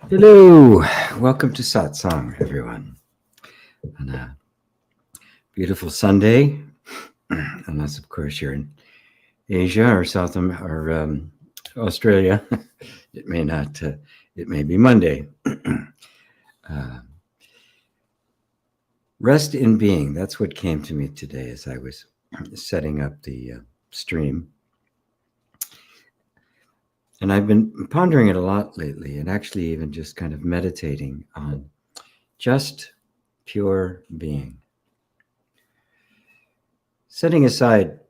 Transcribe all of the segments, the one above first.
Hello, welcome to Satsang, everyone. On a beautiful Sunday, unless of course you're in Asia or Australia. It may not. It may be Monday. Rest in being. That's what came to me today as I was setting up the stream. And I've been pondering it a lot lately, and actually even just kind of meditating on just pure being. Setting aside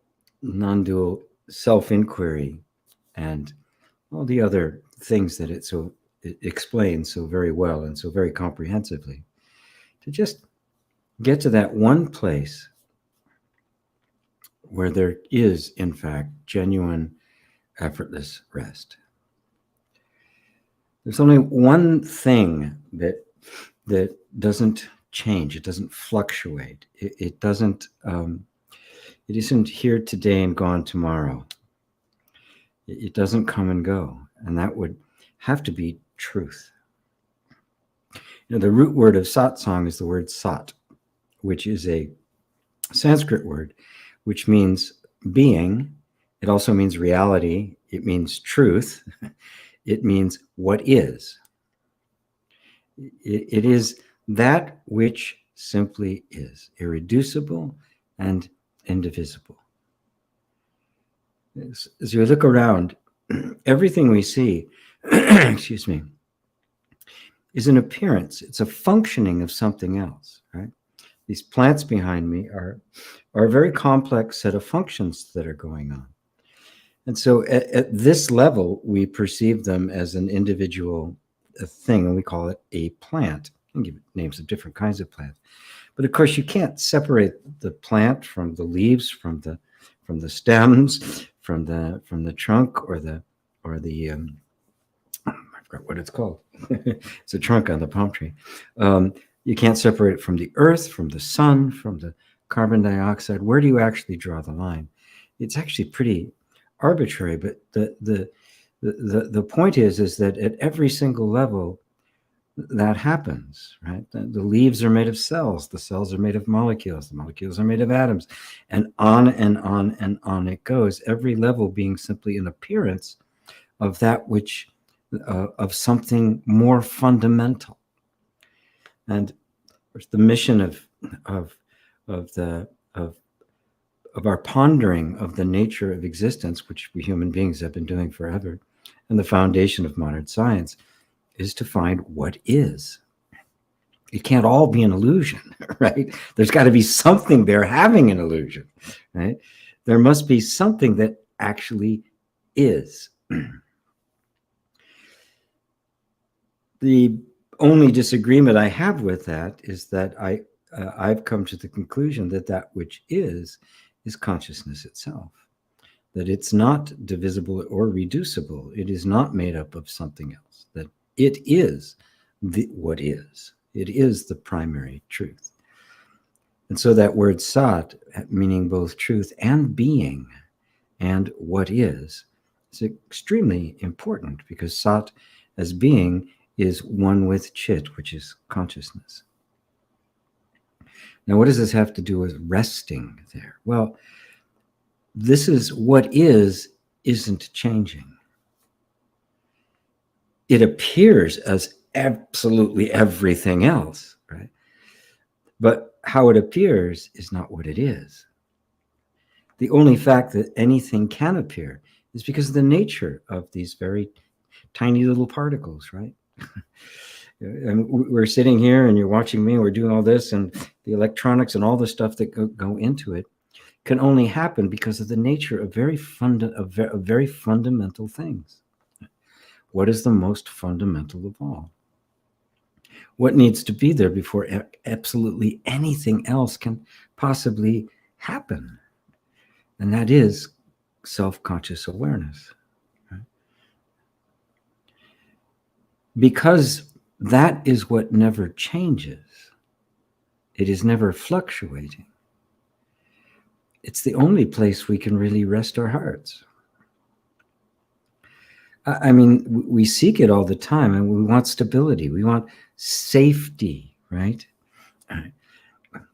non-dual self-inquiry and all the other things that it explains so very well and so very comprehensively, to just get to that one place where there is, in fact, genuine, effortless rest. There's only one thing that doesn't change. It doesn't fluctuate. It doesn't. It isn't here today and gone tomorrow. It doesn't come and go, and that would have to be truth. You know, the root word of satsang is the word sat, which is a Sanskrit word, which means being. It also means reality. It means truth. It means what is. It is that which simply is, irreducible and indivisible. As you look around, everything we see, excuse me, is an appearance. It's a functioning of something else, right? These plants behind me are a very complex set of functions that are going on. And so at this level, we perceive them as an individual thing, and we call it a plant. You can give it names of different kinds of plants. But of course, you can't separate the plant from the leaves, from the stems, from the trunk, or the I forgot what it's called. It's a trunk on the palm tree. You can't separate it from the earth, from the sun, from the carbon dioxide. Where do you actually draw the line? It's actually pretty arbitrary, but the point is that at every single level that happens, right? The leaves are made of cells, the cells are made of molecules, the molecules are made of atoms, and on and on and on it goes, every level being simply an appearance of that which of something more fundamental. And the mission of our pondering of the nature of existence, which we human beings have been doing forever, and the foundation of modern science, is to find what is. It can't all be an illusion, right? There's got to be something there having an illusion, right? There must be something that actually is. The only disagreement I have with that is that I've come to the conclusion that that which is consciousness itself, that it's not divisible or reducible. It is not made up of something else, that it is what is. It is the primary truth. And so that word sat, meaning both truth and being and what is extremely important, because sat as being is one with chit, which is consciousness. Now, what does this have to do with resting there? Well, this is what isn't changing. It appears as absolutely everything else, right? But how it appears is not what it is. The only fact that anything can appear is because of the nature of these very tiny little particles, right? And we're sitting here and you're watching me, we're doing all this, and the electronics and all the stuff that go into it can only happen because of the nature of very fundamental things. What is the most fundamental of all? What needs to be there before absolutely anything else can possibly happen? And that is self-conscious awareness. Right? Because that is what never changes. It is never fluctuating. It's the only place we can really rest our hearts. I mean, we seek it all the time, and we want stability. We want safety, right?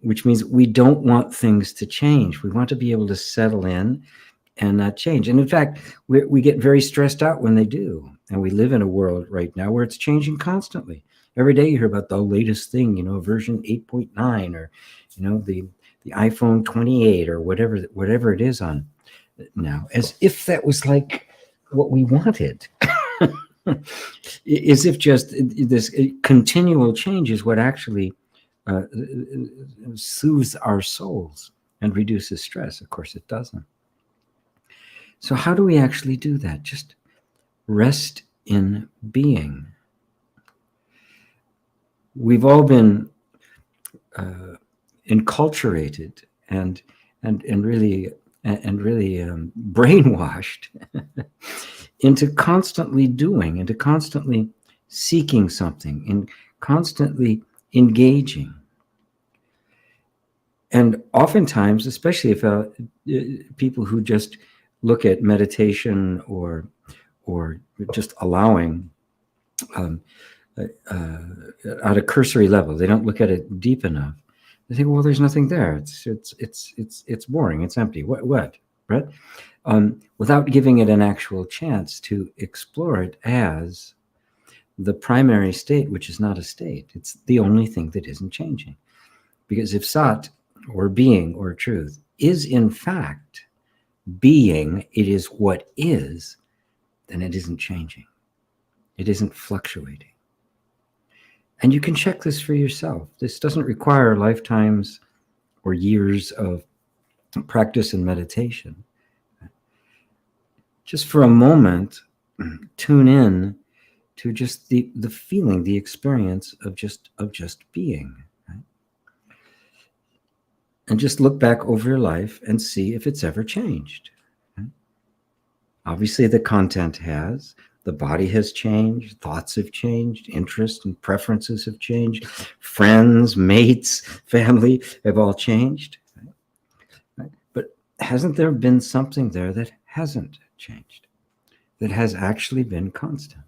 Which means we don't want things to change. We want to be able to settle in and not change. And in fact, we get very stressed out when they do. And we live in a world right now where it's changing constantly. Every day you hear about the latest thing, version 8.9, or, the iPhone 28, or whatever it is on now, as if that was like what we wanted. As if just this continual change is what actually soothes our souls and reduces stress. Of course, it doesn't. So how do we actually do that? Just rest in being. We've all been enculturated and really brainwashed into constantly doing, into constantly seeking something, and constantly engaging. And oftentimes, especially if people who just look at meditation or just allowing at a cursory level, they don't look at it deep enough. They think, well, there's nothing there. It's boring. It's empty. What? Right? Without giving it an actual chance to explore it as the primary state, which is not a state. It's the only thing that isn't changing. Because if Sat, or being, or truth, is in fact being, it is what is, then it isn't changing. It isn't fluctuating. And you can check this for yourself. This doesn't require lifetimes or years of practice and meditation. Just for a moment, tune in to just the feeling, the experience of just being. Right? And just look back over your life and see if it's ever changed. Right? Obviously, the content has. The body has changed, thoughts have changed, interests and preferences have changed, friends, mates, family have all changed. Right? But hasn't there been something there that hasn't changed, that has actually been constant?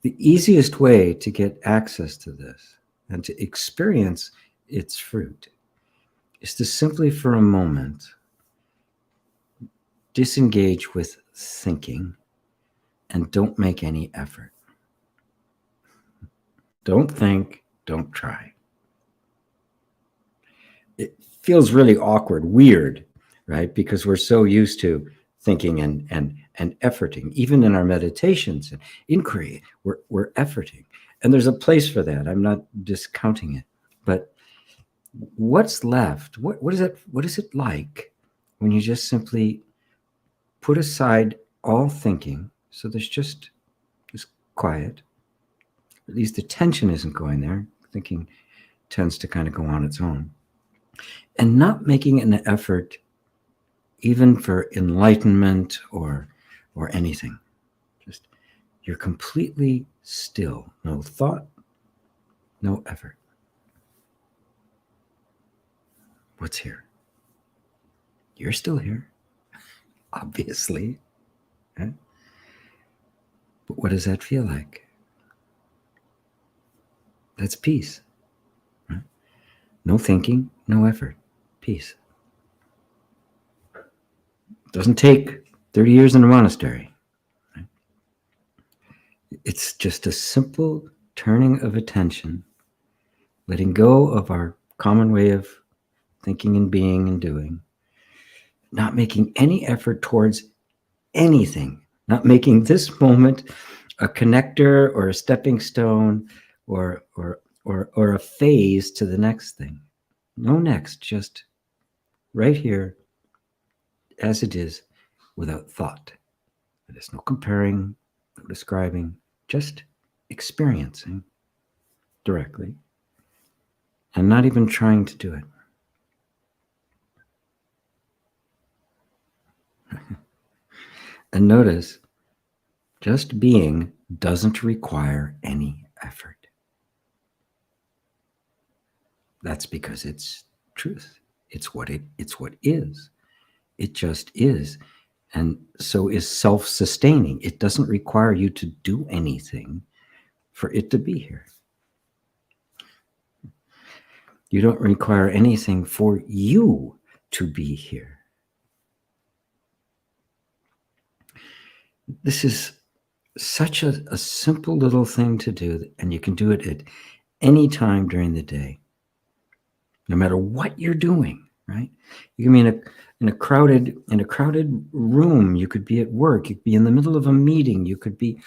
The easiest way to get access to this and to experience its fruit is to simply, for a moment, disengage with thinking and don't make any effort. Don't think, don't try. It feels really awkward, weird, right? Because we're so used to thinking and efforting. Even in our meditations and inquiry, we're efforting. And there's a place for that. I'm not discounting it. But what's left? What is it like when you just simply put aside all thinking, so there's just quiet? At least the tension isn't going there. Thinking tends to kind of go on its own. And not making an effort even for enlightenment or anything. Just you're completely still. No thought, no effort. What's here? You're still here, obviously. Right? But what does that feel like? That's peace. Right? No thinking, no effort. Peace. Doesn't take 30 years in a monastery. Right? It's just a simple turning of attention, letting go of our common way of thinking and being and doing, not making any effort towards anything, not making this moment a connector or a stepping stone or a phase to the next thing. No next, just right here as it is, without thought. There's no comparing, no describing, just experiencing directly and not even trying to do it. And notice, just being doesn't require any effort. That's because it's truth. It's what is. It just is. and so is self-sustaining. It doesn't require you to do anything for it to be here. You don't require anything for you to be here. This is such a simple little thing to do, and you can do it at any time during the day, no matter what you're doing, right? You can be in a crowded room. You could be at work. You could be in the middle of a meeting. You could be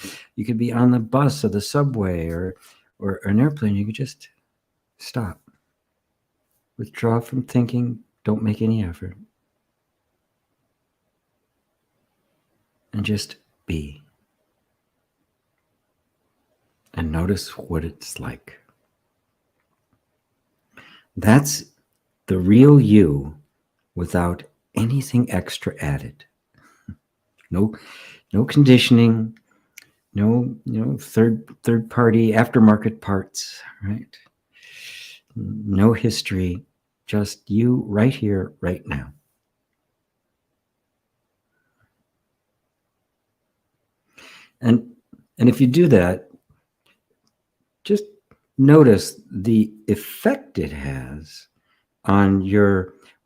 on the bus or the subway or an airplane. You could just stop, withdraw from thinking. Don't make any effort, and just be. And notice what it's like. That's the real you without anything extra added. No conditioning, no third party aftermarket parts, right? No history, just you right here, right now. And if you do that, just notice the effect it has on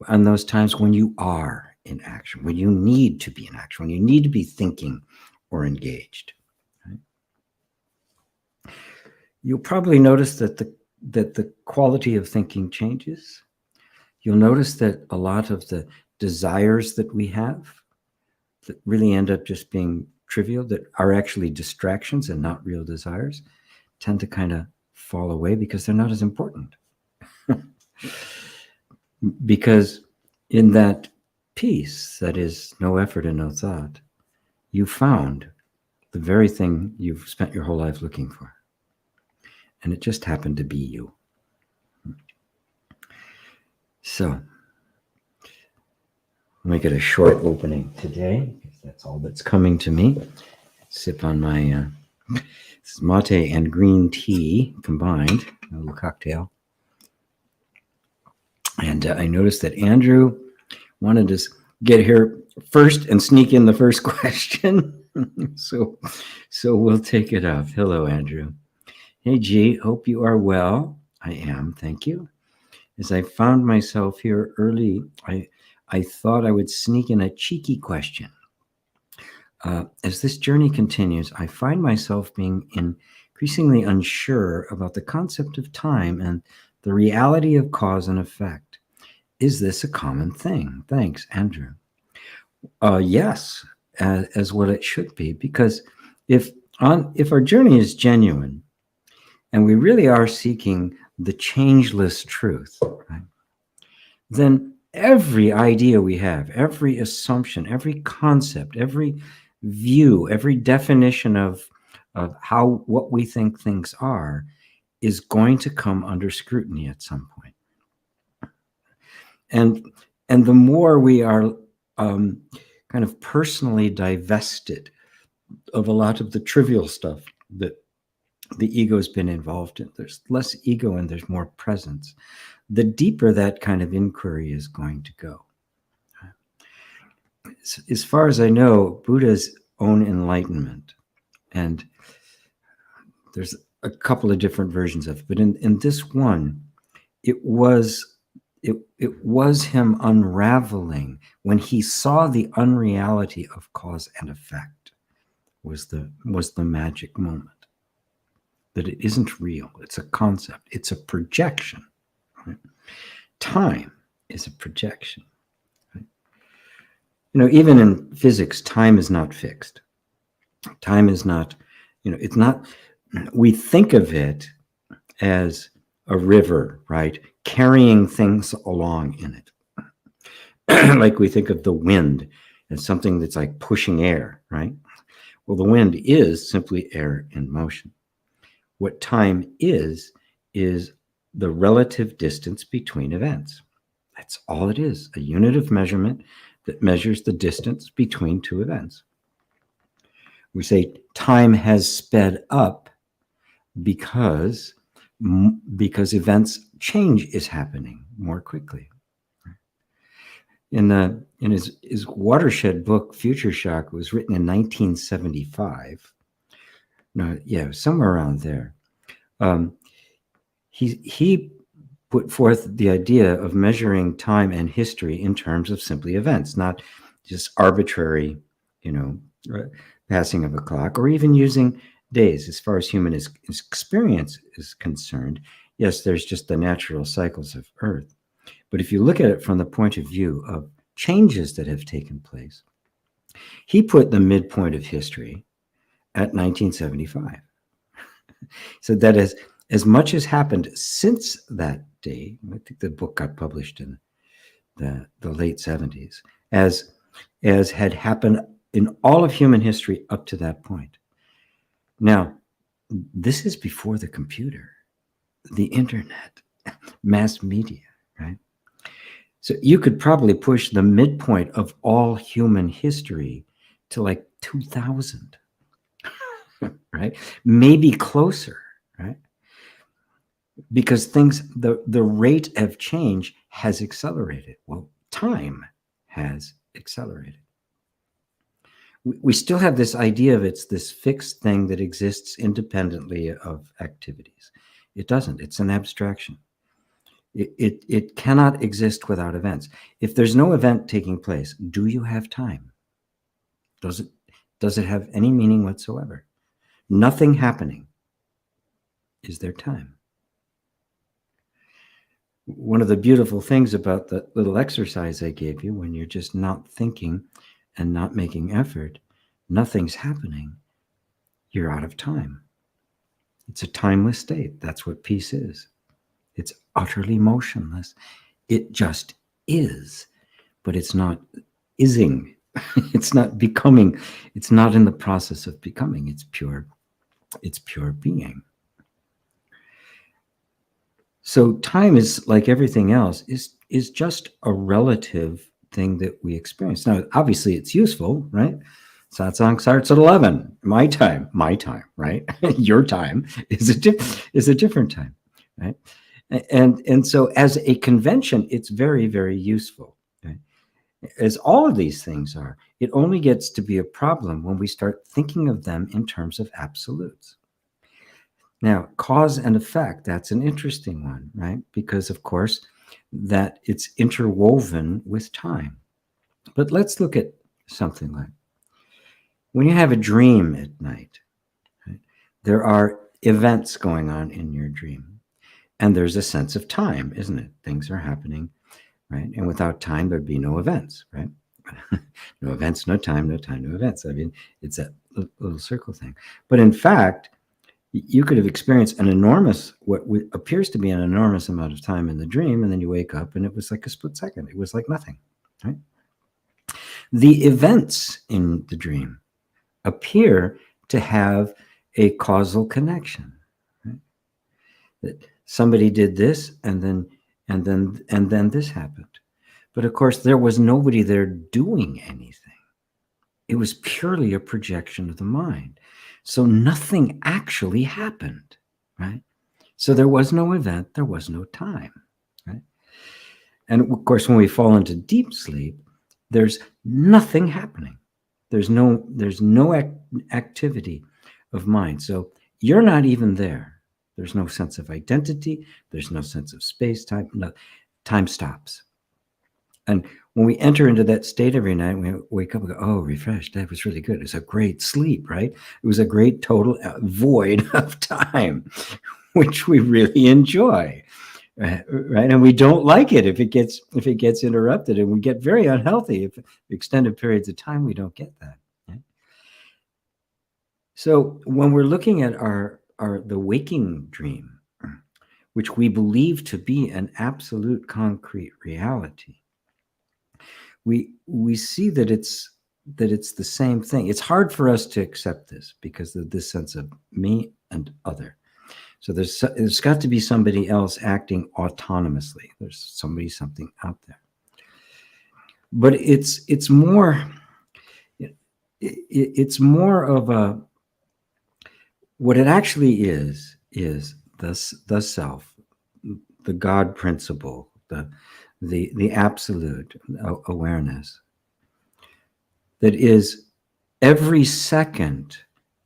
those times when you are in action, when you need to be in action, when you need to be thinking or engaged. Right? You'll probably notice that the quality of thinking changes. You'll notice that a lot of the desires that we have that really end up just being trivial, that are actually distractions and not real desires, tend to kind of fall away because they're not as important. Because in that peace, that is no effort and no thought, you found the very thing you've spent your whole life looking for. And it just happened to be you. So, let me get a short opening today, because that's all that's coming to me. Sip on my mate and green tea combined, a little cocktail. And I noticed that Andrew wanted to get here first and sneak in the first question. So we'll take it up. Hello, Andrew. Hey, G, hope you are well. I am, thank you. As I found myself here early, I thought I would sneak in a cheeky question. As this journey continues, I find myself being increasingly unsure about the concept of time and the reality of cause and effect. Is this a common thing? Thanks, Andrew. Yes, as what it should be, because if our journey is genuine and we really are seeking the changeless truth, right, then every idea we have, every assumption, every concept, every view, every definition of what we think things are is going to come under scrutiny at some point. And the more we are kind of personally divested of a lot of the trivial stuff that the ego has been involved in, there's less ego and there's more presence, the deeper that kind of inquiry is going to go. As far as I know, Buddha's own enlightenment, and there's a couple of different versions of it, but in this one, it was him unraveling when he saw the unreality of cause and effect was the magic moment. That it isn't real, it's a concept, it's a projection. Right? Time is a projection. Right? Even in physics, time is not fixed. Time is not, it's not, we think of it as a river, right? Carrying things along in it. Like we think of the wind as something that's like pushing air, right? Well, the wind is simply air in motion. What time is the relative distance between events. That's all it is, a unit of measurement that measures the distance between two events. We say time has sped up because events change is happening more quickly. in his watershed book, Future Shock, was written in 1975. No, yeah, somewhere around there. He put forth the idea of measuring time and history in terms of simply events, not just arbitrary, passing of a clock, or even using days. As far as human experience is concerned, yes, there's just the natural cycles of Earth. But if you look at it from the point of view of changes that have taken place, he put the midpoint of history at 1975. So that as much has happened since that day, I think the book got published in the late 70s, as had happened in all of human history up to that point. Now, this is before the computer, the internet, mass media, right? So you could probably push the midpoint of all human history to like 2000, right? Maybe closer, right? Because the rate of change has accelerated. Well, time has accelerated. We still have this idea of it's this fixed thing that exists independently of activities. It doesn't. It's an abstraction. It cannot exist without events. If there's no event taking place, do you have time? Does it have any meaning whatsoever? Nothing happening. Is there time? One of the beautiful things about the little exercise I gave you, when you're just not thinking and not making effort, nothing's happening, you're out of time. It's a timeless state. That's what peace is. It's utterly motionless. It just is, but it's not ising. It's not becoming. It's not in the process of becoming. It's pure being. So time is, like everything else, is just a relative thing that we experience. Now, obviously, it's useful, right? Satsang starts at 11. My time, right? Your time is a different time, right? And so, as a convention, it's very, very useful. Right? As all of these things are, it only gets to be a problem when we start thinking of them in terms of absolutes. Now, cause and effect, that's an interesting one, right? Because, of course, that it's interwoven with time. But let's look at something like when you have a dream at night, right, there are events going on in your dream. And there's a sense of time, isn't it? Things are happening, right? And without time, there'd be no events, right? No events, no time, no time, no events. I mean, it's that little circle thing. But in fact, you could have experienced what appears to be an enormous amount of time in the dream, and then you wake up and it was like a split second. It was like nothing, right? The events in the dream appear to have a causal connection, right? That somebody did this, and then this happened. But of course, there was nobody there doing anything. It was purely a projection of the mind. So nothing actually happened, right? So there was no event, there was no time, right? And of course, when we fall into deep sleep, there's nothing happening. There's no activity of mind. So you're not even there. There's no sense of identity. There's no sense of space, time. No, time stops. And when we enter into that state every night, we wake up and go, oh, refreshed. That was really good. It was a great sleep, right? It was a great total void of time, which we really enjoy, right? And we don't like it if it gets interrupted, and we get very unhealthy if extended periods of time we don't get that. Right? So when we're looking at the waking dream, which we believe to be an absolute concrete reality, we see that it's the same thing. It's hard for us to accept this because of this sense of me and other. So there's got to be somebody else acting autonomously. There's something out there. But it's more of a, what it actually is the self, the God principle, the absolute awareness that is every second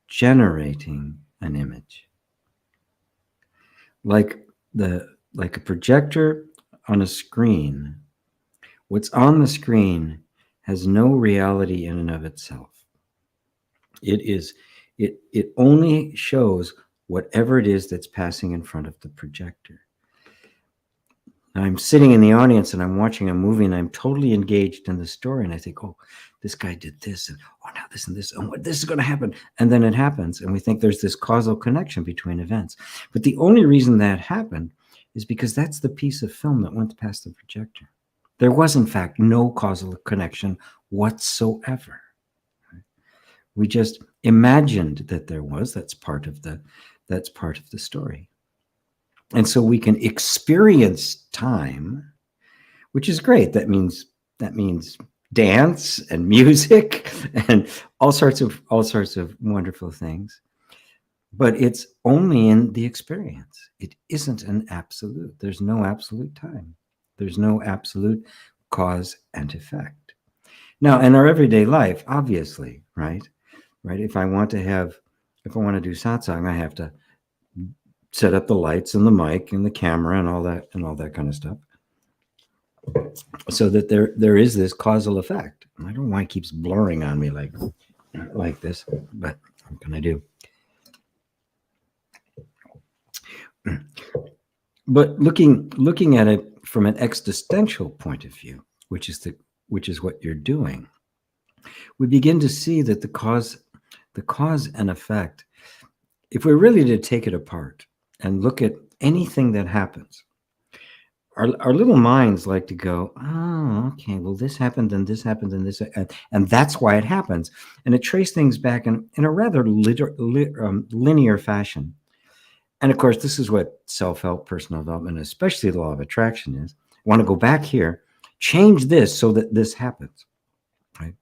generating an image, like a projector on a screen. What's on the screen has no reality in and of itself. It only shows whatever it is that's passing in front of the projector. I'm sitting in the audience and I'm watching a movie and I'm totally engaged in the story, and I think, oh, this guy did this, and oh, now this and this, and what, this is going to happen. And then it happens, and we think there's this causal connection between events. But the only reason that happened is because that's the piece of film that went past the projector. There was, in fact, no causal connection whatsoever. We just imagined that there was. That's part of the story. And so we can experience time, which is great. That means dance and music and all sorts of wonderful things. But it's only in the experience. It isn't an absolute. There's no absolute time. There's no absolute cause and effect. Now, in our everyday life, obviously, right? If I want to do satsang, I have to set up the lights and the mic and the camera and all that kind of stuff, so that there is this causal effect. I don't know why it keeps blurring on me like this, but what can I do? But looking at it from an existential point of view, which is what you're doing, we begin to see that the cause and effect, if we're really to take it apart and look at anything that happens, our little minds like to go, oh, okay, well, this happened and this happened and this, and that's why it happens. And it traces things back in a rather linear fashion. And of course, this is what self-help, personal development, especially the law of attraction is. I want to go back here, change this so that this happens, right?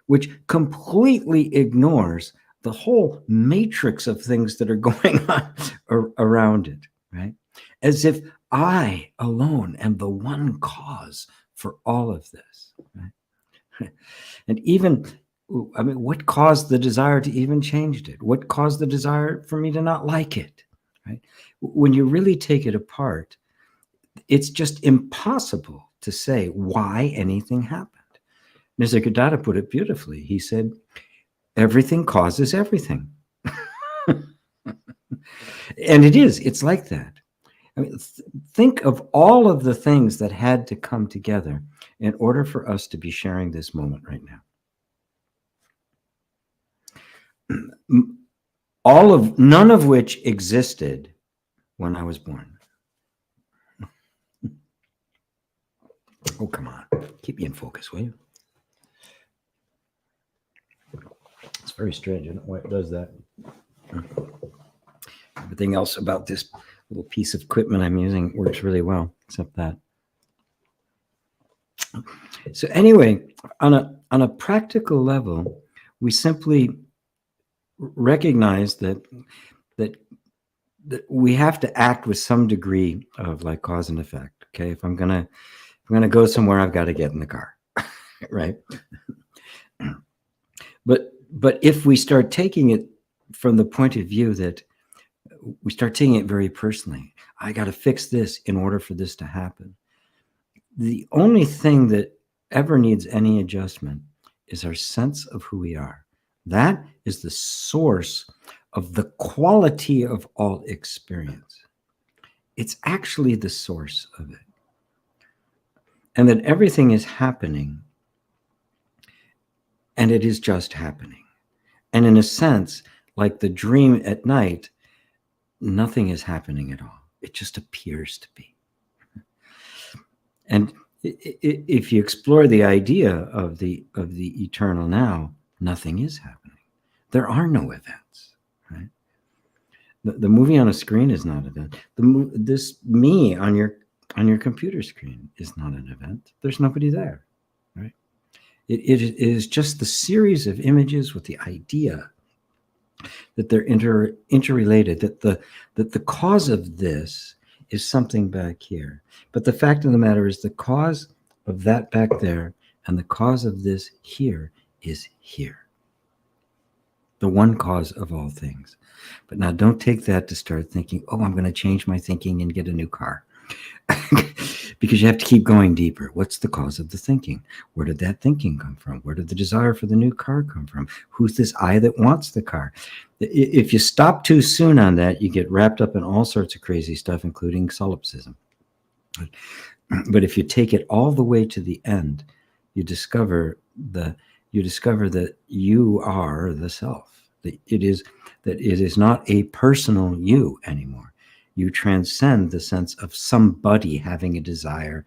Which completely ignores the whole matrix of things that are going on around it, right? As if I alone am the one cause for all of this, right? And even, I mean, what caused the desire to even change it? What caused the desire for me to not like it, right? When you really take it apart, it's just impossible to say why anything happened. Nisargadatta put it beautifully. He said, everything causes everything. And it's like that. I mean, think of all of the things that had to come together in order for us to be sharing this moment right now. None of which existed when I was born. Oh, come on. Keep me in focus, will you? It's very strange. I don't know why it does that. Everything else about this little piece of equipment I'm using works really well, except that. So anyway, on a practical level, we simply recognize that we have to act with some degree of like cause and effect. Okay, if I'm gonna go somewhere, I've got to get in the car, right? But if we start taking it from the point of view that we start taking it very personally, I got to fix this in order for this to happen. The only thing that ever needs any adjustment is our sense of who we are. That is the source of the quality of all experience. It's actually the source of it. And that everything is happening, and it is just happening. And in a sense, like the dream at night, nothing is happening at all. It just appears to be. And if you explore the idea of the eternal now, nothing is happening. There are no events, right? The movie on a screen is not an event. This me on your computer screen is not an event. There's nobody there, right? It is just the series of images with the idea that they're interrelated, that the cause of this is something back here. But the fact of the matter is the cause of that back there and the cause of this here is here. The one cause of all things. But now don't take that to start thinking, oh, I'm going to change my thinking and get a new car. Because you have to keep going deeper. What's the cause of the thinking? Where did that thinking come from? Where did the desire for the new car come from? Who's this I that wants the car? If you stop too soon on that, you get wrapped up in all sorts of crazy stuff, including solipsism. But if you take it all the way to the end, you discover that you are the self. That it is not a personal you anymore. You transcend the sense of somebody having a desire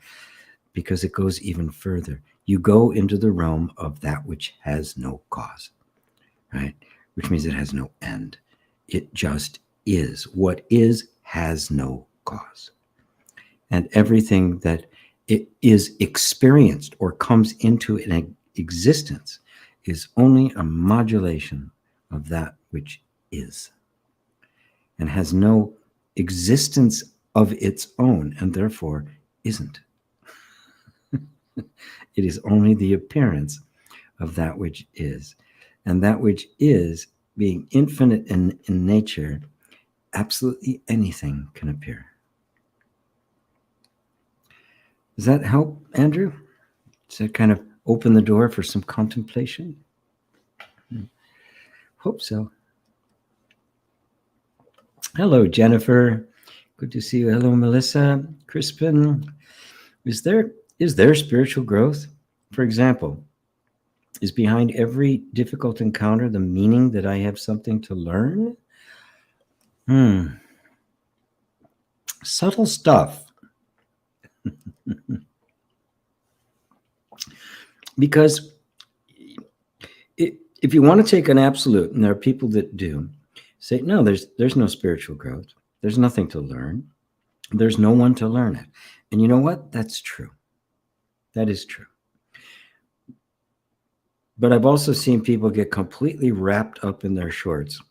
because it goes even further. You go into the realm of that which has no cause, right? Which means it has no end. It just is. What is has no cause. And everything that it is experienced or comes into an existence is only a modulation of that which is and has no existence of its own and therefore isn't. It is only the appearance of that which is. And that which is, being infinite in nature, absolutely anything can appear. Does that help, Andrew? Does that kind of open the door for some contemplation? Hope so. Hello, Jennifer. Good to see you. Hello, Melissa. Crispin. Is there spiritual growth? For example, is behind every difficult encounter the meaning that I have something to learn? Subtle stuff. Because if you want to take an absolute, and there are people that do, say, no, there's no spiritual growth. There's nothing to learn. There's no one to learn it. And you know what? That's true. That is true. But I've also seen people get completely wrapped up in their shorts,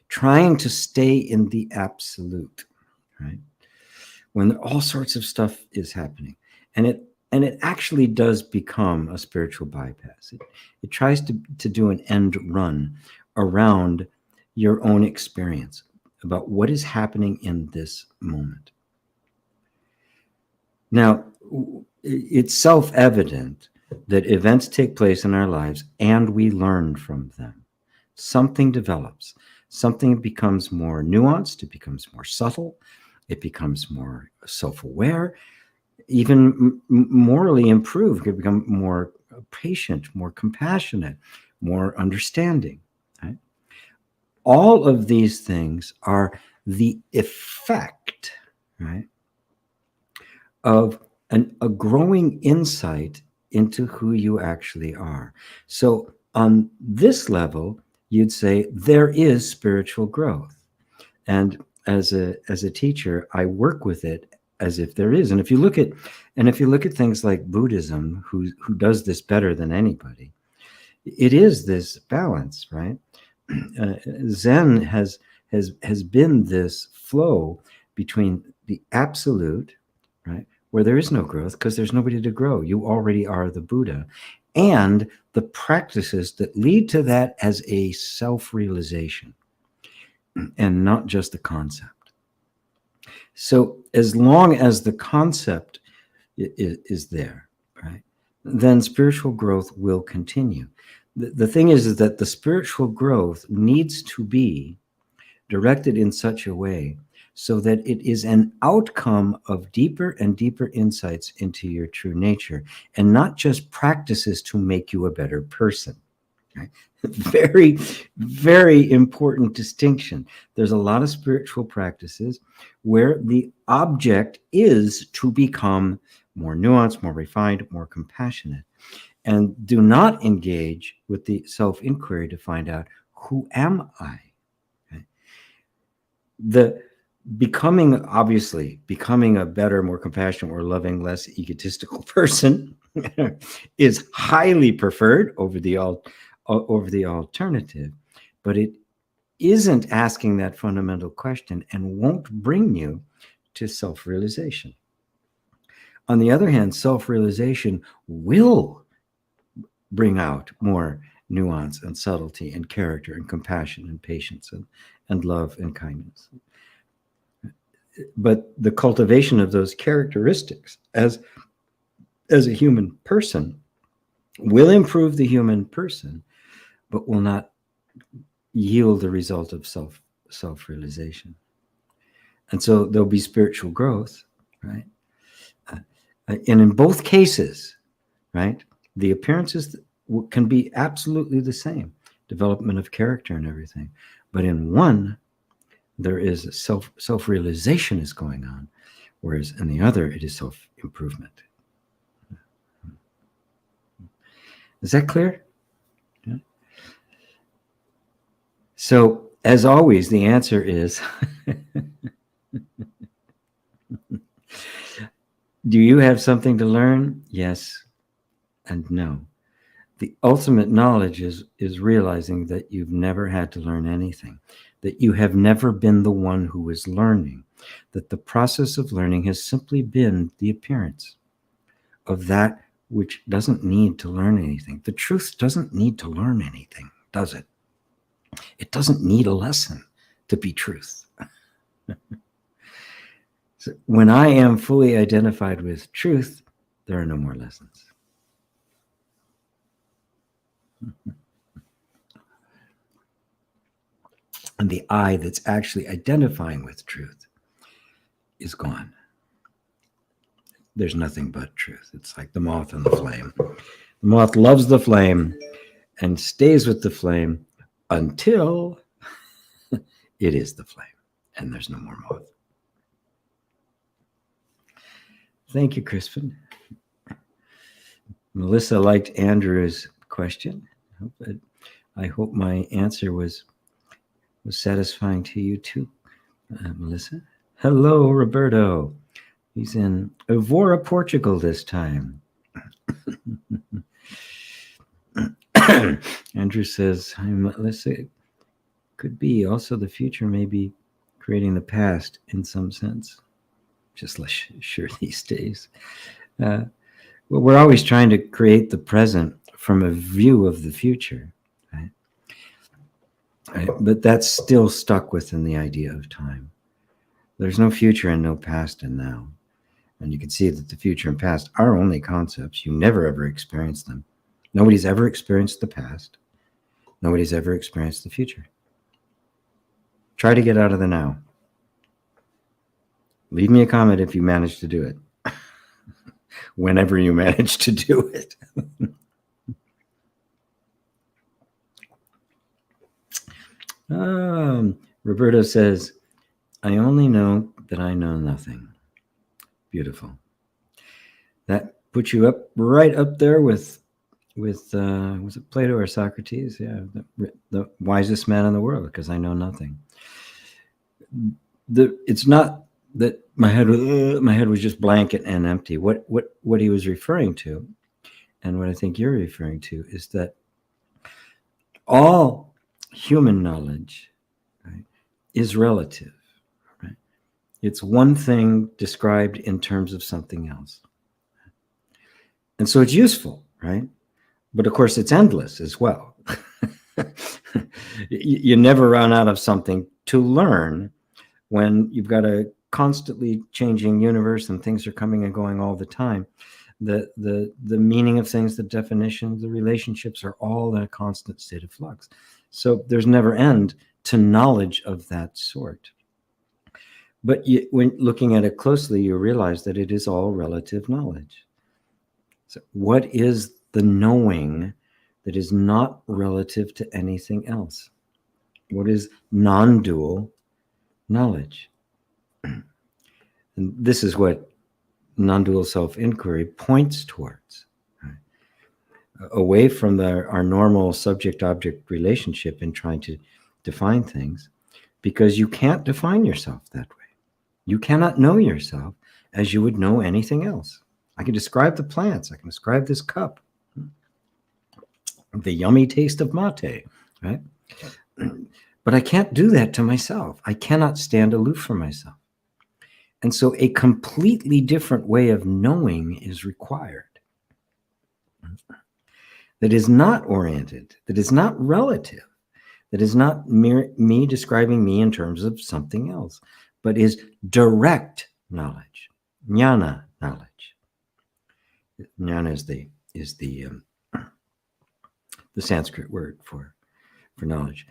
trying to stay in the absolute, right? When all sorts of stuff is happening. And it actually does become a spiritual bypass. It tries to do an end run around your own experience about what is happening in this moment. Now, it's self-evident that events take place in our lives and we learn from them. Something develops. Something becomes more nuanced. It becomes more subtle. It becomes more self-aware, even morally improved. It becomes more patient, more compassionate, more understanding. Right? All of these things are the effect, right, of a growing insight into who you actually are. So on this level, you'd say there is spiritual growth. And as a teacher, I work with it as if there is. And if you look at things like Buddhism, who does this better than anybody, it is this balance, right? Zen has been this flow between the absolute, right, where there is no growth because there's nobody to grow. You already are the Buddha. And the practices that lead to that as a self-realization and not just the concept. So as long as the concept is there, right, then spiritual growth will continue. The thing is that the spiritual growth needs to be directed in such a way so that it is an outcome of deeper and deeper insights into your true nature and not just practices to make you a better person. Okay? Very, very important distinction. There's a lot of spiritual practices where the object is to become more nuanced, more refined, more compassionate, and do not engage with the self-inquiry to find out, who am I? Okay? Becoming a better, more compassionate, more loving, less egotistical person is highly preferred over the alternative, but isn't asking that fundamental question and won't bring you to self-realization. On the other hand, self-realization will bring out more nuance and subtlety and character and compassion and patience and love and kindness. But the cultivation of those characteristics as a human person will improve the human person, but will not yield the result of self-realization. And so there'll be spiritual growth, right? And in both cases, right, the appearances can be absolutely the same, development of character and everything. But in one, there is self-realization is going on, whereas in the other, it is self-improvement. Is that clear? Yeah. So, as always, the answer is, do you have something to learn? Yes and no. The ultimate knowledge is realizing that you've never had to learn anything, that you have never been the one who is learning, that the process of learning has simply been the appearance of that which doesn't need to learn anything. The truth doesn't need to learn anything, does it? It doesn't need a lesson to be truth. So when I am fully identified with truth, there are no more lessons. And the I that's actually identifying with truth is gone. There's nothing but truth. It's like the moth and the flame. The moth loves the flame and stays with the flame until it is the flame and there's no more moth. Thank you, Crispin. Melissa liked Andrew's question. I hope my answer was satisfying to you too, Melissa. Hello, Roberto. He's in Evora, Portugal this time. Andrew says, hi, Melissa. Could be also the future may be creating the past in some sense. Just less sure these days. Well, we're always trying to create the present from a view of the future, right? But that's still stuck within the idea of time. There's no future and no past and now. And you can see that the future and past are only concepts. You never ever experience them. Nobody's ever experienced the past. Nobody's ever experienced the future. Try to get out of the now. Leave me a comment if you manage to do it. Whenever you manage to do it. Roberto says, I only know that I know nothing. Beautiful. That puts you right up there with was it Plato or Socrates? Yeah, the wisest man in the world, because I know nothing. It's not that my head was just blank and empty. What he was referring to, and what I think you're referring to, is that all human knowledge, right, is relative. Right? It's one thing described in terms of something else. And so it's useful, right? But of course, it's endless as well. You never run out of something to learn when you've got a constantly changing universe and things are coming and going all the time. The meaning of things, the definition, the relationships are all in a constant state of flux. So there's never end to knowledge of that sort. But when looking at it closely, you realize that it is all relative knowledge. So what is the knowing that is not relative to anything else? What is non-dual knowledge? And this is what non-dual self-inquiry points towards. Right? Away from our normal subject-object relationship in trying to define things, because you can't define yourself that way. You cannot know yourself as you would know anything else. I can describe the plants. I can describe this cup. The yummy taste of mate, right? But I can't do that to myself. I cannot stand aloof from myself. And so a completely different way of knowing is required. That is not oriented, that is not relative, that is not me describing me in terms of something else, but is direct knowledge, jnana knowledge. Jnana is the Sanskrit word for knowledge,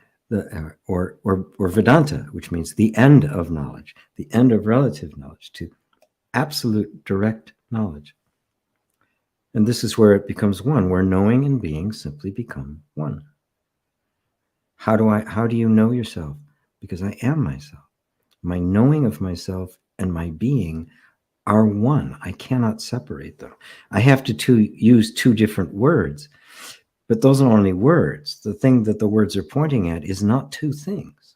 or Vedanta, which means the end of knowledge, the end of relative knowledge, to absolute direct knowledge. And this is where it becomes one, where knowing and being simply become one. How do you know yourself? Because I am myself. My knowing of myself and my being are one. I cannot separate them. I have to use two different words, but those are only words. The thing that the words are pointing at is not two things.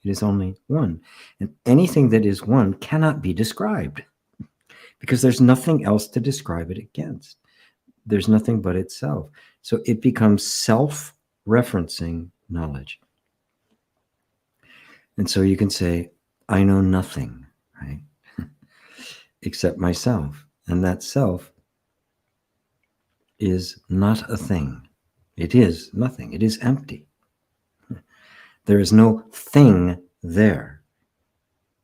It is only one. And anything that is one cannot be described, because there's nothing else to describe it against. There's nothing but itself. So it becomes self-referencing knowledge. And so you can say, I know nothing, right? Except myself. And that self is not a thing. It is nothing. It is empty. There is no thing there.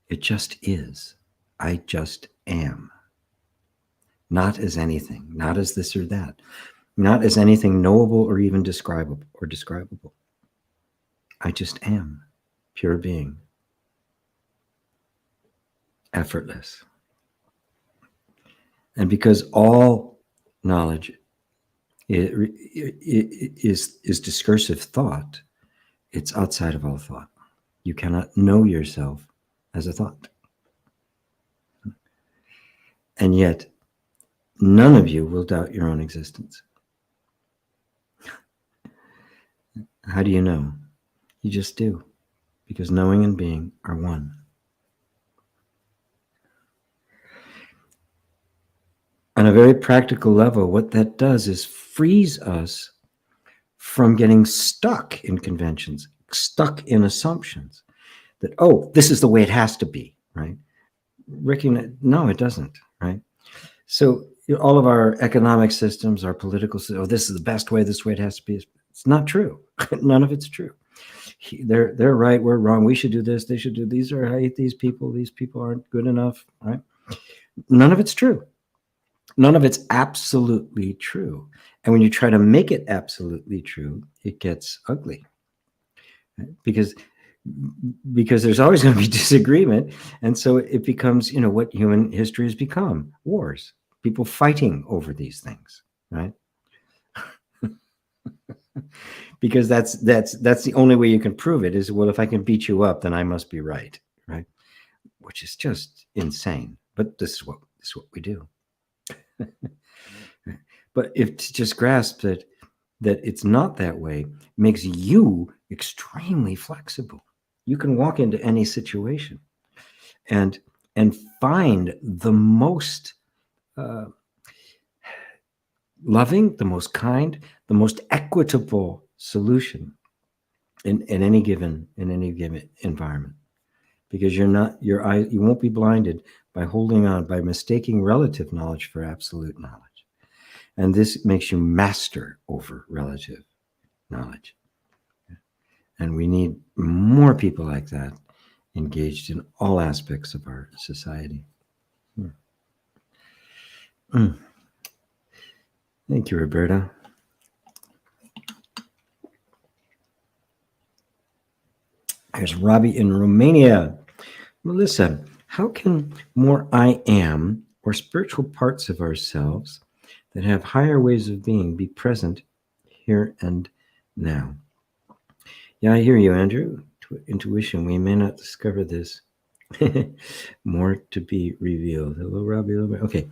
It just is. I just am. Not as anything, not as this or that, not as anything knowable or even describable. I just am, pure being, effortless. And because all knowledge is discursive thought, it's outside of all thought. You cannot know yourself as a thought. And yet, none of you will doubt your own existence. How do you know? You just do, because knowing and being are one. On a very practical level, what that does is frees us from getting stuck in conventions, stuck in assumptions that, oh, this is the way it has to be, right? No, it doesn't, right? So all of our economic systems, our political systems, oh, this is the best way, this way it has to be. It's not true. None of it's true. They're right, we're wrong. We should do this, they should do, I hate these people aren't good enough, right? None of it's true. None of it's absolutely true. And when you try to make it absolutely true, it gets ugly. Right? Because there's always going to be disagreement. And so it becomes, what human history has become, wars, people fighting over these things, right? Because that's the only way you can prove it is, well, if I can beat you up, then I must be right, right? Which is just insane. But this is what we do. But if to just grasp that it's not that way makes you extremely flexible. You can walk into any situation and find the most loving, the most kind, the most equitable solution in any given environment, because you won't be blinded by holding on, by mistaking relative knowledge for absolute knowledge. And this makes you master over relative knowledge. And we need more people like that engaged in all aspects of our society. Thank you, Roberta. There's Robbie in Romania. Melissa, how can more I am, or spiritual parts of ourselves that have higher ways of being, be present here and now? Yeah, I hear you, Andrew. Intuition, we may not discover this. More to be revealed. Hello, Robbie. Okay.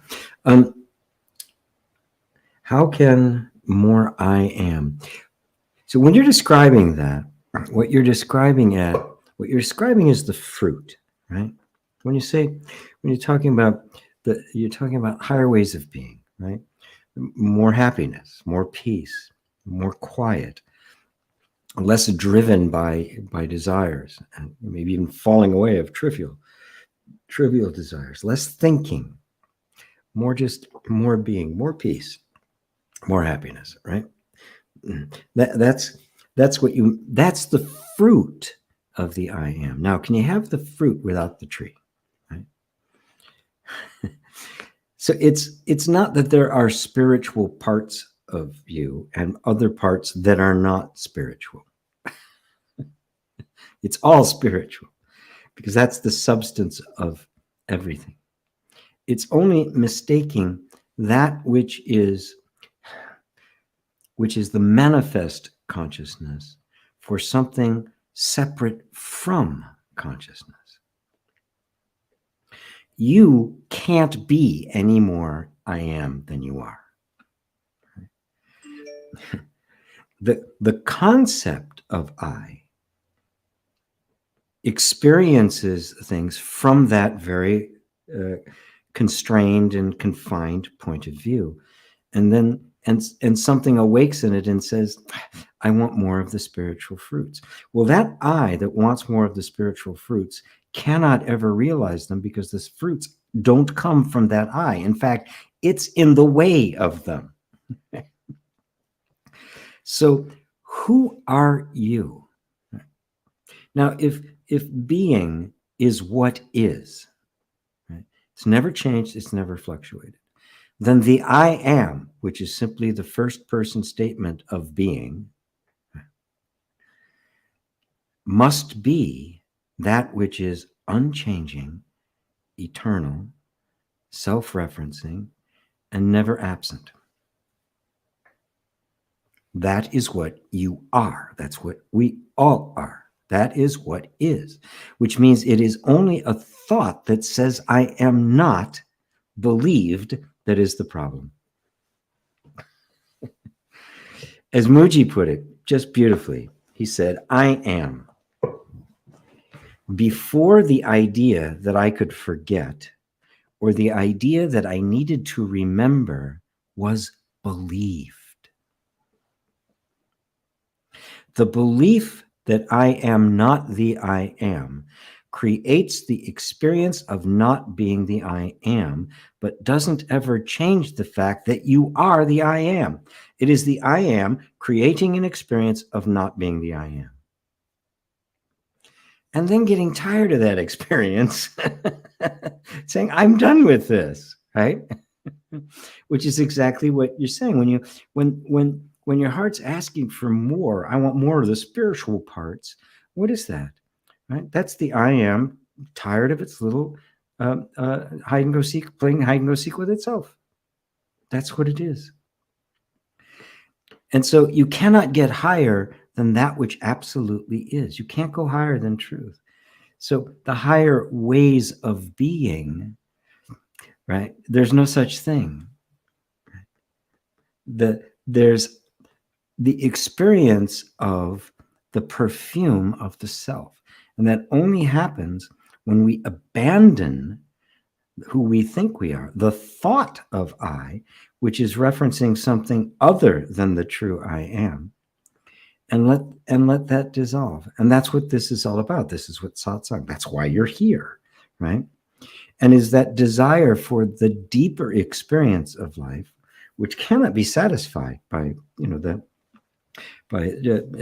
How can more I am? So when you're describing that, what you're describing is the fruit, right? When you're talking about higher ways of being, right? More happiness, more peace, more quiet, less driven by desires, and maybe even falling away of trivial desires, less thinking, more being, more peace, more happiness, right? That's the fruit of the I am. Now, can you have the fruit without the tree? Right? So it's not that there are spiritual parts of you and other parts that are not spiritual. It's all spiritual, because that's the substance of everything. It's only mistaking that which is the manifest consciousness for something separate from consciousness. You can't be any more I am than you are. The concept of I experiences things from that very constrained and confined point of view. And then and something awakes in it and says, I want more of the spiritual fruits. Well, that I that wants more of the spiritual fruits cannot ever realize them, because the fruits don't come from that I. In fact, it's in the way of them. So who are you? Now, if being is what is, right, it's never changed, it's never fluctuated, then the I am, which is simply the first person statement of being, must be that which is unchanging, eternal, self-referencing, and never absent. That is what you are. That's what we all are. That is what is, which means it is only a thought that says I am not believed that is the problem. As Muji put it just beautifully, he said, I am. Before the idea that I could forget, or the idea that I needed to remember, was believed. The belief that I am not the I am creates the experience of not being the I am, but doesn't ever change the fact that you are the I am. It is the I am creating an experience of not being the I am. And then getting tired of that experience, saying, I'm done with this, right? Which is exactly what you're saying. When your heart's asking for more, I want more of the spiritual parts, what is that? Right? That's the I am tired of its little hide and go seek, playing hide and go seek with itself. That's what it is. And so you cannot get higher than that which absolutely is. You can't go higher than truth. So the higher ways of being, right? There's no such thing. There's the experience of the perfume of the self. And that only happens when we abandon who we think we are, the thought of I, which is referencing something other than the true I am, and let that dissolve. And that's what this is all about. This is what satsang. That's why you're here, right? And is that desire for the deeper experience of life, which cannot be satisfied by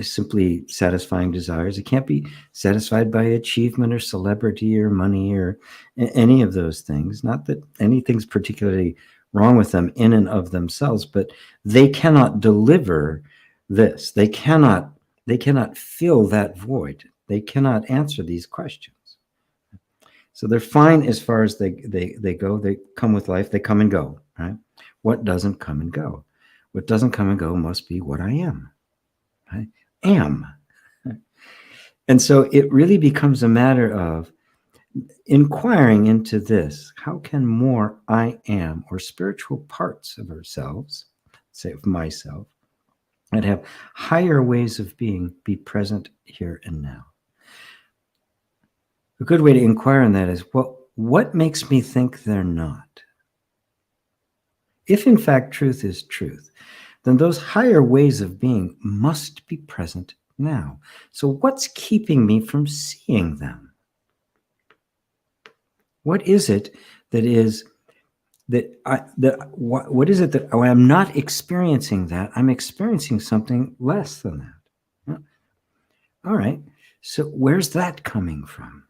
simply satisfying desires. It can't be satisfied by achievement or celebrity or money or any of those things. Not that anything's particularly wrong with them in and of themselves, but they cannot deliver this. They cannot fill that void. They cannot answer these questions. So they're fine as far as they go. They come with life. They come and go, right? What doesn't come and go? What doesn't come and go must be what I am. I am. And so it really becomes a matter of inquiring into this. How can more I am, or spiritual parts of ourselves, say of myself, that have higher ways of being, be present here and now? A good way to inquire in that is, what makes me think they're not? If in fact truth is truth, then those higher ways of being must be present now. So what's keeping me from seeing them? What is it that is what is it that when I'm not experiencing that, I'm experiencing something less than that? All right. So where's that coming from?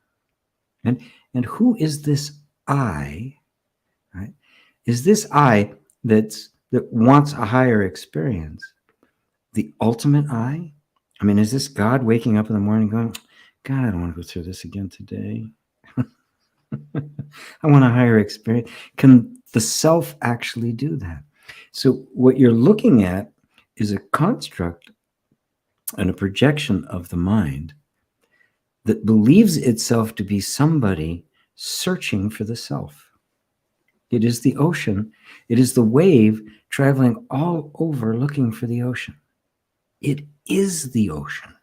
And who is this I? Right? Is this I that wants a higher experience the ultimate I? I mean, is this God waking up in the morning going, God, I don't want to go through this again today. I want a higher experience. Can the self actually do that? So what you're looking at is a construct and a projection of the mind that believes itself to be somebody searching for the self. It is the ocean. It is the wave traveling all over looking for the ocean. It is the ocean.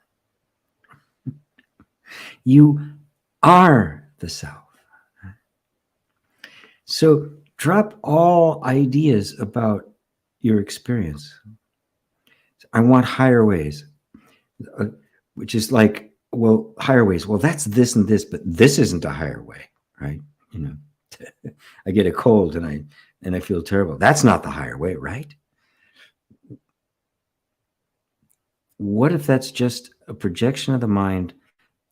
You are the self. So drop all ideas about your experience. I want higher ways, which is like, well, higher ways. Well, that's this and this, but this isn't a higher way, right? You know, I get a cold and I feel terrible. That's not the higher way, right? What if that's just a projection of the mind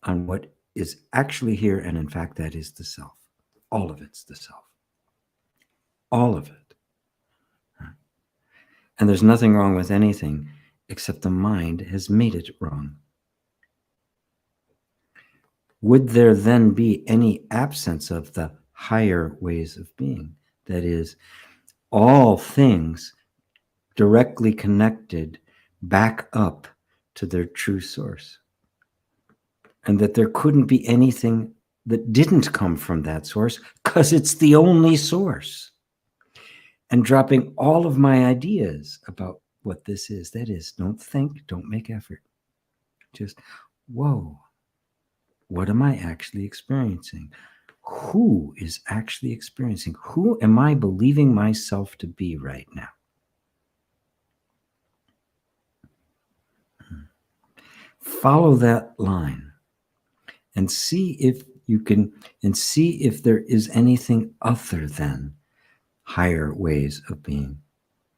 on what is actually here, and in fact, that is the self? All of it's the self. All of it. And there's nothing wrong with anything except the mind has made it wrong. Would there then be any absence of the higher ways of being? That is, all things directly connected back up to their true source. And that there couldn't be anything that didn't come from that source because it's the only source. And dropping all of my ideas about what this is. That is, don't think, don't make effort. Just, whoa, what am I actually experiencing? Who is actually experiencing? Who am I believing myself to be right now? Follow that line and see if you can, and see if there is anything other than higher ways of being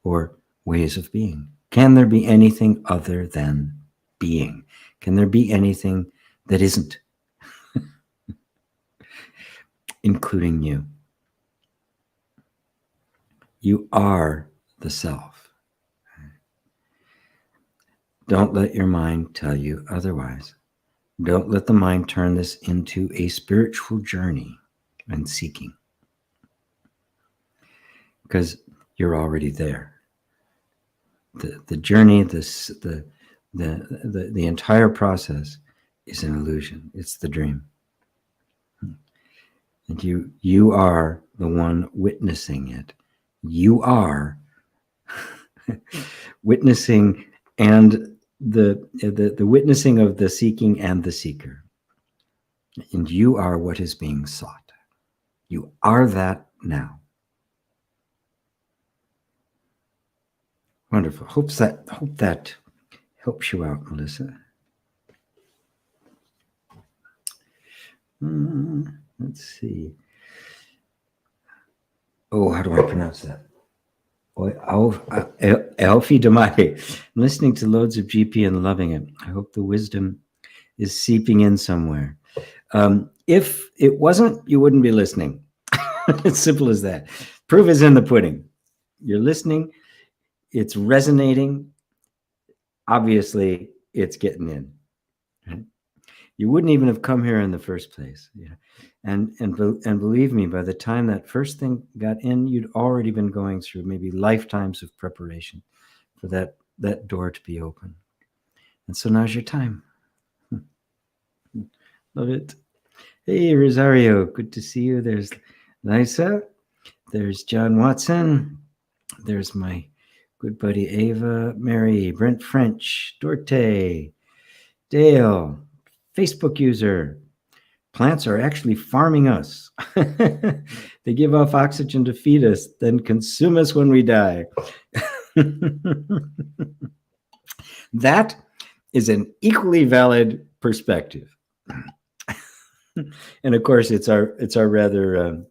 or ways of being. Can there be anything other than being? Can there be anything that isn't? Including you. You are the self. Don't let your mind tell you otherwise. Don't let the mind turn this into a spiritual journey and seeking. Because you're already there. The journey, the entire process is an illusion. It's the dream. And you are the one witnessing it. You are witnessing, and the witnessing of the seeking and the seeker. And you are what is being sought. You are that now. Wonderful. Hope that helps you out, Melissa. Let's see. Oh, how do I pronounce that? Elfie Damati. I'm listening to loads of GP and loving it. I hope the wisdom is seeping in somewhere. If it wasn't, you wouldn't be listening. It's simple as that. Proof is in the pudding. You're listening. It's resonating. Obviously, it's getting in. Right? You wouldn't even have come here in the first place. Yeah. And believe me, by the time that first thing got in, you'd already been going through maybe lifetimes of preparation for that door to be open. And so now's your time. Love it. Hey, Rosario, good to see you. There's Lisa. There's John Watson. There's my good buddy Ava, Mary, Brent French, Dorte, Dale, Facebook user. Plants are actually farming us. They give off oxygen to feed us, then consume us when we die. That is an equally valid perspective. And of course, it's our rather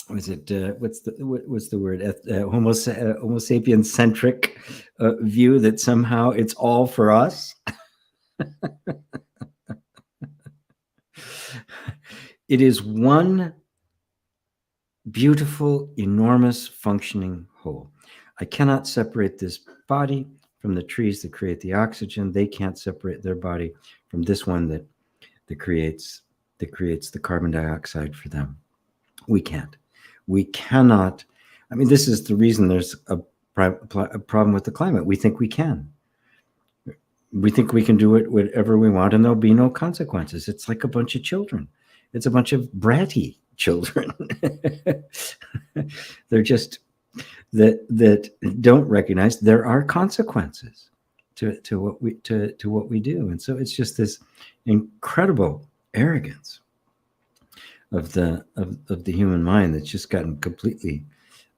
what's the word, Homo sapien centric view that somehow it's all for us. It is one beautiful, enormous, functioning whole. I cannot separate this body from the trees that create the oxygen. They can't separate their body from this one that creates the carbon dioxide for them. We can't. We cannot. I mean, this is the reason there's a problem with the climate. We think we can. We think we can do it whatever we want, and there'll be no consequences. It's like a bunch of children. It's a bunch of bratty children. They're just that don't recognize there are consequences to what we do, and so it's just this incredible arrogance of the human mind that's just gotten completely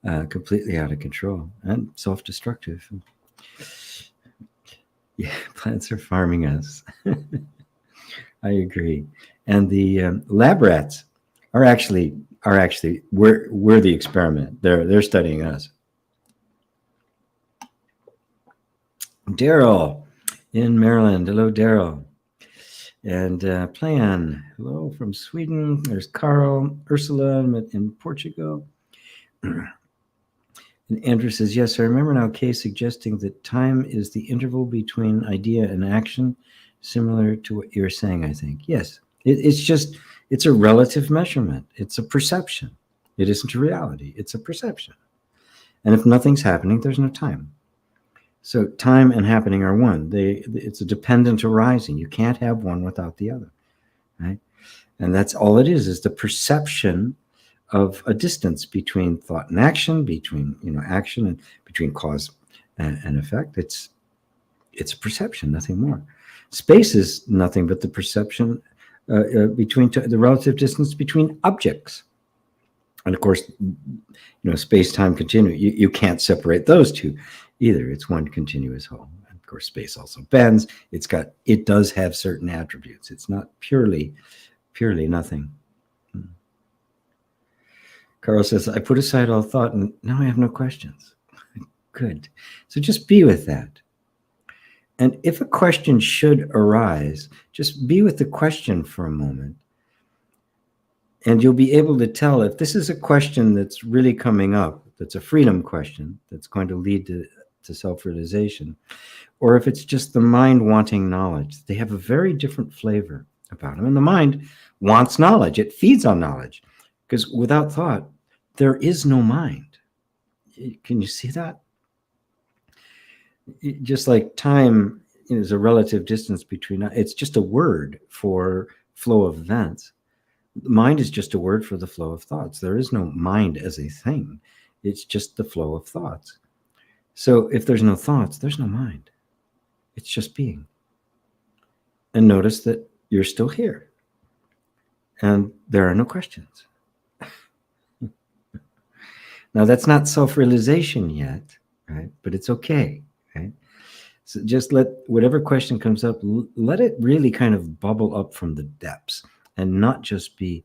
out of control and self-destructive. Yeah, plants are farming us. I agree. And the lab rats are actually we're the experiment. They're studying us. Daryl in Maryland. Hello, Daryl. And Plan. Hello from Sweden. There's Carl, Ursula in Portugal. And Andrew says, yes, I remember now Kay suggesting that time is the interval between idea and action, similar to what you're saying, I think. Yes, it's a relative measurement. It's a perception. It isn't a reality. It's a perception. And if nothing's happening, there's no time. So time and happening are one. It's a dependent arising. You can't have one without the other, right? And that's all it is the perception of a distance between thought and action, between action and between cause and effect. It's a perception, nothing more. Space is nothing but the perception between the relative distance between objects. And of course, space-time continuum. You can't separate those two either. It's one continuous whole. And of course, space also bends. It does have certain attributes. It's not purely nothing. Carl says, I put aside all thought and now I have no questions. Good. So just be with that. And if a question should arise, just be with the question for a moment. And you'll be able to tell if this is a question that's really coming up, that's a freedom question, that's going to lead to self-realization, or if it's just the mind wanting knowledge. They have a very different flavor about them. And the mind wants knowledge. It feeds on knowledge. Because without thought, there is no mind. Can you see that? Just like time is a relative distance between, it's just a word for flow of events. Mind is just a word for the flow of thoughts. There is no mind as a thing. It's just the flow of thoughts. So if there's no thoughts, there's no mind. It's just being. And notice that you're still here. And there are no questions. Now, that's not self-realization yet, right? But it's okay, right? So just let whatever question comes up, let it really kind of bubble up from the depths and not just be,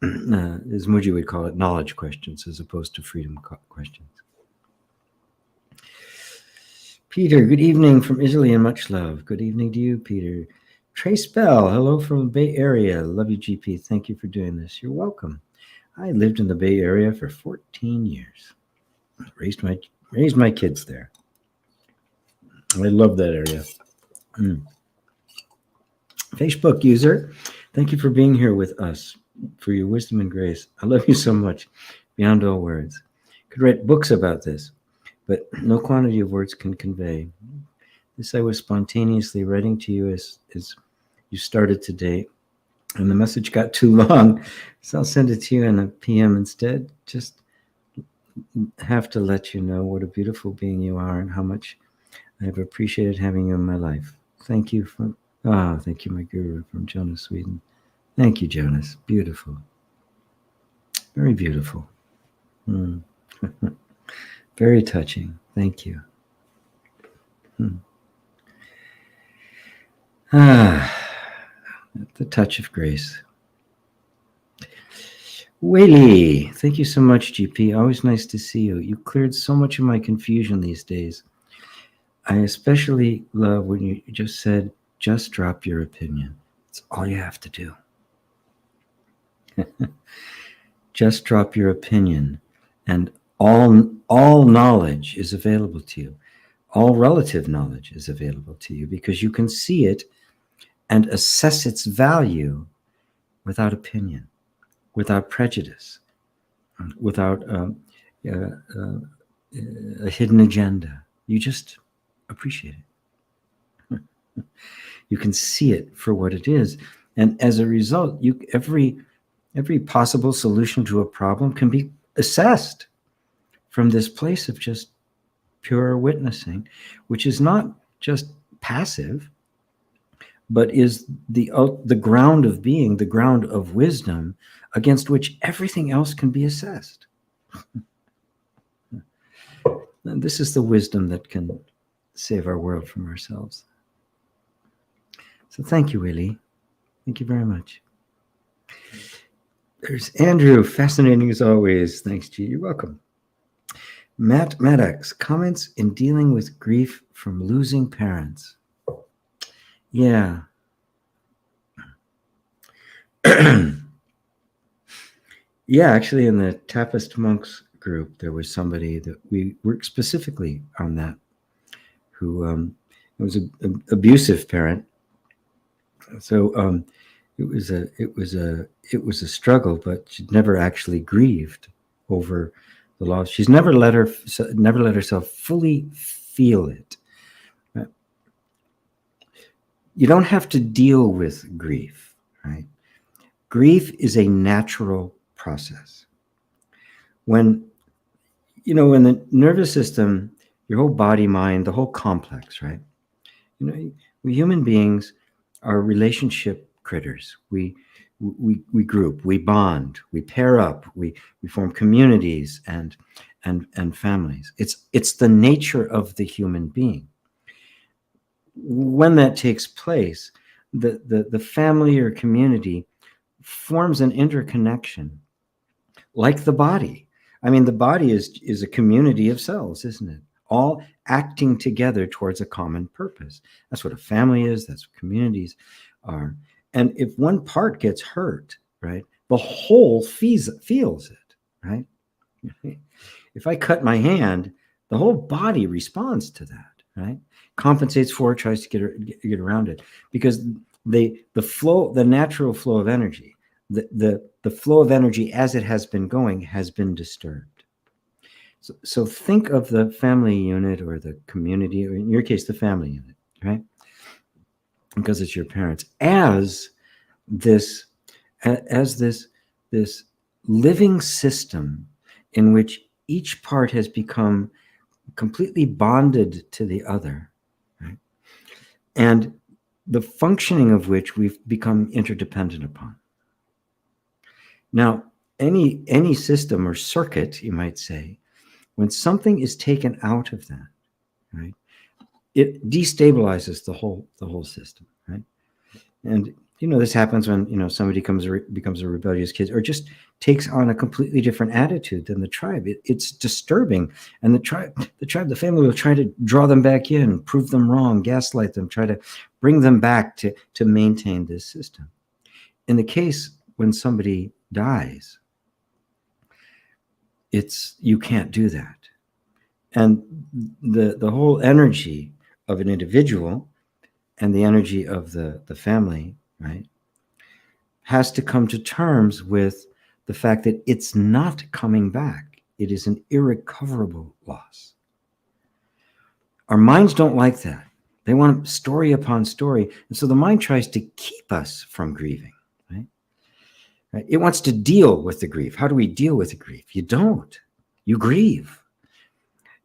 as Muji would call it, knowledge questions as opposed to freedom questions. Peter, good evening from Italy and much love. Good evening to you, Peter. Trace Bell, hello from the Bay Area. Love you, GP. Thank you for doing this. You're welcome. I lived in the Bay Area for 14 years. Raised my kids there. I love that area. Facebook user, thank you for being here with us, for your wisdom and grace. I love you so much, beyond all words. Could write books about this, but no quantity of words can convey. This I was spontaneously writing to you as you started today. And the message got too long, so I'll send it to you in a PM instead. Just have to let you know what a beautiful being you are and how much I've appreciated having you in my life. Thank you thank you, my guru, from Jonas, Sweden. Thank you, Jonas. Beautiful. Very beautiful. Very touching. Thank you. The touch of grace. Whaley, thank you so much, GP. Always nice to see you. You cleared so much of my confusion these days. I especially love when you just said, just drop your opinion. It's all you have to do. Just drop your opinion, and all knowledge is available to you. All relative knowledge is available to you because you can see it and assess its value without opinion, without prejudice, without a hidden agenda. You just appreciate it. You can see it for what it is. And as a result, every possible solution to a problem can be assessed from this place of just pure witnessing, which is not just passive, but is the ground of being, the ground of wisdom, against which everything else can be assessed. And this is the wisdom that can save our world from ourselves. So thank you, Willie. Thank you very much. There's Andrew, fascinating as always. Thanks, G. You're welcome. Matt Maddox, comments in dealing with grief from losing parents. Yeah. Yeah, actually in the Tappist monks group, there was somebody that we worked specifically on that, who was an abusive parent. So it was a struggle, but she'd never actually grieved over the loss. She's never let herself fully feel it. You don't have to deal with grief, right? Grief is a natural process. When the nervous system, your whole body, mind, the whole complex, right? We human beings are relationship critters. We group, we bond, we pair up, we form communities and families. It's the nature of the human being. When that takes place, the family or community forms an interconnection, like the body. I mean, the body is a community of cells, isn't it? All acting together towards a common purpose. That's what a family is. That's what communities are. And if one part gets hurt, right, the whole feels it, right? If I cut my hand, the whole body responds to that, right? Compensates for it, tries to get around it, because the natural flow of energy, the flow of energy as it has been going has been disturbed. So think of the family unit or the community, or in your case, the family unit, right? Because it's your parents, as this living system in which each part has become completely bonded to the other, right? And the functioning of which we've become interdependent upon. Now, any system or circuit, you might say, when something is taken out of that, right, it destabilizes the whole system, right? And this happens when somebody becomes a rebellious kid, or just takes on a completely different attitude than the tribe. It's disturbing, and the family will try to draw them back in, prove them wrong, gaslight them, try to bring them back to maintain this system. In the case when somebody dies, you can't do that. And the whole energy of an individual and the energy of the family, right, has to come to terms with the fact that it's not coming back. It is an irrecoverable loss. Our minds don't like that. They want story upon story. And so the mind tries to keep us from grieving, right? It wants to deal with the grief. How do we deal with the grief? You don't. You grieve.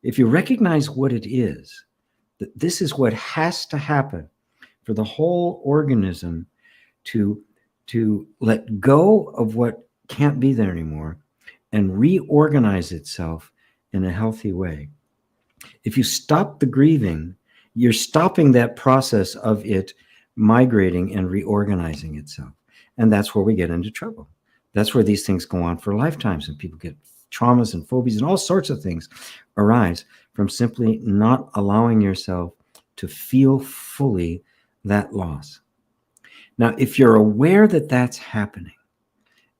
If you recognize what it is, that this is what has to happen for the whole organism to let go of what can't be there anymore and reorganize itself in a healthy way. If you stop the grieving, you're stopping that process of it migrating and reorganizing itself. And that's where we get into trouble. That's where these things go on for lifetimes, and people get traumas and phobias and all sorts of things arise from simply not allowing yourself to feel fully that loss. Now, if you're aware that that's happening,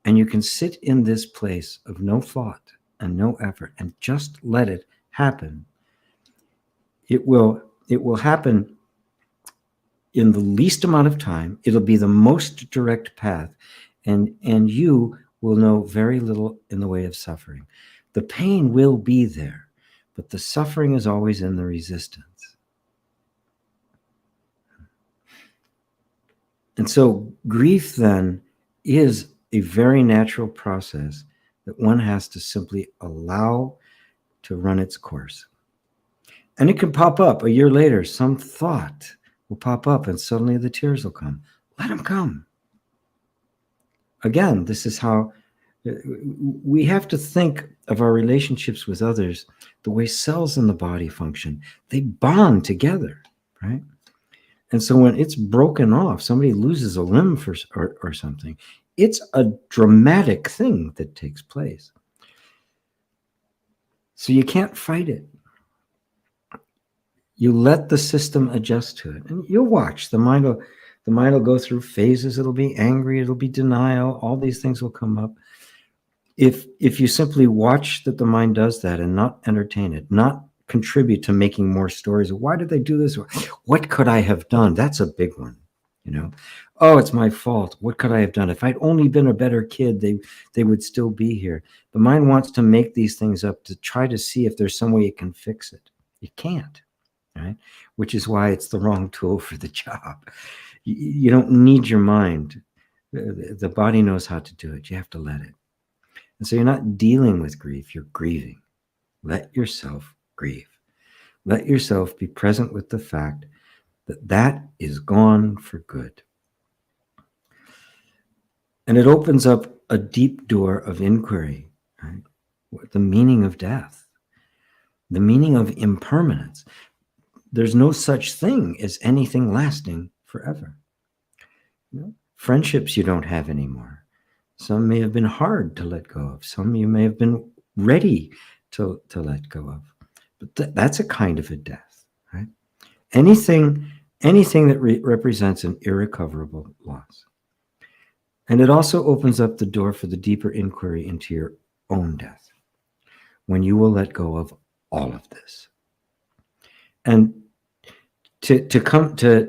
and you can sit in this place of no thought and no effort and just let it happen, it will happen in the least amount of time. It'll be the most direct path, and you will know very little in the way of suffering. The pain will be there, but the suffering is always in the resistance. And so grief then is a very natural process that one has to simply allow to run its course. And it can pop up a year later. Some thought will pop up and suddenly the tears will come. Let them come. Again, this is how we have to think of our relationships with others the way cells in the body function. They bond together, right? And so when it's broken off, somebody loses a limb or something, it's a dramatic thing that takes place. So you can't fight it. You let the system adjust to it, and you'll watch. The mind will go through phases. It'll be angry. It'll be denial. All these things will come up. If you simply watch that the mind does that and not entertain it, not contribute to making more stories of why did they do this? Or what could I have done? That's a big one. Oh, it's my fault. What could I have done? If I'd only been a better kid, they would still be here. The mind wants to make these things up to try to see if there's some way it can fix it. It can't, right? Which is why it's the wrong tool for the job. You don't need your mind. The body knows how to do it. You have to let it. And so you're not dealing with grief, you're grieving. Let yourself grieve. Let yourself be present with the fact that that is gone for good. And it opens up a deep door of inquiry, right? The meaning of death, the meaning of impermanence. There's no such thing as anything lasting forever. Friendships you don't have anymore. Some may have been hard to let go of. Some you may have been ready to let go of. But that's a kind of a death, right? Anything that represents an irrecoverable loss. And it also opens up the door for the deeper inquiry into your own death, when you will let go of all of this. And to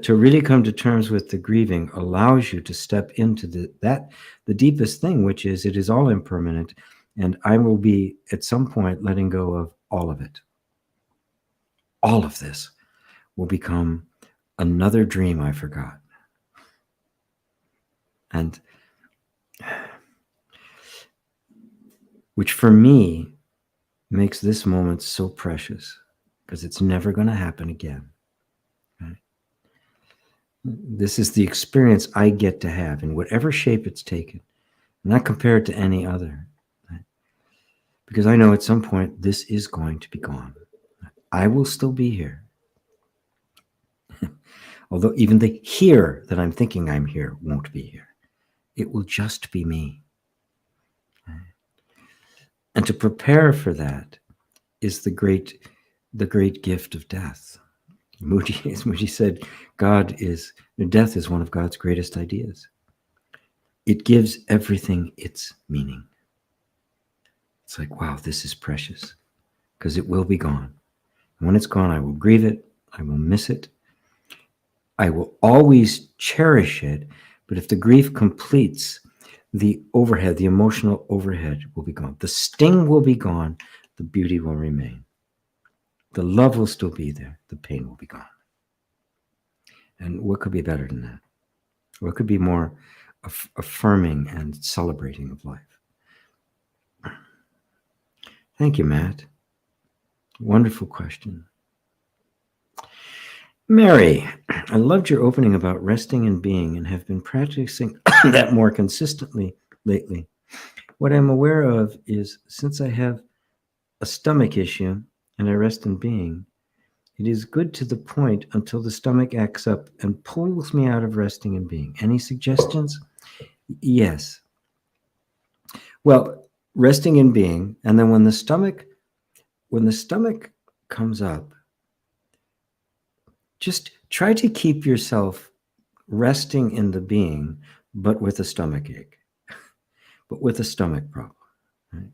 really come to terms with the grieving allows you to step into the deepest thing, which is it is all impermanent, and I will be at some point letting go of all of it. All of this will become another dream I forgot. And which for me makes this moment so precious, because it's never going to happen again. Right? This is the experience I get to have in whatever shape it's taken, not compared to any other. Right? Because I know at some point this is going to be gone. I will still be here. Although even the here that I'm thinking I'm here won't be here. It will just be me. And to prepare for that is the great gift of death. Moody said, death is one of God's greatest ideas. It gives everything its meaning. It's like, wow, this is precious, because it will be gone. And when it's gone, I will grieve it. I will miss it. I will always cherish it. But if the grief completes, the overhead, the emotional overhead will be gone. The sting will be gone. The beauty will remain. The love will still be there. The pain will be gone. And what could be better than that? What could be more affirming and celebrating of life? Thank you, Matt. Wonderful question. Mary, I loved your opening about resting and being, and have been practicing that more consistently lately. What I'm aware of is, since I have a stomach issue and I rest in being, It is good to the point until the stomach acts up and pulls me out of resting and being. Any suggestions? Yes. Well, resting and being, and then when the stomach comes up, just try to keep yourself resting in the being, but with a stomach ache, but with a stomach problem. Right?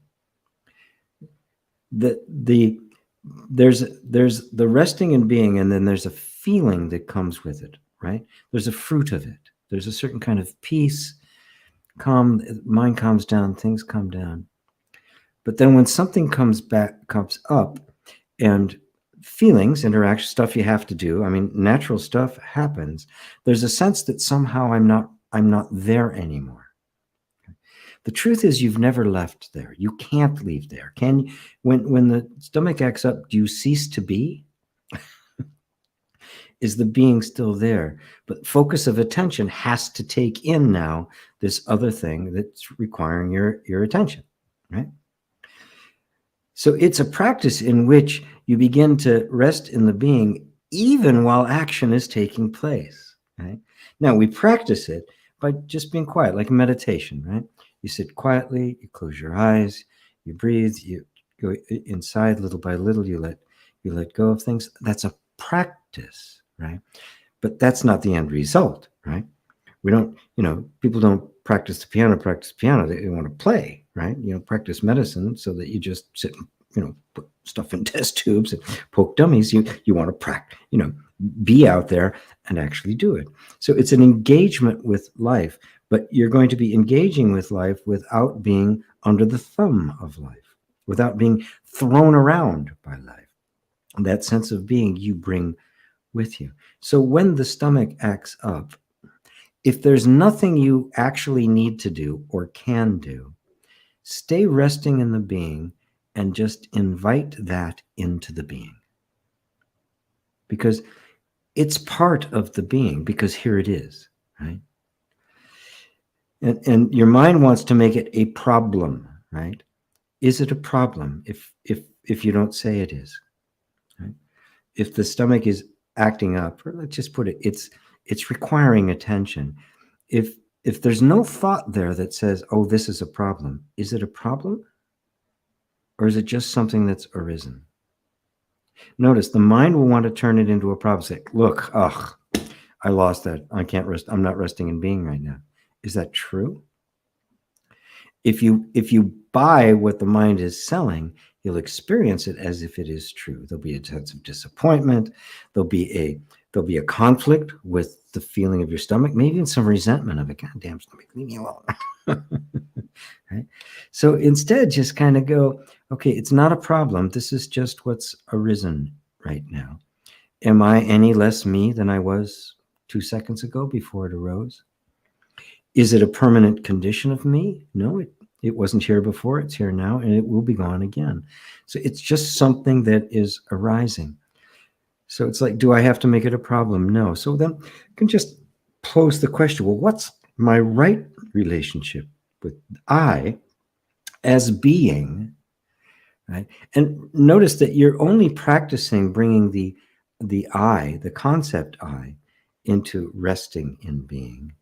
There's the resting and being, and then there's a feeling that comes with it, right? There's a fruit of it. There's a certain kind of peace, calm, mind calms down, things calm down. But then when something comes up, and feelings, interaction, stuff you have to do, I mean, natural stuff happens, there's a sense that somehow I'm not there anymore. The truth is, you've never left there. You can't leave there. Can you? When the stomach acts up, do you cease to be? Is the being still there? But focus of attention has to take in now this other thing that's requiring your attention, right? So it's a practice in which you begin to rest in the being even while action is taking place, right? Now, we practice it by just being quiet, like meditation, right? You sit quietly, you close your eyes, you breathe, you go inside little by little, you let go of things. That's a practice, right? But that's not the end result, right? We don't, people don't practice the piano. They want to play, right? Practice medicine so that you just sit and, put stuff in test tubes and poke dummies. You want to practice, be out there and actually do it. So it's an engagement with life, but you're going to be engaging with life without being under the thumb of life, without being thrown around by life. And that sense of being you bring with you. So when the stomach acts up, if there's nothing you actually need to do or can do, stay resting in the being and just invite that into the being. Because it's part of the being, because here it is, right? And your mind wants to make it a problem, right? Is it a problem if you don't say it is? Right? If the stomach is acting up, or let's just put it, it's requiring attention. If there's no thought there that says, oh, this is a problem, is it a problem? Or is it just something that's arisen? Notice the mind will want to turn it into a problem. Say, look, I lost that. I can't rest. I'm not resting in being right now. Is that true? If you buy what the mind is selling, you'll experience it as if it is true. There'll be a sense of disappointment. There'll be a conflict with the feeling of your stomach, maybe even some resentment of it. God damn stomach, leave me alone. Right? So instead, just kind of go, okay, it's not a problem. This is just what's arisen right now. Am I any less me than I was 2 seconds ago before it arose? Is it a permanent condition of me? No, it wasn't here before. It's here now, and it will be gone again. So it's just something that is arising. So it's like, do I have to make it a problem? No. So then you can just pose the question, well, what's my right relationship with I as being, right? And notice that you're only practicing bringing the I, the concept I, into resting in being.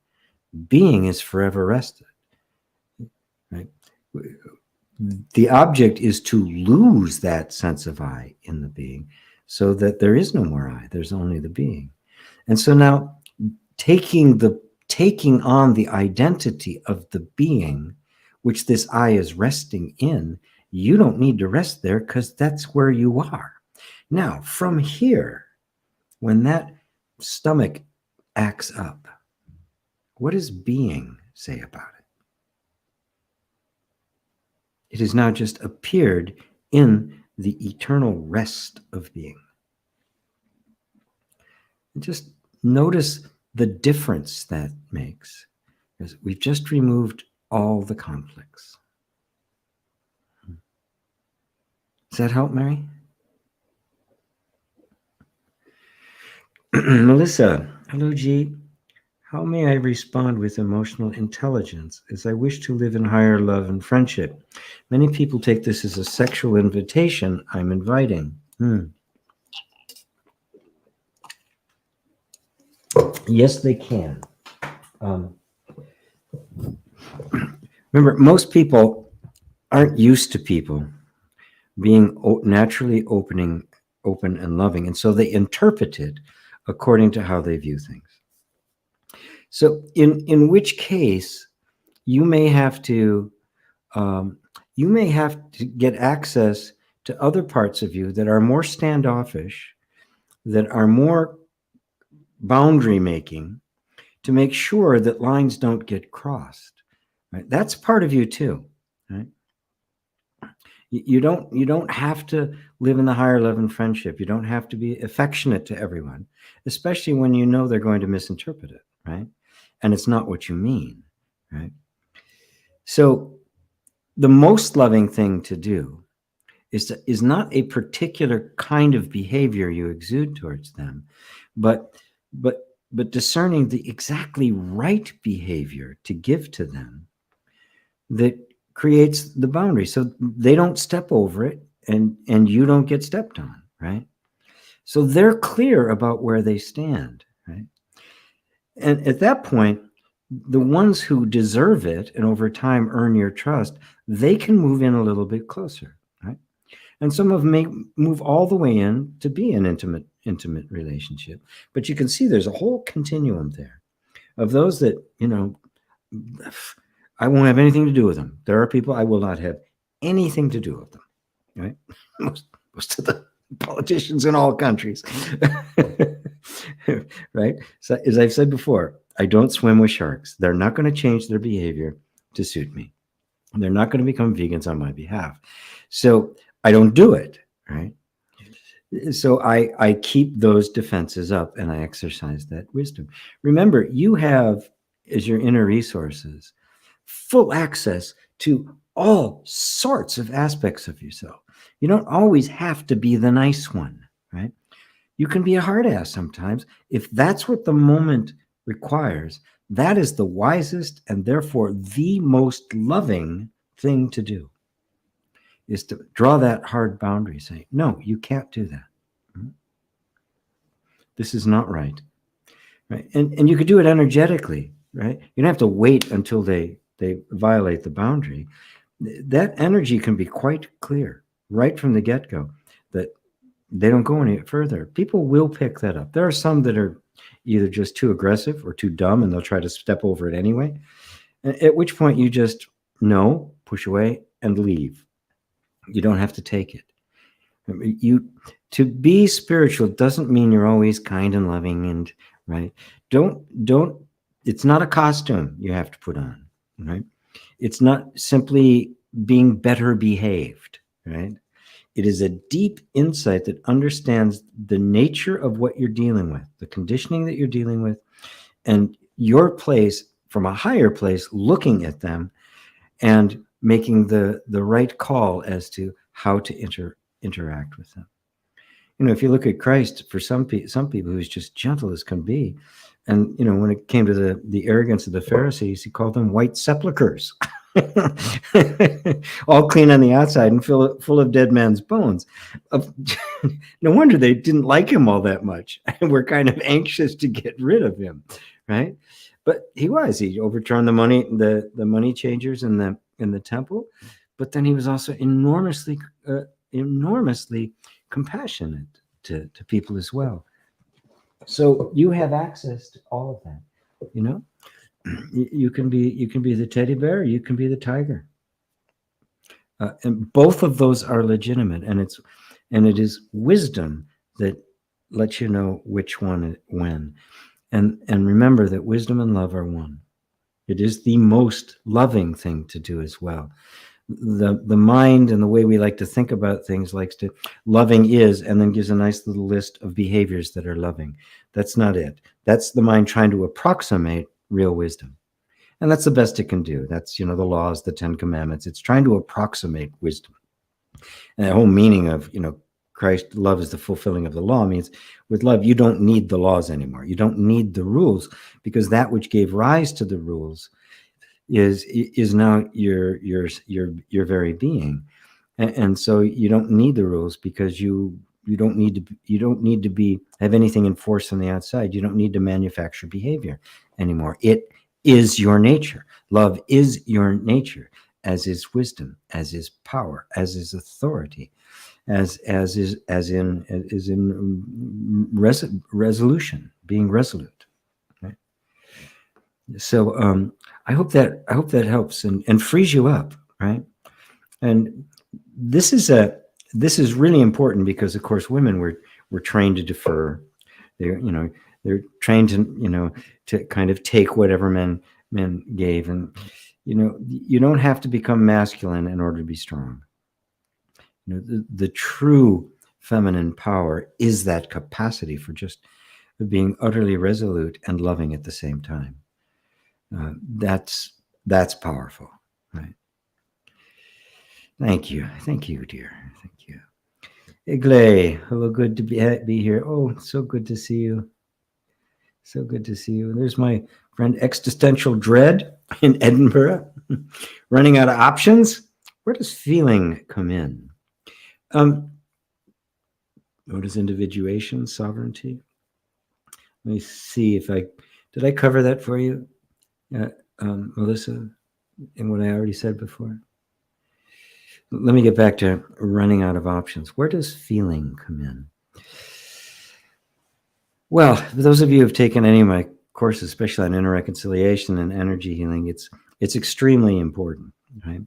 Being is forever rested, right? The object is to lose that sense of I in the being so that there is no more I, there's only the being. And so now taking on the identity of the being, which this I is resting in, you don't need to rest there because that's where you are. Now, from here, when that stomach acts up, what does being say about it? It has now just appeared in the eternal rest of being. And just notice the difference that makes, because we've just removed all the conflicts. Does that help, Mary? Melissa, hello, G. How may I respond with emotional intelligence as I wish to live in higher love and friendship? Many people take this as a sexual invitation I'm inviting. Yes, they can. Remember, most people aren't used to people being naturally open and loving, and so they interpret it according to how they view things. So, in which case, you may have to get access to other parts of you that are more standoffish, that are more boundary making, to make sure that lines don't get crossed. Right? That's part of you too. Right? You don't have to live in the higher love and friendship. You don't have to be affectionate to everyone, especially when you know they're going to misinterpret it, right? And it's not what you mean, right? So the most loving thing to do is not a particular kind of behavior you exude towards them, but discerning the exactly right behavior to give to them that creates the boundary, so they don't step over it and you don't get stepped on, right? So they're clear about where they stand, right? And at that point, the ones who deserve it and over time earn your trust, they can move in a little bit closer, right? And some of them may move all the way in to be an intimate relationship. But you can see there's a whole continuum there of those that, I won't have anything to do with them. There are people I will not have anything to do with them, right? Most of the politicians in all countries, right? So as I've said before, I don't swim with sharks. They're not going to change their behavior to suit me. They're not going to become vegans on my behalf. So I don't do it, right? So I keep those defenses up and I exercise that wisdom. Remember, you have, as your inner resources, full access to all sorts of aspects of yourself. You don't always have to be the nice one, right? You can be a hard ass sometimes. If that's what the moment requires, that is the wisest and therefore the most loving thing to do, is to draw that hard boundary, saying, no, you can't do that. This is not right. Right. And you could do it energetically, right? You don't have to wait until they violate the boundary. That energy can be quite clear right from the get-go that they don't go any further. People will pick that up. There are some that are either just too aggressive or too dumb and they'll try to step over it anyway. At which point you just push away and leave. You don't have to take it. To be spiritual doesn't mean you're always kind and loving and right. Don't it's not a costume you have to put on, right? It's not simply being better behaved, right? It is a deep insight that understands the nature of what you're dealing with, the conditioning that you're dealing with, and your place from a higher place, looking at them and making the right call as to how to interact with them. If you look at Christ, for some people, he was just gentle as can be. And, when it came to the arrogance of the Pharisees, he called them white sepulchers, all clean on the outside and full of dead man's bones. No wonder they didn't like him all that much and were kind of anxious to get rid of him, right? But he overturned the money changers in the temple, but then he was also enormously compassionate to people as well. So you have access to all of that. You can be the teddy bear, you can be the tiger, and both of those are legitimate. And it is wisdom that lets you know which one when. And remember that wisdom and love are one. It is the most loving thing to do as well. The mind and the way we like to think about things likes to loving is, and then gives a nice little list of behaviors that are loving. That's not it. That's the mind trying to approximate real wisdom. And that's the best it can do. That's, the laws, the 10 commandments. It's trying to approximate wisdom. And the whole meaning of, Christ, love is the fulfilling of the law, means with love, you don't need the laws anymore. You don't need the rules, because that which gave rise to the rules is now your very being. And so you don't need the rules, because you You don't need to have anything enforced on the outside. You don't need to manufacture behavior anymore. It is your nature. Love is your nature, as is wisdom, as is power, as is authority, as in resolution, being resolute. Right? So I hope that helps and frees you up, right? And this is really important because, of course, women were trained to defer. They're trained to kind of take whatever men gave, and you don't have to become masculine in order to be strong. The true feminine power is that capacity for just being utterly resolute and loving at the same time. That's powerful, right? Thank you, dear. Thank you. Igle, hello, good to be here. Oh, so good to see you. So good to see you. There's my friend Existential Dread in Edinburgh. Running out of options. Where does feeling come in? What is individuation, sovereignty? Let me see if did I cover that for you, Melissa, in what I already said before? Let me get back to running out of options. Where does feeling come in? Well, for those of you who have taken any of my courses, especially on inner reconciliation and energy healing, it's extremely important, right?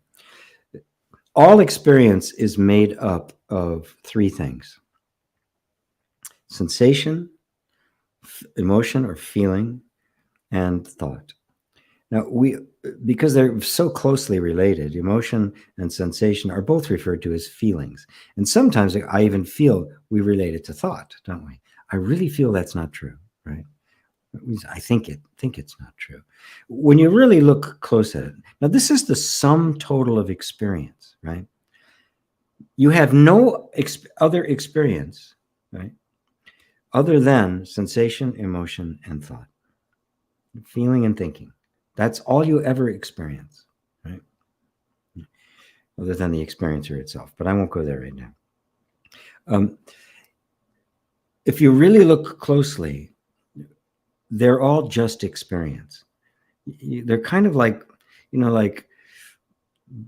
All experience is made up of three things: sensation, emotion or feeling, and thought. Now, because they're so closely related, emotion and sensation are both referred to as feelings. And sometimes I even feel we relate it to thought, don't we? I really feel that's not true, right? I think it's not true. When you really look close at it, now this is the sum total of experience, right? You have no other experience, right, other than sensation, emotion, and thought, feeling and thinking. That's all you ever experience, right? Other than the experiencer itself, but I won't go there right now. If you really look closely, they're all just experience. They're kind of like, like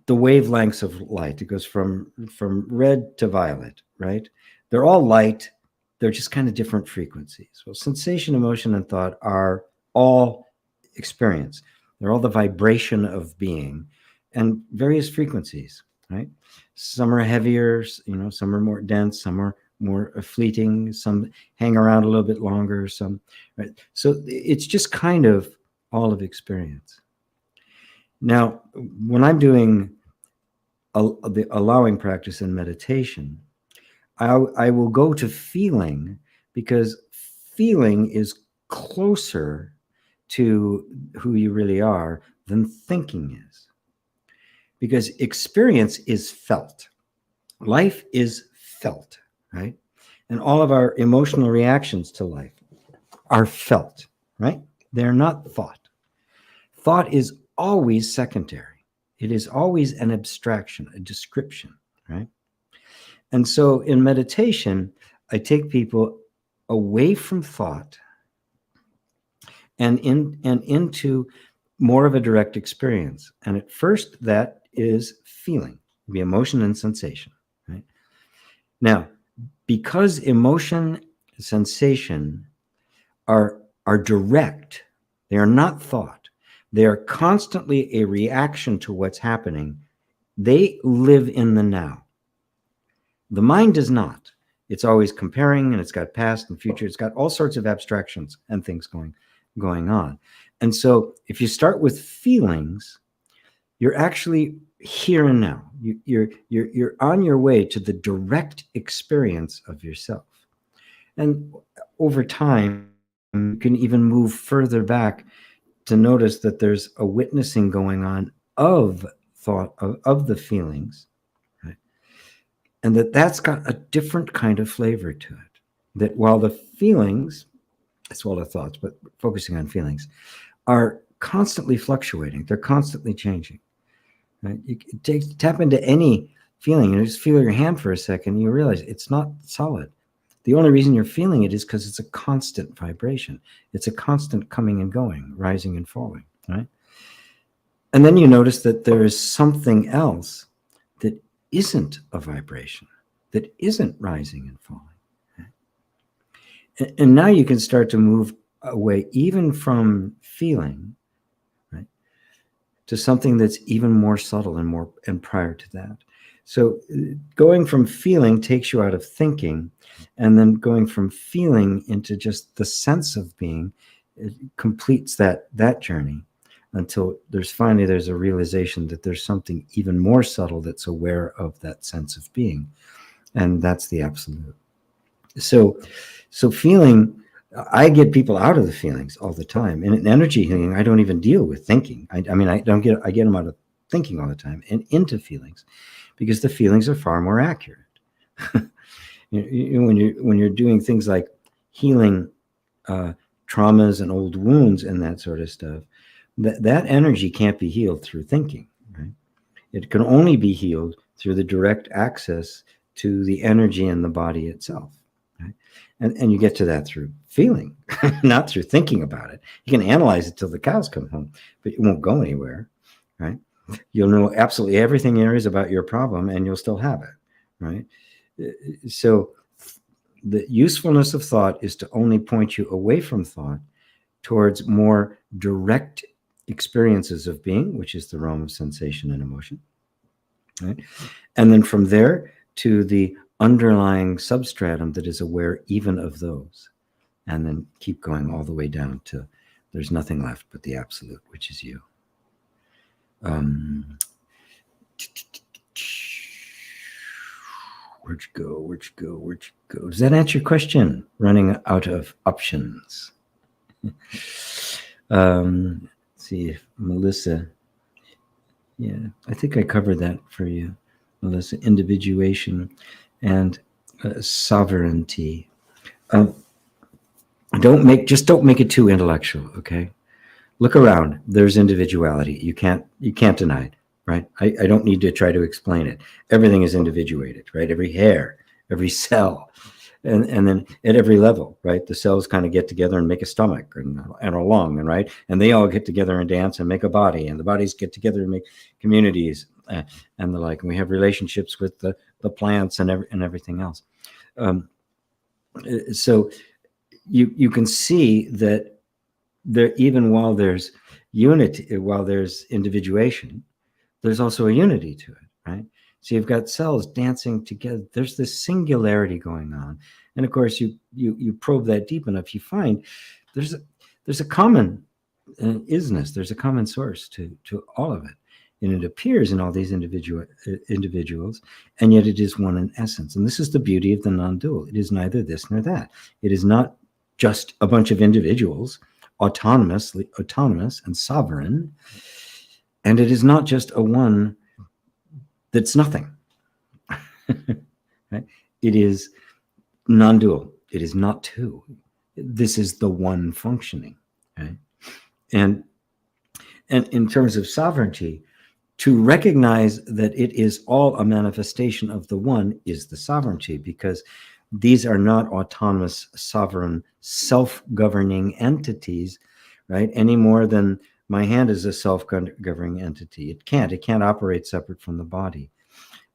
the wavelengths of light. It goes from red to violet, right? They're all light. They're just kind of different frequencies. Well, sensation, emotion, and thought are all experience. They're all the vibration of being and various frequencies, right? Some are heavier, some are more dense, some are more fleeting, some hang around a little bit longer, some, right? So it's just kind of all of experience. Now, when I'm doing the allowing practice in meditation, I will go to feeling, because feeling is closer to who you really are than thinking is. Because experience is felt. Life is felt, right? And all of our emotional reactions to life are felt, right? They're not thought. Thought is always secondary. It is always an abstraction, a description, right? And so in meditation, I take people away from thought and into more of a direct experience. And at first, that is feeling, the emotion and sensation, right? Now, because emotion, sensation are direct, they are not thought. They are constantly a reaction to what's happening. They live in the now. The mind does not. It's always comparing, and it's got past and future. It's got all sorts of abstractions and things going on. And so if you start with feelings, you're actually here and now. You're on your way to the direct experience of yourself. And over time, you can even move further back to notice that there's a witnessing going on of thought, of the feelings, right? And that's got a different kind of flavor to it. That while the feelings, as well as thoughts, but focusing on feelings, are constantly fluctuating, they're constantly changing, right? You tap into any feeling and just feel your hand for a second, and you realize it's not solid. The only reason you're feeling it is because it's a constant vibration. It's a constant coming and going, rising and falling, right? And then you notice that there is something else that isn't a vibration, that isn't rising and falling. And now you can start to move away even from feeling, right, to something that's even more subtle and prior to that. So going from feeling takes you out of thinking, and then going from feeling into just the sense of being, it completes that journey until there's a realization that there's something even more subtle that's aware of that sense of being, and that's the absolute. So feeling, I get people out of the feelings all the time. And in energy healing, I don't even deal with thinking. I get them out of thinking all the time and into feelings, because the feelings are far more accurate. When you're doing things like healing traumas and old wounds and that sort of stuff, that energy can't be healed through thinking, right? It can only be healed through the direct access to the energy in the body itself. Right? And you get to that through feeling, not through thinking about it. You can analyze it till the cows come home, but it won't go anywhere, right? You'll know absolutely everything there is about your problem, and you'll still have it, right? So the usefulness of thought is to only point you away from thought towards more direct experiences of being, which is the realm of sensation and emotion, right? And then from there to the underlying substratum that is aware even of those, and then keep going all the way down to there's nothing left but the absolute, which is you. Where'd you go? Does that answer your question? Running out of options. Let's see if Melissa. Yeah, I think I covered that for you, Melissa. Individuation and sovereignty. Don't make it too intellectual, okay? Look around. There's individuality. You can't deny it, right? I don't need to try to explain it. Everything is individuated, right? Every hair, every cell, and then at every level, right? The cells kind of get together and make a stomach and a lung, and right, and they all get together and dance and make a body, and the bodies get together and make communities and the like. And we have relationships with the plants and everything else. So you can see that there, even while there's unity, while there's individuation, there's also a unity to it, right? So you've got cells dancing together. There's this singularity going on, and of course, you probe that deep enough, you find there's a common isness. There's a common source to all of it, and it appears in all these individuals, and yet it is one in essence. And this is the beauty of the non-dual. It is neither this nor that. It is not just a bunch of individuals, autonomous and sovereign, and it is not just a one that's nothing. Right? It is non-dual. It is not two. This is the one functioning. Right? And in terms of sovereignty, to recognize that it is all a manifestation of the one is the sovereignty, because these are not autonomous, sovereign, self-governing entities, right? Any more than my hand is a self-governing entity. It can't operate separate from the body.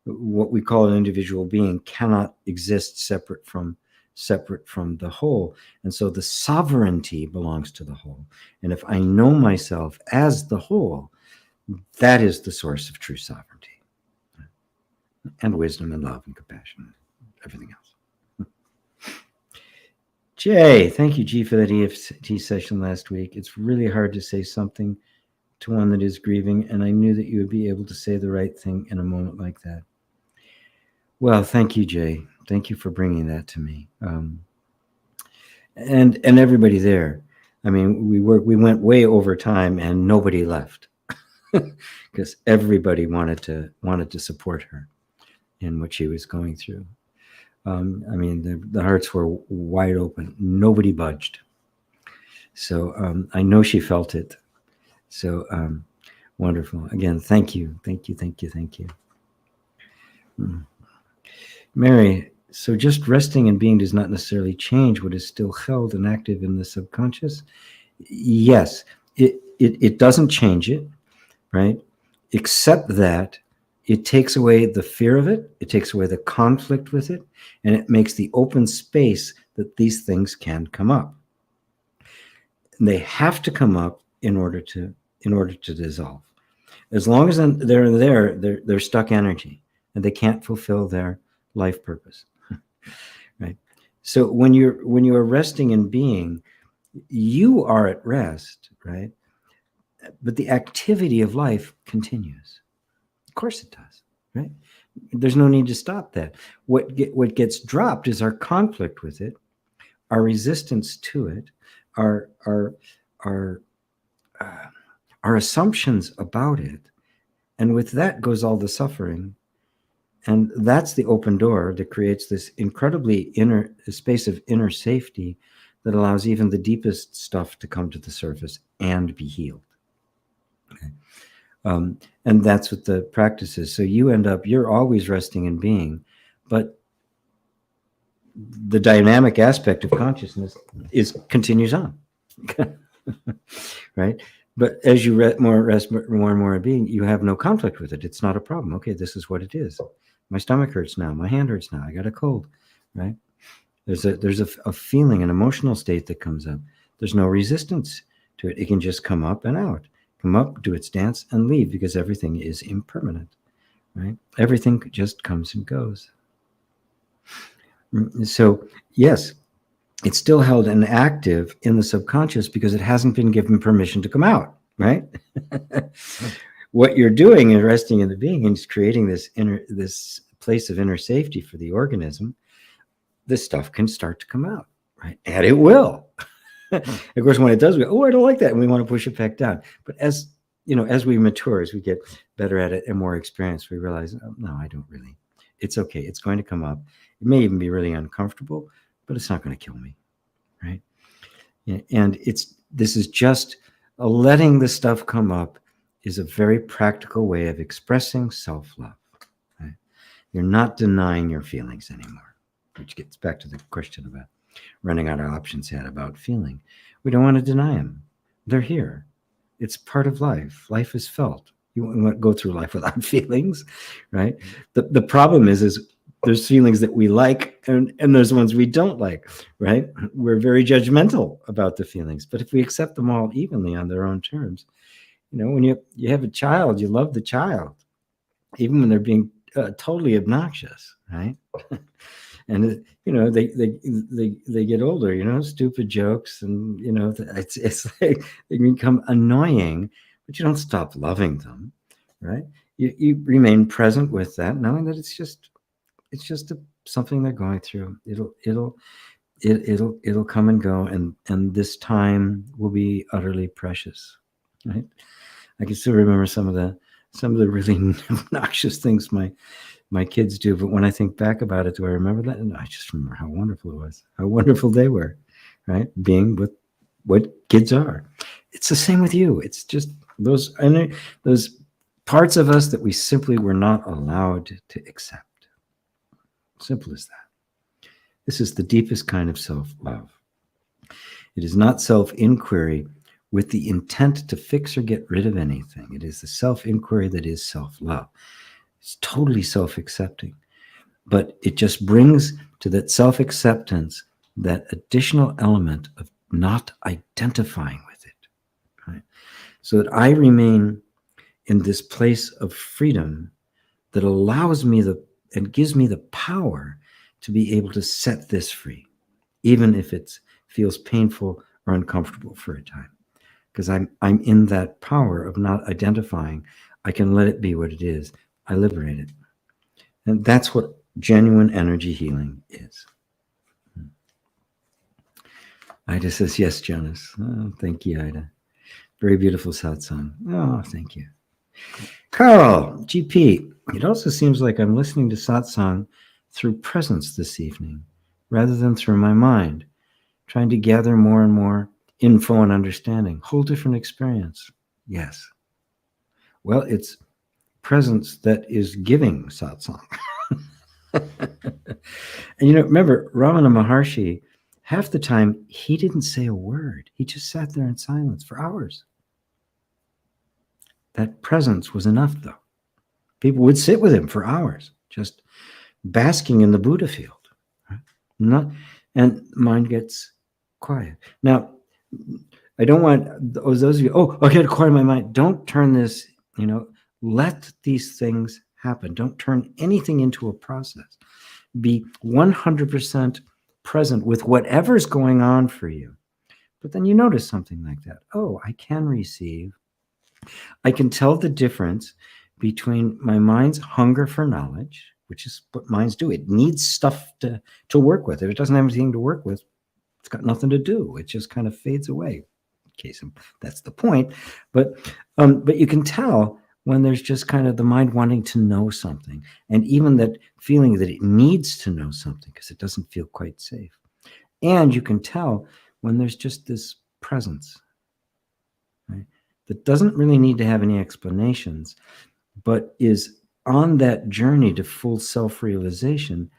What we call an individual being cannot exist separate from the whole. And so the sovereignty belongs to the whole. And if I know myself as the whole, that is the source of true sovereignty, and wisdom and love and compassion, everything else. Jay, thank you, G, for that EFT session last week. It's really hard to say something to one that is grieving, and I knew that you would be able to say the right thing in a moment like that. Well, thank you, Jay. Thank you for bringing that to me. And everybody there. I mean, we went way over time, and nobody left, because everybody wanted to support her in what she was going through. I mean, the hearts were wide open. Nobody budged. So I know she felt it. So wonderful. Again, thank you. Mary, So just resting in being does not necessarily change what is still held and active in the subconscious. Yes, it doesn't change it, right? Except that it takes away the fear of it, it takes away the conflict with it, and it makes the open space that these things can come up. And they have to come up in order to dissolve. As long as they're there, they're stuck energy, and they can't fulfill their life purpose. Right? So when you are resting in being, you are at rest, right? But the activity of life continues. Of course it does, right? There's no need to stop that. What gets dropped is our conflict with it, our resistance to it, our assumptions about it, and with that goes all the suffering. And that's the open door that creates this incredibly inner space of inner safety that allows even the deepest stuff to come to the surface and be healed. Okay. And that's what the practice is. So you're always resting in being, but the dynamic aspect of consciousness continues on. Right? But as you rest more and more in being, you have no conflict with it. It's not a problem. Okay, this is what it is. My stomach hurts now. My hand hurts now. I got a cold, right? There's a feeling, an emotional state that comes up. There's no resistance to it. It can just come up and out, come up, do its dance, and leave, because everything is impermanent, right? Everything just comes and goes. So yes, it's still held and active in the subconscious because it hasn't been given permission to come out, right? What you're doing is resting in the being and creating this place of inner safety for the organism. This stuff can start to come out, right? And it will. Of course, when it does, we go, oh, I don't like that, and we want to push it back down. But as we mature, as we get better at it and more experienced, we realize, oh, no, I don't really. It's okay. It's going to come up. It may even be really uncomfortable, but it's not going to kill me, right? And this is just letting the stuff come up is a very practical way of expressing self-love. Right? You're not denying your feelings anymore, which gets back to the question about running out of options had about feeling. We don't want to deny them. They're here. It's part of life. Life is felt. You won't go through life without feelings, right? The problem is there's feelings that we like and there's ones we don't like, right? We're very judgmental about the feelings. But if we accept them all evenly on their own terms, when you have a child, you love the child, even when they're being totally obnoxious, right? And they get older, stupid jokes, and it's like they become annoying, but you don't stop loving them, right? You remain present with that, knowing that it's just something they're going through. It'll come and go, and this time will be utterly precious, right? I can still remember some of the really obnoxious things my kids do, but when I think back about it, do I remember that? And I just remember how wonderful it was, how wonderful they were, right? Being with what kids are. It's the same with you. It's just those parts of us that we simply were not allowed to accept. Simple as that. This is the deepest kind of self-love. It is not self-inquiry with the intent to fix or get rid of anything. It is the self-inquiry that is self-love. It's totally self-accepting, but it just brings to that self-acceptance that additional element of not identifying with it, right? So that I remain in this place of freedom that allows me and gives me the power to be able to set this free, even if it feels painful or uncomfortable for a time, because I'm in that power of not identifying. I can let it be what it is. I liberate it. And that's what genuine energy healing is. Ida says, yes, Jonas. Oh, thank you, Ida. Very beautiful satsang. Oh, thank you. Carl, GP, it also seems like I'm listening to satsang through presence this evening, rather than through my mind, trying to gather more and more info and understanding. Whole different experience. Yes. Well, it's presence that is giving satsang. And remember, Ramana Maharshi, half the time, he didn't say a word. He just sat there in silence for hours. That presence was enough, though. People would sit with him for hours, just basking in the Buddha field. Right? And mind gets quiet. Now, I don't want those of you, I got to quiet my mind. Don't turn this, let these things happen. Don't turn anything into a process. Be 100% present with whatever's going on for you. But then you notice something like that. Oh, I can receive. I can tell the difference between my mind's hunger for knowledge, which is what minds do. It needs stuff to work with. If it doesn't have anything to work with, it's got nothing to do. It just kind of fades away. That's the point. But you can tell when there's just kind of the mind wanting to know something, and even that feeling that it needs to know something because it doesn't feel quite safe. And you can tell when there's just this presence, right, that doesn't really need to have any explanations, but is on that journey to full self-realization.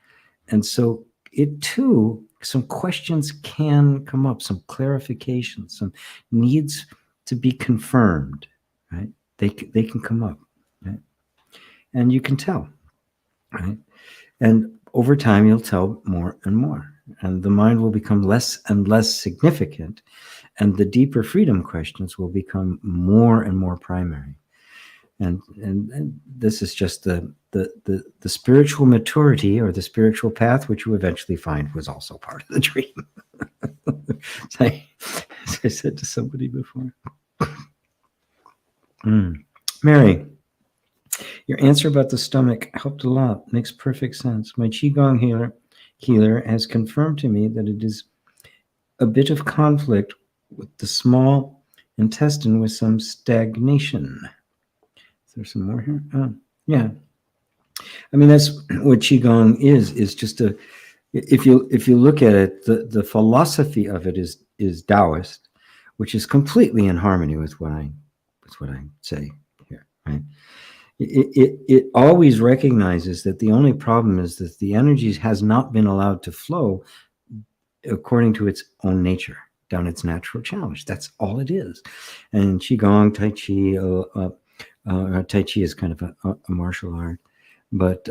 And so it too, some questions can come up, some clarifications, some needs to be confirmed, right? They can come up, right? And you can tell, right? And over time, you'll tell more and more. And the mind will become less and less significant. And the deeper freedom questions will become more and more primary. And this is just the spiritual maturity or the spiritual path, which you eventually find was also part of the dream. As I said to somebody before. Mary, your answer about the stomach helped a lot. Makes perfect sense. My Qigong healer has confirmed to me that it is a bit of conflict with the small intestine with some stagnation. Is there some more here? Yeah. I mean, that's what Qigong is just if you look at it, the philosophy of it is Taoist, which is completely in harmony with what I say here, right? It always recognizes that the only problem is that the energy has not been allowed to flow according to its own nature, down its natural challenge. That's all it is. And Qigong, Tai Chi, Tai Chi is kind of a martial art, but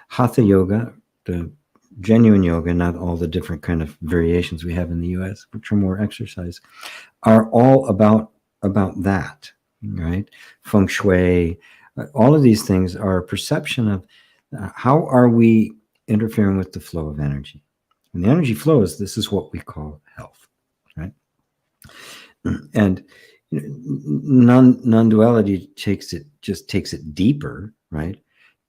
Hatha Yoga, the genuine yoga, not all the different kind of variations we have in the US, which are more exercise, are all about that, right? Feng Shui, all of these things are a perception of how are we interfering with the flow of energy. And the energy flows, this is what we call health, right? And non-duality takes it deeper, right,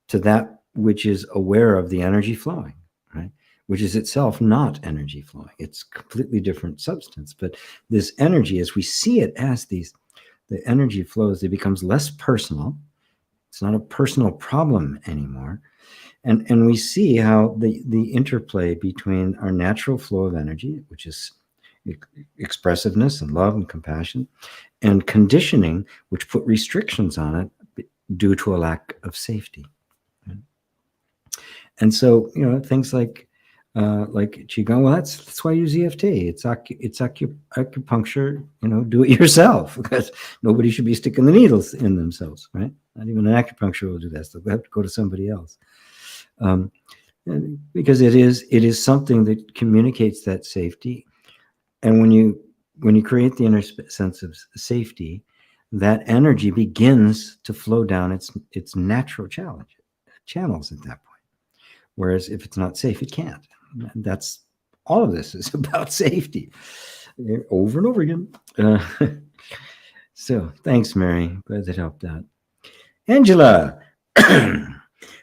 to that which is aware of the energy flowing, right, which is itself not energy flowing. It's completely different substance. But this energy, as we see it as the energy flows, it becomes less personal. It's not a personal problem anymore. And we see how the interplay between our natural flow of energy, which is expressiveness and love and compassion, and conditioning, which put restrictions on it due to a lack of safety. And so, things like Qigong, well, that's why I use EFT. It's acupuncture, do it yourself, because nobody should be sticking the needles in themselves, right? Not even an acupuncture will do that. So they have to go to somebody else. Because it is something that communicates that safety. And when you create the inner sense of safety, that energy begins to flow down its natural channels at that point. Whereas if it's not safe, it can't. And that's all of this is about safety, over and over again. So thanks, Mary. Glad that helped out. Angela,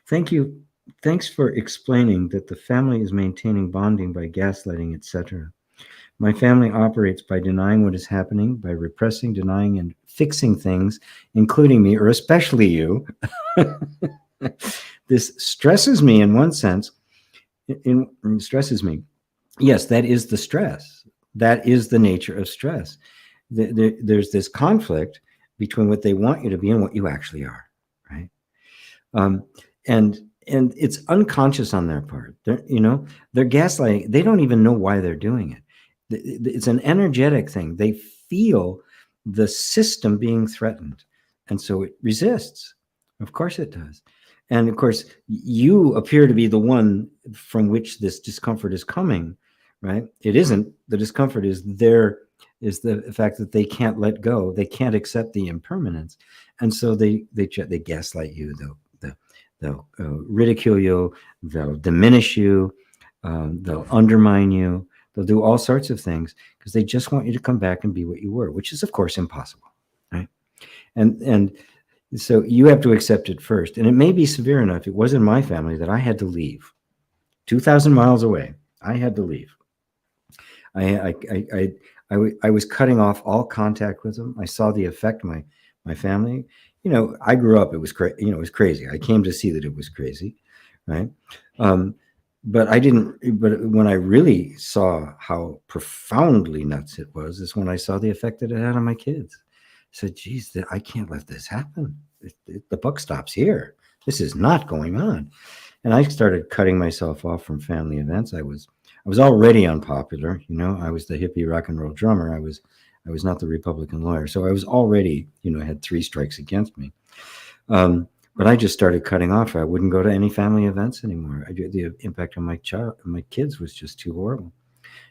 thank you. Thanks for explaining that the family is maintaining bonding by gaslighting, etc. My family operates by denying what is happening, by repressing, denying, and fixing things, including me, or especially you. This stresses me in one sense. It stresses me. Yes, that is the stress. That is the nature of stress. There's this conflict between what they want you to be and what you actually are, right? And and it's unconscious on their part. They're gaslighting. They don't even know why they're doing it. It's an energetic thing. They feel the system being threatened, and so it resists. Of course it does. And of course, you appear to be the one from which this discomfort is coming, right? It isn't. The discomfort is the fact that they can't let go. They can't accept the impermanence, and so they gaslight you. They'll ridicule you. They'll diminish you. They'll undermine you. They'll do all sorts of things because they just want you to come back and be what you were, which is, of course, impossible, right? And so you have to accept it first. And it may be severe enough. It was in my family that I had to leave. 2,000 miles away, I had to leave. I was cutting off all contact with them. I saw the effect my family. I grew up. It was it was crazy. I came to see that it was crazy, right? But I didn't. But when I really saw how profoundly nuts it was, is when I saw the effect that it had on my kids. I said, "Geez, I can't let this happen. The buck stops here. This is not going on." And I started cutting myself off from family events. I was already unpopular. I was the hippie rock and roll drummer. I was not the Republican lawyer. So I was already, had 3 strikes against me. But I just started cutting off. I wouldn't go to any family events anymore. The impact on my kids was just too horrible.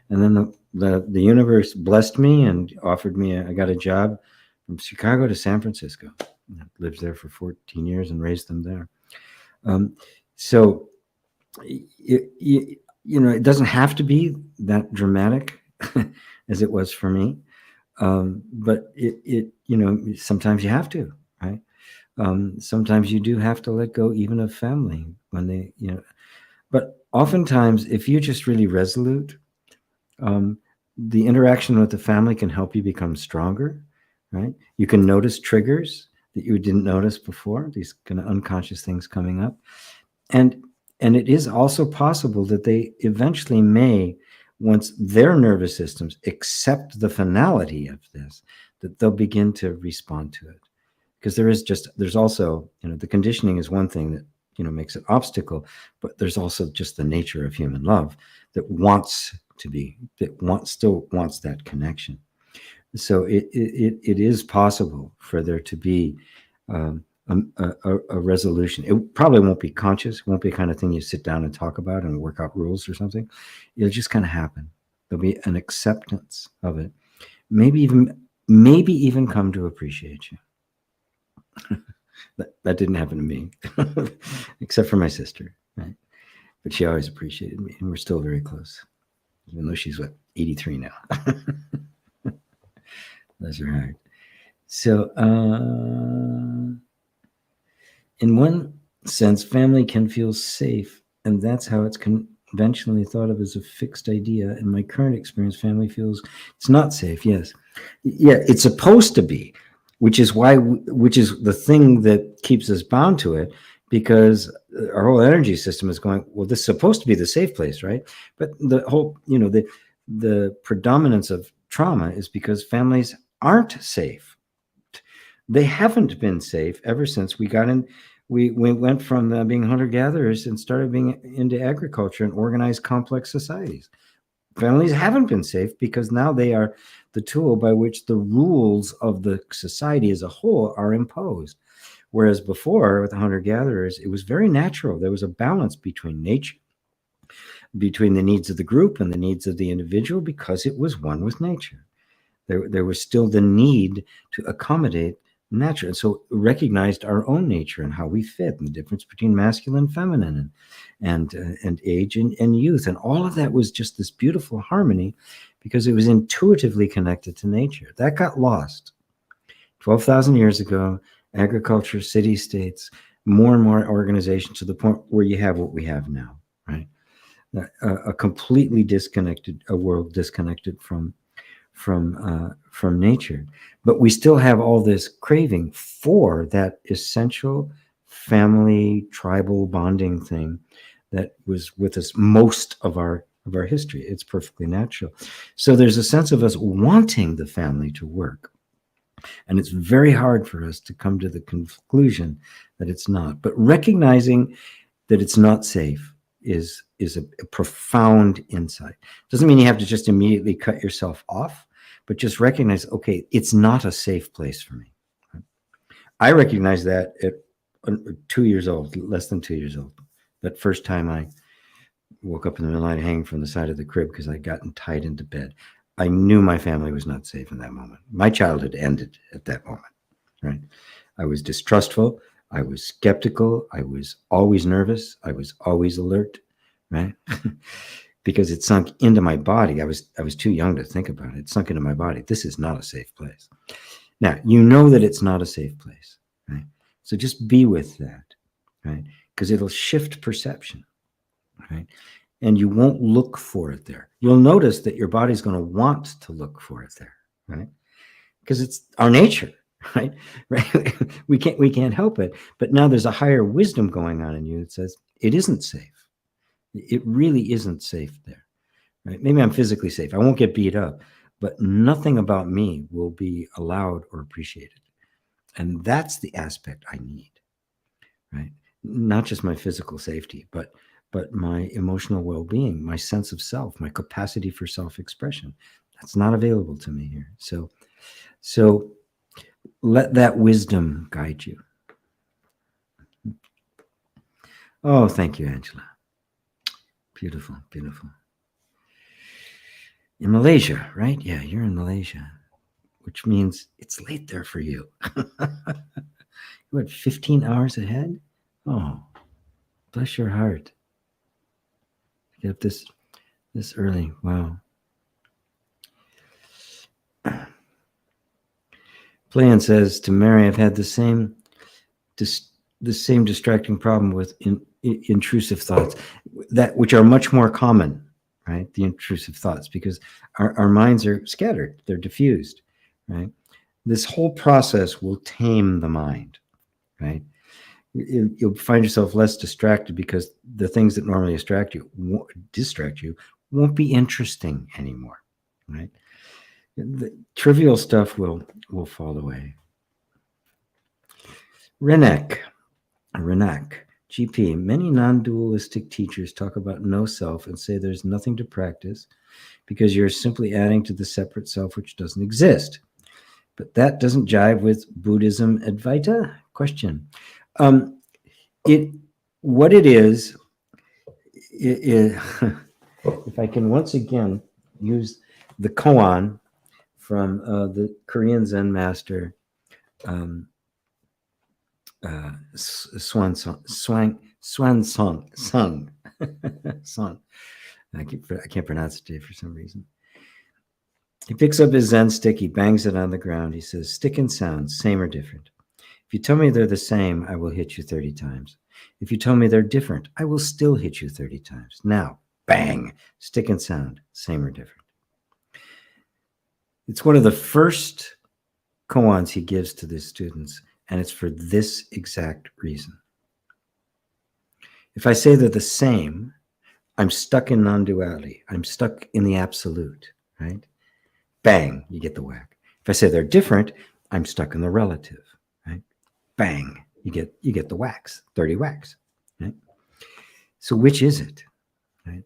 And then the universe blessed me and offered me, I got a job from Chicago to San Francisco. I lived there for 14 years and raised them there. So, it doesn't have to be that dramatic as it was for me. But sometimes you have to, right? Sometimes you do have to let go even of family when they, but oftentimes if you're just really resolute, the interaction with the family can help you become stronger, right? You can notice triggers that you didn't notice before, these kind of unconscious things coming up. And it is also possible that they eventually may, once their nervous systems accept the finality of this, that they'll begin to respond to it. Because there's also, the conditioning is one thing that, makes it obstacle, but there's also just the nature of human love that still wants that connection. So it is possible for there to be a resolution. It probably won't be conscious. It won't be the kind of thing you sit down and talk about and work out rules or something. It'll just kind of happen. There'll be an acceptance of it. Maybe even come to appreciate you. That didn't happen to me, except for my sister, right? But she always appreciated me, and we're still very close, even though she's 83 now. Bless her heart. So, in one sense, family can feel safe, and that's how it's conventionally thought of as a fixed idea. In my current experience, family feels it's not safe. Yes, yeah, it's supposed to be, which is the thing that keeps us bound to it, because our whole energy system is going, well, this is supposed to be the safe place, right? But the whole, the predominance of trauma is because families aren't safe. They haven't been safe ever since we got in. We went from being hunter-gatherers and started being into agriculture and organized complex societies. Families haven't been safe because now they are the tool by which the rules of the society as a whole are imposed. Whereas before, with the hunter-gatherers, it was very natural. There was a balance between nature, between the needs of the group and the needs of the individual, because it was one with nature. There was still the need to accommodate nature. And so recognized our own nature and how we fit, and the difference between masculine and feminine, and age and youth. And all of that was just this beautiful harmony because it was intuitively connected to nature. That got lost 12,000 years ago. Agriculture, city-states, more and more organization, to the point where you have what we have now, right? A completely disconnected, a world disconnected from nature. But we still have all this craving for that essential family, tribal bonding thing that was with us most of our history. It's perfectly natural. So there's a sense of us wanting the family to work. And it's very hard for us to come to the conclusion that it's not. But recognizing that it's not safe is a profound insight. Doesn't mean you have to just immediately cut yourself off, but just recognize, okay, it's not a safe place for me. I recognize that at 2 years old, less than 2 years old. That first time I woke up in the middle of the night hanging from the side of the crib because I'd gotten tied into bed. I knew my family was not safe in that moment. My childhood ended at that moment, right? I was distrustful. I was skeptical. I was always nervous. I was always alert, right? Because it sunk into my body. I was too young to think about it. It sunk into my body. This is not a safe place. Now, you know that it's not a safe place, right? So just be with that, right? Because it'll shift perception, right? And you won't look for it there. You'll notice that your body's going to want to look for it there, right? Because it's our nature, right? Right? We can't help it. But now there's a higher wisdom going on in you that says it isn't safe. It really isn't safe there, right? Maybe I'm physically safe. I won't get beat up, but nothing about me will be allowed or appreciated. And that's the aspect I need, right? Not just my physical safety, but my emotional well-being, my sense of self, my capacity for self-expression. That's not available to me here. So let that wisdom guide you. Oh, thank you, Angela. Beautiful, beautiful. In Malaysia, right? Yeah, you're in Malaysia, which means it's late there for you. What, 15 hours ahead? Oh, bless your heart. Get up this early. Wow. Playan says to Mary, I've had the same distracting problem with intrusive thoughts, that which are much more common, right? The intrusive thoughts, because our minds are scattered, they're diffused, right? This whole process will tame the mind, right? You'll find yourself less distracted because the things that normally distract you won't be interesting anymore, right? The trivial stuff will fall away. Renak, GP, many non-dualistic teachers talk about no self and say there's nothing to practice because you're simply adding to the separate self which doesn't exist. But that doesn't jive with Buddhism Advaita? Question. What it is, if I can once again use the koan from the Korean Zen master Swan Song. I can't pronounce it today for some reason. He picks up his Zen stick, he bangs it on the ground. He says, stick and sound, same or different. If you tell me they're the same, I will hit you 30 times. If you tell me they're different, I will still hit you 30 times. Now, bang, stick and sound, same or different. It's one of the first koans he gives to his students, and it's for this exact reason. If I say they're the same, I'm stuck in non-duality. I'm stuck in the absolute, right? Bang, you get the whack. If I say they're different, I'm stuck in the relative, right? Bang, you get the whacks, 30 whacks, right? So which is it, right?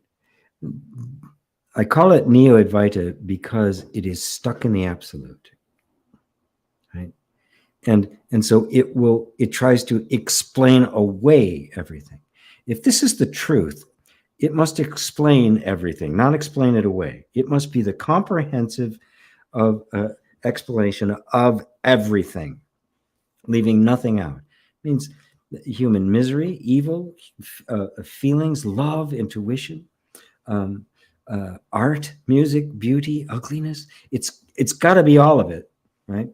I call it Neo-Advaita because it is stuck in the absolute, right? And so it tries to explain away everything. If this is the truth, it must explain everything, not explain it away. It must be the comprehensive explanation of everything, leaving nothing out. It means human misery, evil, feelings, love, intuition, art, music, beauty, ugliness. It's got to be all of it, right?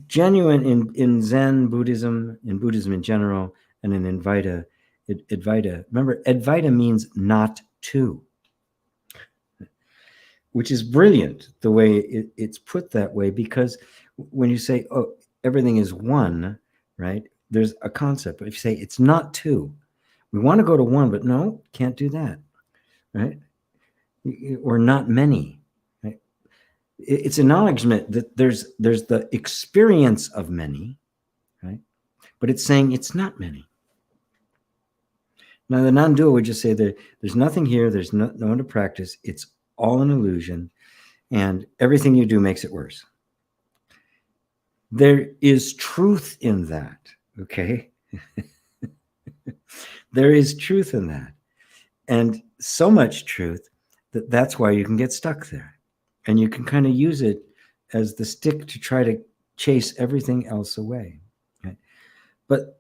Genuine in Zen Buddhism, in Buddhism in general, and in Advaita. Remember, Advaita means not to, which is brilliant the way it's put that way, because when you say, oh, everything is one, right? There's a concept. But if you say it's not two, we want to go to one, but no, can't do that, right? Or not many, right? It's acknowledgement that there's the experience of many, right? But it's saying it's not many. Now, the non-dual would just say that there's nothing here, there's no one to practice, it's all an illusion, and everything you do makes it worse. There is truth in that, okay? There is truth in that. And so much truth that that's why you can get stuck there. And you can kind of use it as the stick to try to chase everything else away. Okay? But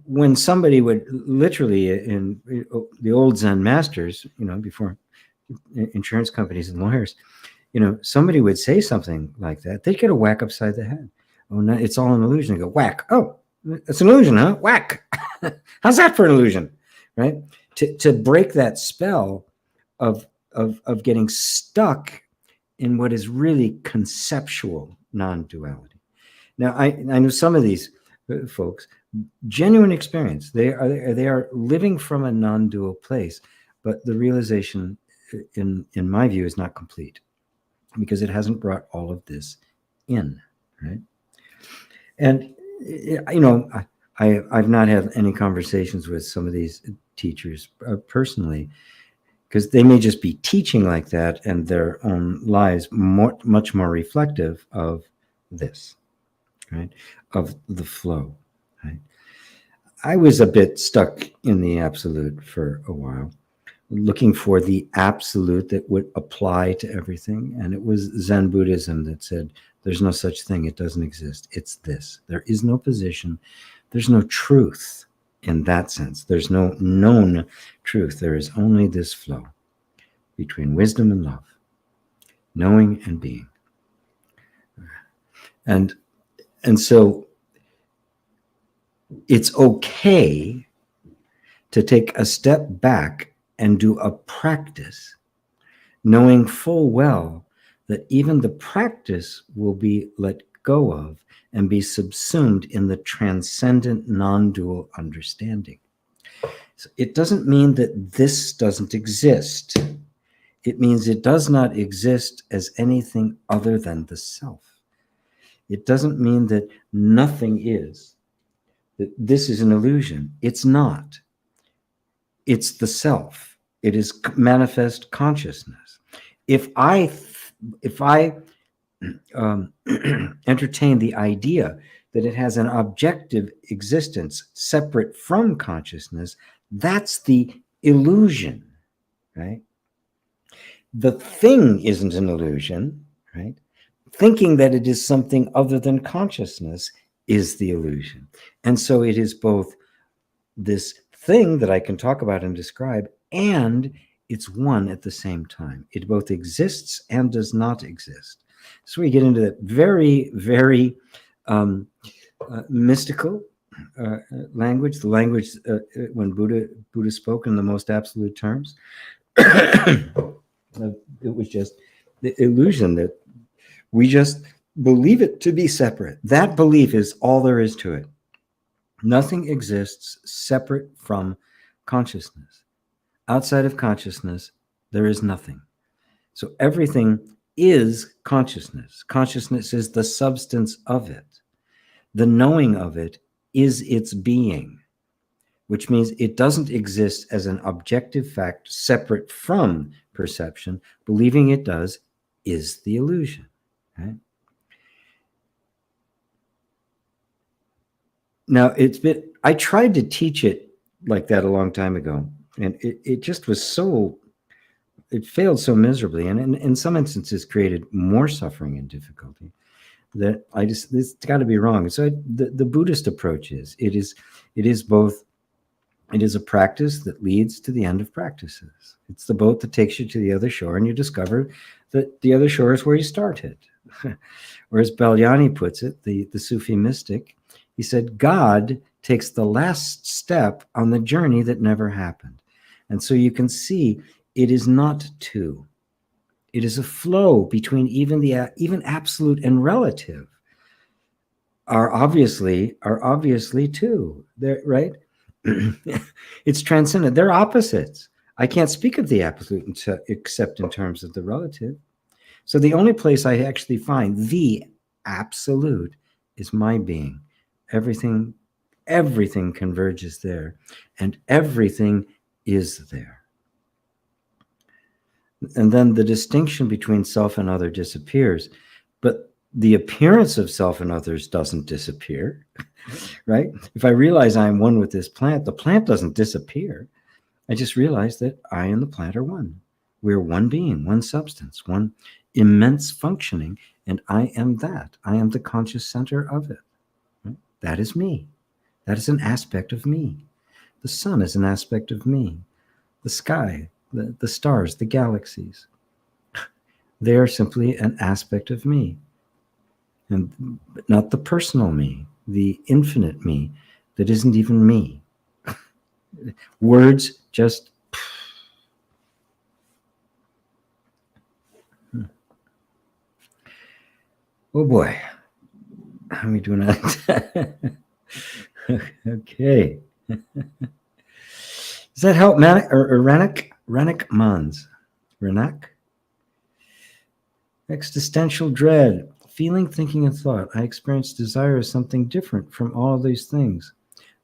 when somebody would literally, in the old Zen masters, before insurance companies and lawyers, somebody would say something like that, they'd get a whack upside the head. Oh, no, it's all an illusion. They go, whack. Oh, it's an illusion, huh? Whack. How's that for an illusion? Right? To break that spell of getting stuck in what is really conceptual non-duality. Now, I know some of these folks, genuine experience. They are living from a non-dual place, but the realization, in my view, is not complete because it hasn't brought all of this in, right? And I've not had any conversations with some of these teachers personally, because they may just be teaching like that, and their own lives much more reflective of this, right? Of the flow, right? I was a bit stuck in the absolute for a while, looking for the absolute that would apply to everything. And it was Zen Buddhism that said, there's no such thing. It doesn't exist. It's this. There is no position. There's no truth in that sense. There's no known truth. There is only this flow between wisdom and love, knowing and being. And so it's okay to take a step back and do a practice, knowing full well that even the practice will be let go of and be subsumed in the transcendent non-dual understanding. So it doesn't mean that this doesn't exist. It means it does not exist as anything other than the self. It doesn't mean that nothing is, that this is an illusion. It's not. It's the self. It is manifest consciousness. If I entertain the idea that it has an objective existence separate from consciousness, that's the illusion, right? The thing isn't an illusion, right? Thinking that it is something other than consciousness is the illusion. And so it is both this thing that I can talk about and describe, and it's one at the same time. It both exists and does not exist. So we get into that very, very mystical language, the language when Buddha spoke in the most absolute terms. It was just the illusion that we just believe it to be separate. That belief is all there is to it. Nothing exists separate from consciousness. Outside of consciousness, there is nothing. So everything is consciousness. Consciousness is the substance of it. The knowing of it is its being, which means it doesn't exist as an objective fact separate from perception. Believing it does is the illusion, right? Now, I tried to teach it like that a long time ago, and it just was it failed so miserably, and in some instances created more suffering and difficulty that it's got to be wrong. So the Buddhist approach is, it is a practice that leads to the end of practices. It's the boat that takes you to the other shore, and you discover that the other shore is where you started. Or as Balyani puts it, the Sufi mystic, he said, God takes the last step on the journey that never happened. And so you can see it is not two. It is a flow between even absolute and relative are obviously two. They're right. It's transcendent. They're opposites. I can't speak of the absolute except in terms of the relative. So the only place I actually find the absolute is my being. Everything everything converges there, and everything is there. And then the distinction between self and other disappears, but the appearance of self and others doesn't disappear, right? If I realize I'm one with this plant, the plant doesn't disappear. I just realize that I and the plant are one. We're one being, one substance, one immense functioning, and I am that. I am the conscious center of it. Right? That is me. That is an aspect of me. The sun is an aspect of me. The sky, the stars, the galaxies, they are simply an aspect of me. And not the personal me, the infinite me that isn't even me. Words just... Oh boy. How are we doing that? Okay. Does that help, Manik or Ranik Mons? Ranak? Existential dread. Feeling, thinking, and thought. I experience desire as something different from all these things,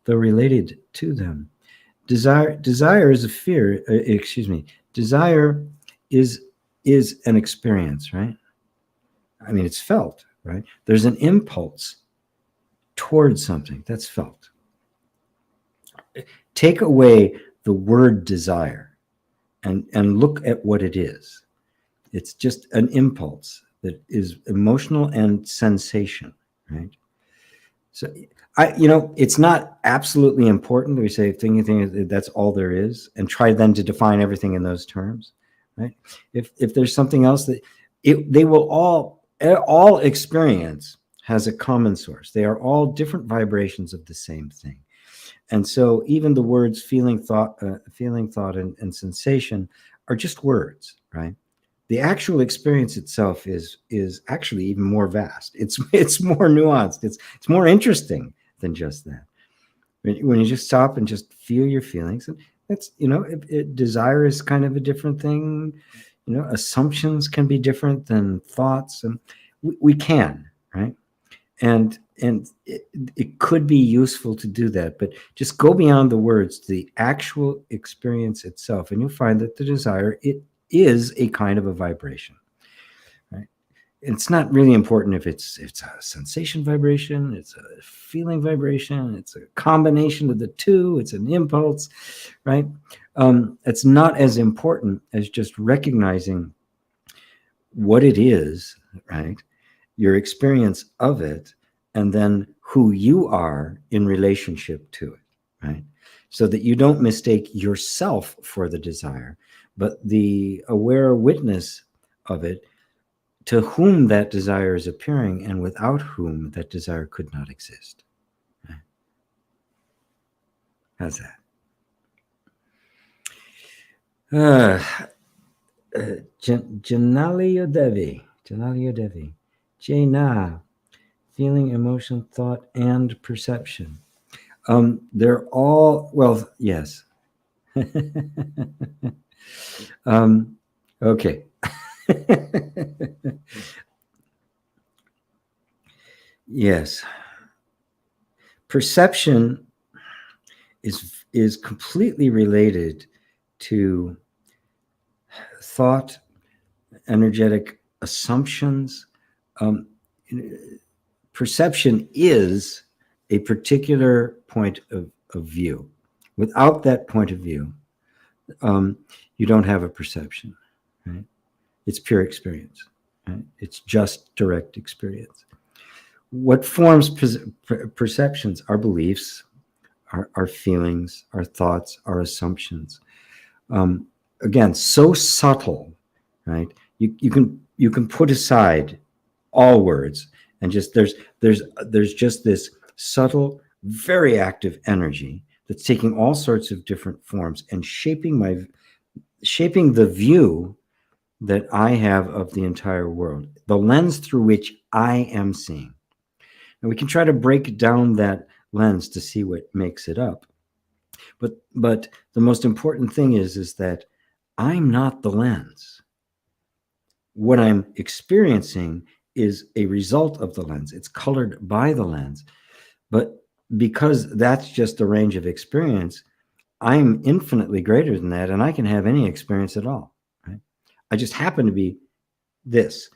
though related to them. Desire is a fear. Desire is an experience, right? I mean, it's felt, right? There's an impulse towards something that's felt. Take away the word desire and look at what it is. It's just an impulse that is emotional and sensation, right? So it's not absolutely important that we say thinking that's all there is and try then to define everything in those terms, right? If there's something else that they will all experience has a common source. They are all different vibrations of the same thing. And so even the words feeling, thought, and sensation are just words, right? The actual experience itself is actually even more vast. It's more nuanced. It's more interesting than just that. When you just stop and just feel your feelings, and that's desire is kind of a different thing. Assumptions can be different than thoughts, and we can, right? And it could be useful to do that, but just go beyond the words to the actual experience itself, and you'll find that the desire, it is a kind of a vibration, right? It's not really important if it's a sensation vibration, it's a feeling vibration, it's a combination of the two, it's an impulse, right? It's not as important as just recognizing what it is, right? Your experience of it, and then who you are in relationship to it, right? So that you don't mistake yourself for the desire, but the aware witness of it, to whom that desire is appearing and without whom that desire could not exist. Right? How's that? Janalio Devi. Jaina, feeling, emotion, thought, and perception. They're all, well, yes. Okay. Yes. Perception is completely related to thought, energetic assumptions. Perception is a particular point of view. Without that point of view, you don't have a perception, right? It's pure experience, right? It's just direct experience. What forms perceptions? Our beliefs, our feelings, our thoughts, our assumptions. Again, so subtle, right? You can put aside all words and just there's just this subtle, very active energy that's taking all sorts of different forms and shaping the view that I have of the entire world, the lens through which I am seeing. And we can try to break down that lens to see what makes it up. But the most important thing is that I'm not the lens. What I'm experiencing is a result of the lens. It's colored by the lens. But because that's just the range of experience, I'm infinitely greater than that, and I can have any experience at all. Right? I just happen to be this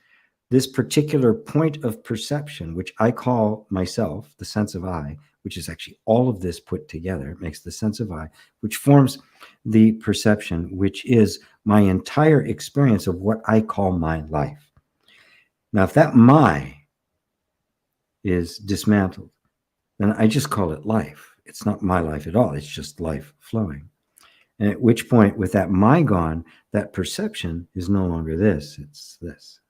particular point of perception, which I call myself, the sense of I, which is actually all of this put together. It makes the sense of I, which forms the perception, which is my entire experience of what I call my life. Now, if that my is dismantled, then I just call it life. It's not my life at all. It's just life flowing. And at which point, with that my gone, that perception is no longer this, it's this.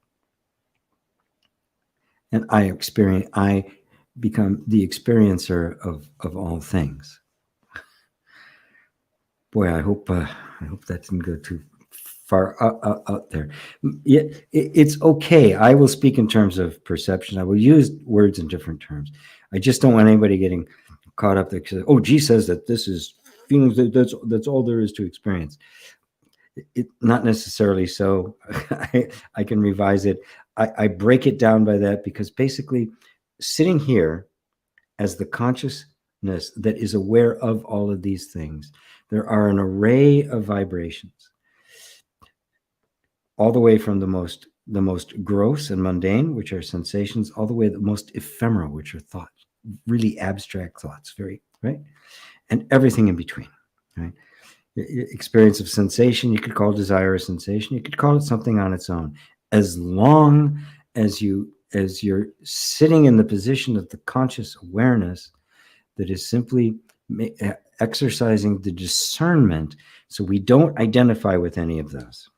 And I become the experiencer of all things. Boy, I hope that didn't go too far out there. It's okay. I will speak in terms of perception. I will use words in different terms. I just don't want anybody getting caught up there because, oh, G says that this is feelings. That's all there is to experience. Not necessarily so. I can revise it. I break it down by that because basically sitting here as the consciousness that is aware of all of these things, there are an array of vibrations, all the way from the most gross and mundane, which are sensations, all the way to the most ephemeral, which are thoughts, really abstract thoughts, right? And everything in between, right? Experience of sensation, you could call desire a sensation, you could call it something on its own, as long as you're sitting in the position of the conscious awareness that is simply exercising the discernment, so we don't identify with any of those.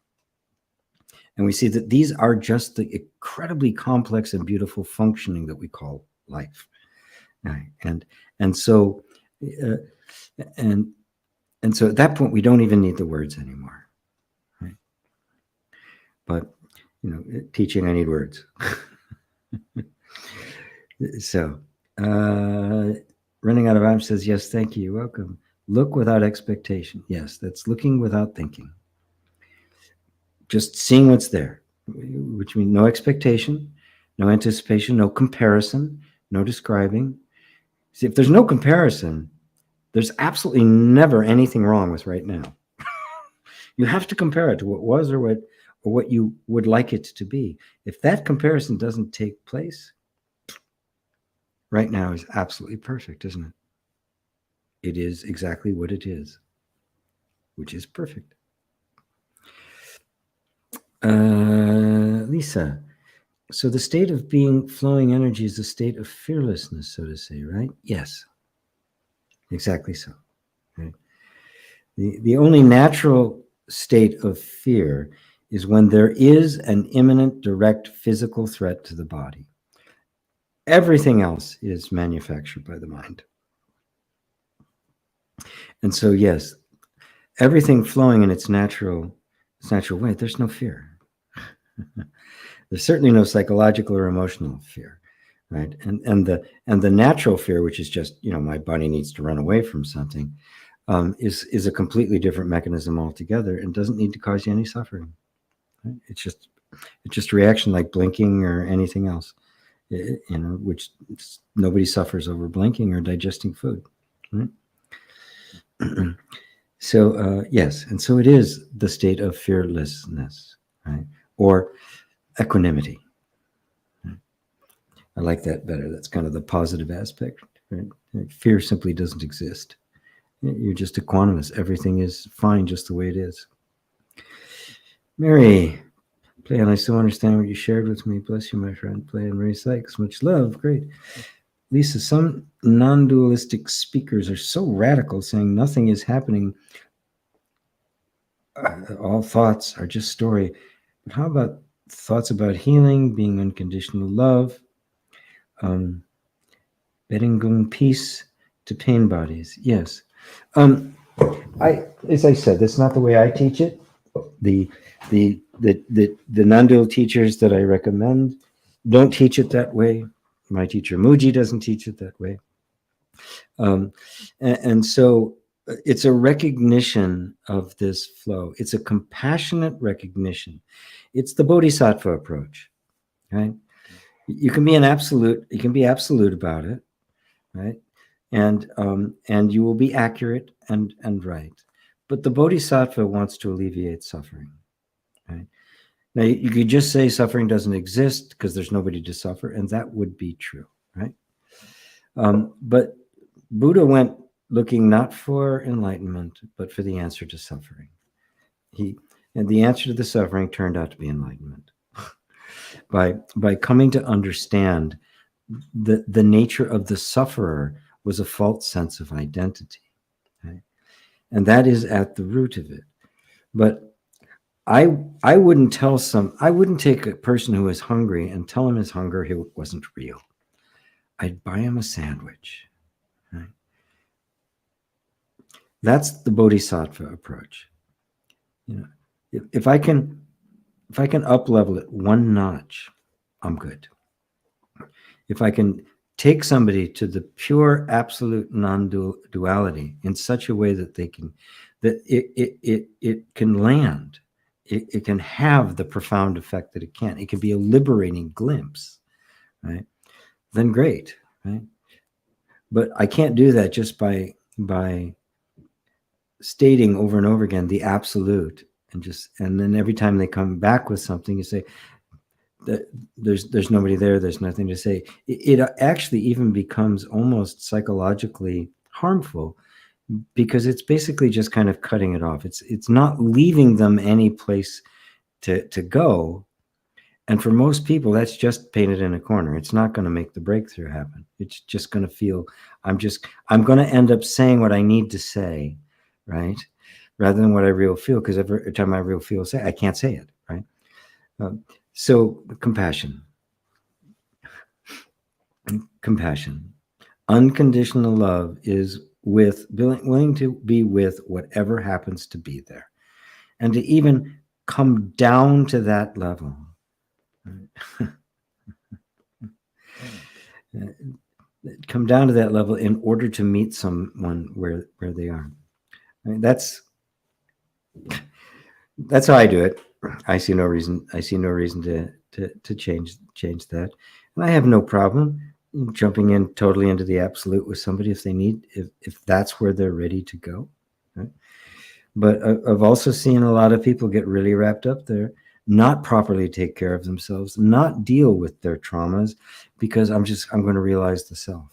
And we see that these are just the incredibly complex and beautiful functioning that we call life. And so at that point, we don't even need the words anymore. Right? But, teaching, I need words. So, running out of time says, yes, thank you. You're welcome. Look without expectation. Yes, that's looking without thinking. Just seeing what's there, which means no expectation, no anticipation, no comparison, no describing. See, if there's no comparison, there's absolutely never anything wrong with right now. You have to compare it to what was or what you would like it to be. If that comparison doesn't take place, right now is absolutely perfect, isn't it? It is exactly what it is, which is perfect. Lisa, so the state of being flowing energy is a state of fearlessness, so to say, right? Yes, exactly so. Right? The only natural state of fear is when there is an imminent, direct physical threat to the body. Everything else is manufactured by the mind. And so, yes, everything flowing in its natural way, there's no fear. There's certainly no psychological or emotional fear, right? And the natural fear, which is just, my body needs to run away from something, is a completely different mechanism altogether and doesn't need to cause you any suffering. Right? It's just a reaction like blinking or anything else, which nobody suffers over blinking or digesting food. Right? So yes, and so it is the state of fearlessness, right? Or equanimity. Right? I like that better. That's kind of the positive aspect. Right? Fear simply doesn't exist. You're just equanimous. Everything is fine just the way it is. Mary, play on. I still understand what you shared with me. Bless you, my friend. Play on. Ray Sykes. Much love. Great. Lisa, some non-dualistic speakers are so radical, saying nothing is happening. All thoughts are just story. But how about thoughts about healing, being unconditional love, Bedingung peace to pain bodies? Yes. As I said, that's not the way I teach it. The non-dual teachers that I recommend don't teach it that way. My teacher Muji doesn't teach it that way. And so it's a recognition of this flow. It's a compassionate recognition. It's the bodhisattva approach, right? You can be absolute about it, right? and you will be accurate and right. But the bodhisattva wants to alleviate suffering. Right? Now, you could just say suffering doesn't exist because there's nobody to suffer, and that would be true, right? But Buddha went looking not for enlightenment, but for the answer to suffering. And the answer to the suffering turned out to be enlightenment. By coming to understand the nature of the sufferer was a false sense of identity. Right? And that is at the root of it. But I wouldn't take a person who is hungry and tell him his hunger wasn't real. I'd buy him a sandwich. Right? That's the bodhisattva approach. You know, if I can up level it one notch, I'm good. If I can take somebody to the pure absolute non-duality in such a way that it can land, it can have the profound effect that it can. It can be a liberating glimpse, right? Then great, right? But I can't do that just by stating over and over again the absolute, and then every time they come back with something, you say that there's nobody there, there's nothing to say. It actually even becomes almost psychologically harmful, because it's basically just kind of cutting it off. It's not leaving them any place to go. And for most people, that's just painted in a corner. It's not going to make the breakthrough happen. It's just going to feel, I'm going to end up saying what I need to say, right? Rather than what I really feel, because every time I really feel say, I can't say it, right? So compassion. Unconditional love is willing to be with whatever happens to be there, and to even come down to that level. Come down to that level in order to meet someone where they are. I mean, that's how I do it. I see no reason to change that, and I have no problem jumping in totally into the absolute with somebody if that's where they're ready to go. Right? But I've also seen a lot of people get really wrapped up there, not properly take care of themselves, not deal with their traumas, because I'm going to realize the self.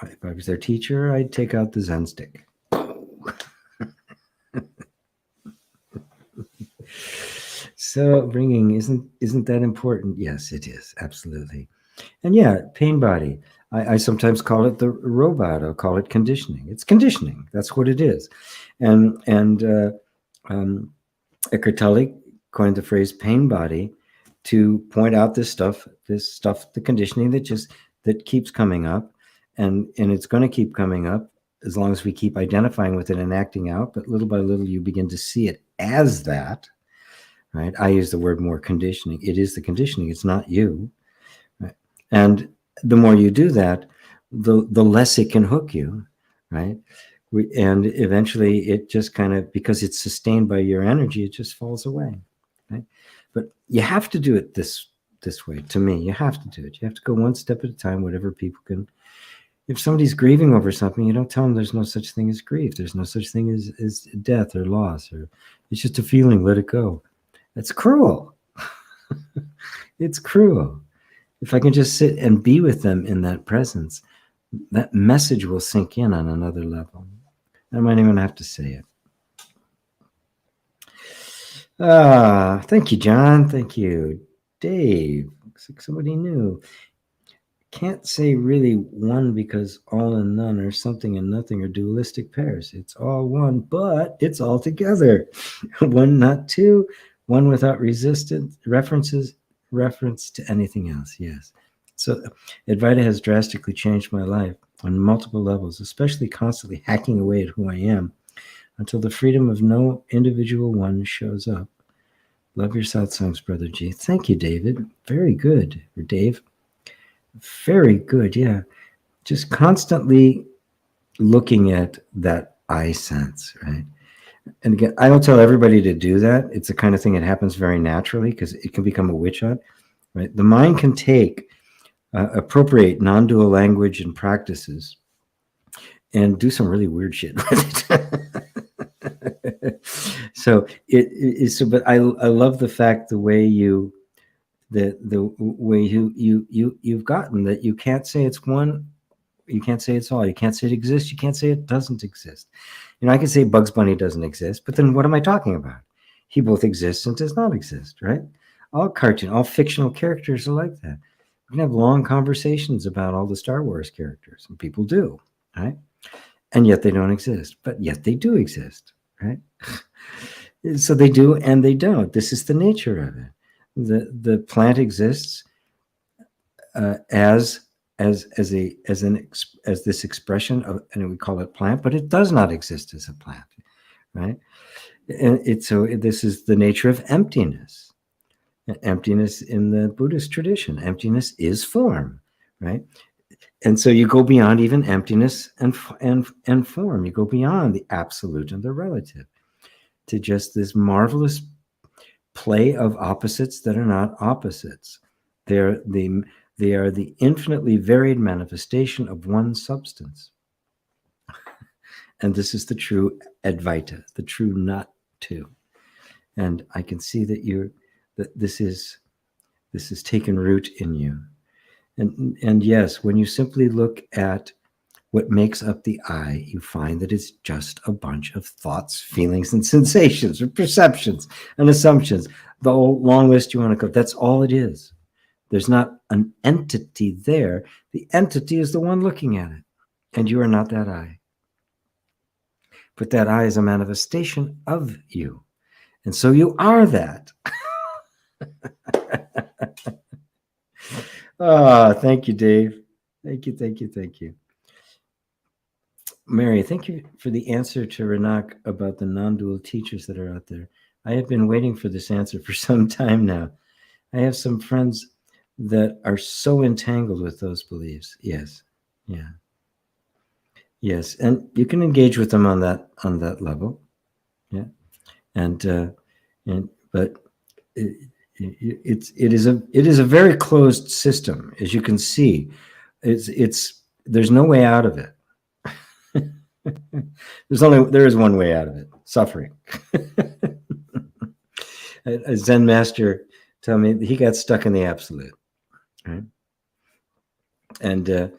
If I was their teacher, I'd take out the Zen stick. So bringing isn't that important? Yes, it is, absolutely. And yeah, pain body. I sometimes call it the robot. I'll call it conditioning. It's conditioning. That's what it is. And Eckhart Tolle coined the phrase pain body to point out this stuff, the conditioning that keeps coming up, and it's going to keep coming up as long as we keep identifying with it and acting out. But little by little, you begin to see it as that. Right? I use the word more conditioning. It is the conditioning. It's not you. Right? And the more you do that, the less it can hook you, right? And eventually it just kind of, because it's sustained by your energy, it just falls away, right? But you have to do it this way. To me, you have to do it. You have to go one step at a time, whatever people can. If somebody's grieving over something, you don't tell them there's no such thing as grief. There's no such thing as death or loss, or it's just a feeling, let it go. It's cruel. It's cruel. If I can just sit and be with them in that presence, that message will sink in on another level. I might even have to say it. Thank you, John. Thank you, Dave. Looks like somebody new. Can't say really one, because all and none are something and nothing are dualistic pairs. It's all one, but it's all together. One, not two. One without reference to anything else. Yes. So Advaita has drastically changed my life on multiple levels, especially constantly hacking away at who I am until the freedom of no individual one shows up. Love your satsangs, Brother G. Thank you, David. Very good. Or Dave. Very good. Yeah. Just constantly looking at that I sense, right? And again, I don't tell everybody to do that. It's the kind of thing that happens very naturally, because it can become a witch hunt. right? The mind can take, appropriate non-dual language and practices and do some really weird shit with it. So but I love the fact the way the way you've gotten that you can't say it's one, you can't say it's all, you can't say it exists, you can't say it doesn't exist. I can say Bugs Bunny doesn't exist, but then what am I talking about? He both exists and does not exist, right? All fictional characters are like that. We can have long conversations about all the Star Wars characters, and people do, right? And yet they don't exist, but yet they do exist, right? So they do and they don't. This is the nature of it. The plant exists as this expression of, and we call it plant, but it does not exist as a plant, right? And this is the nature of emptiness. Emptiness in the Buddhist tradition, emptiness is form, right? And so you go beyond even emptiness and form. You go beyond the absolute and the relative to just this marvelous play of opposites that are not opposites. They are the infinitely varied manifestation of one substance. And this is the true Advaita, the true not two. And I can see that this is taken root in you. And yes, when you simply look at what makes up the I, you find that it's just a bunch of thoughts, feelings, and sensations, or perceptions and assumptions. The whole long list you want to go, that's all it is. There's not an entity there. The entity is the one looking at it. And you are not that I. But that I is a manifestation of you. And so you are that. Thank you, Dave. Thank you. Mary, thank you for the answer to Ranak about the non-dual teachers that are out there. I have been waiting for this answer for some time now. I have some friends that are so entangled with those beliefs. Yes. Yeah. Yes. And you can engage with them on that level. Yeah. But it is a very closed system, as you can see. There's no way out of it. There is one way out of it: suffering. A Zen master told me he got stuck in the absolute, right? And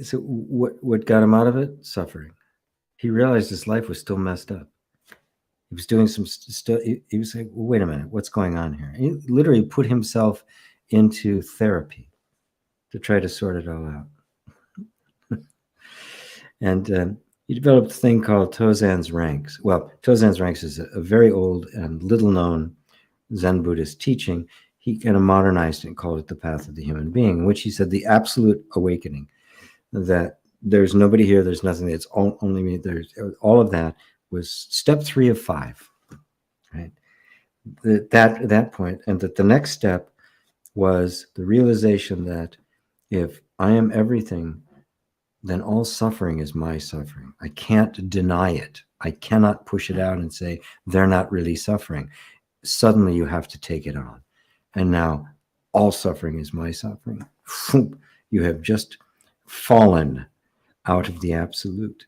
so what got him out of it? Suffering. He realized his life was still messed up. He was doing some he was like, well, wait a minute, what's going on here? He literally put himself into therapy to try to sort it all out. And he developed a thing called Tozan's Ranks. Well, Tozan's Ranks is a very old and little known Zen Buddhist teaching. He kind of modernized it and called it the path of the human being, in which he said the absolute awakening, that there's nobody here, there's nothing, it's only me, there's all of that was step 3 of 5, right? That point, and that the next step was the realization that if I am everything, then all suffering is my suffering. I can't deny it. I cannot push it out and say, they're not really suffering. Suddenly you have to take it on. And now all suffering is my suffering. You have just fallen out of the absolute,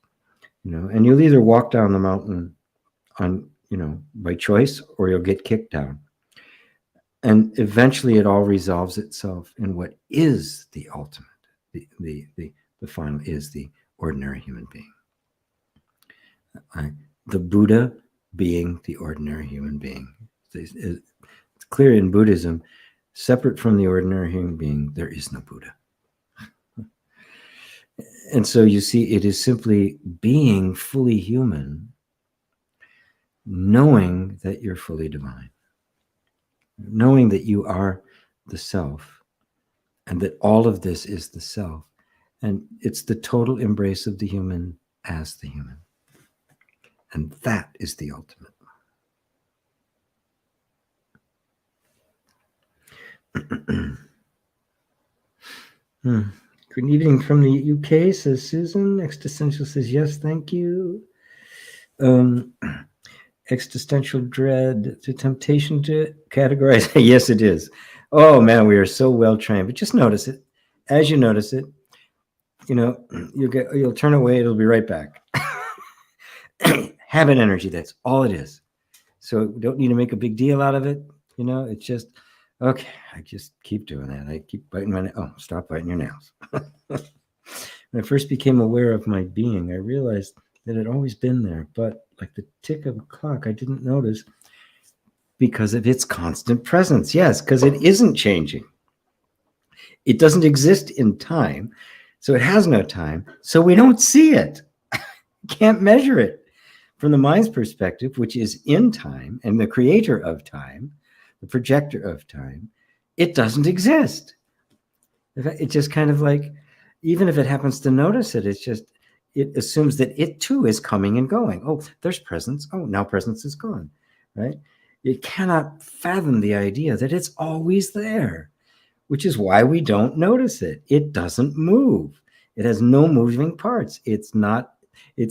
and you'll either walk down the mountain by choice, or you'll get kicked down. And eventually it all resolves itself in what is the ultimate, the final is the ordinary human being. The Buddha being the ordinary human being. It's clear in Buddhism, separate from the ordinary human being, there is no Buddha. And so you see, it is simply being fully human, knowing that you're fully divine, knowing that you are the self, and that all of this is the self. And it's the total embrace of the human as the human. And that is the ultimate. Good evening from the UK, says Susan. Existential says, yes, thank you. Existential dread, the temptation to categorize. Yes, it is. Oh man, we are so well trained. But just notice it. As you notice it, you'll turn away. It'll be right back. Habit energy. That's all it is. So we don't need to make a big deal out of it. It's just okay. I just keep doing that. I keep biting my nails. Oh, stop biting your nails. When I first became aware of my being, I realized that it had always been there, but like the tick of a clock, I didn't notice because of its constant presence. Yes, because it isn't changing. It doesn't exist in time, so it has no time, so we don't see it. Can't measure it. From the mind's perspective, which is in time and the creator of time, the projector of time, it doesn't exist. It's just kind of like, even if it happens to notice it, it assumes that it too is coming and going. Oh, there's presence. Oh, now presence is gone, right? It cannot fathom the idea that it's always there, which is why we don't notice it. It doesn't move. It has no moving parts. It's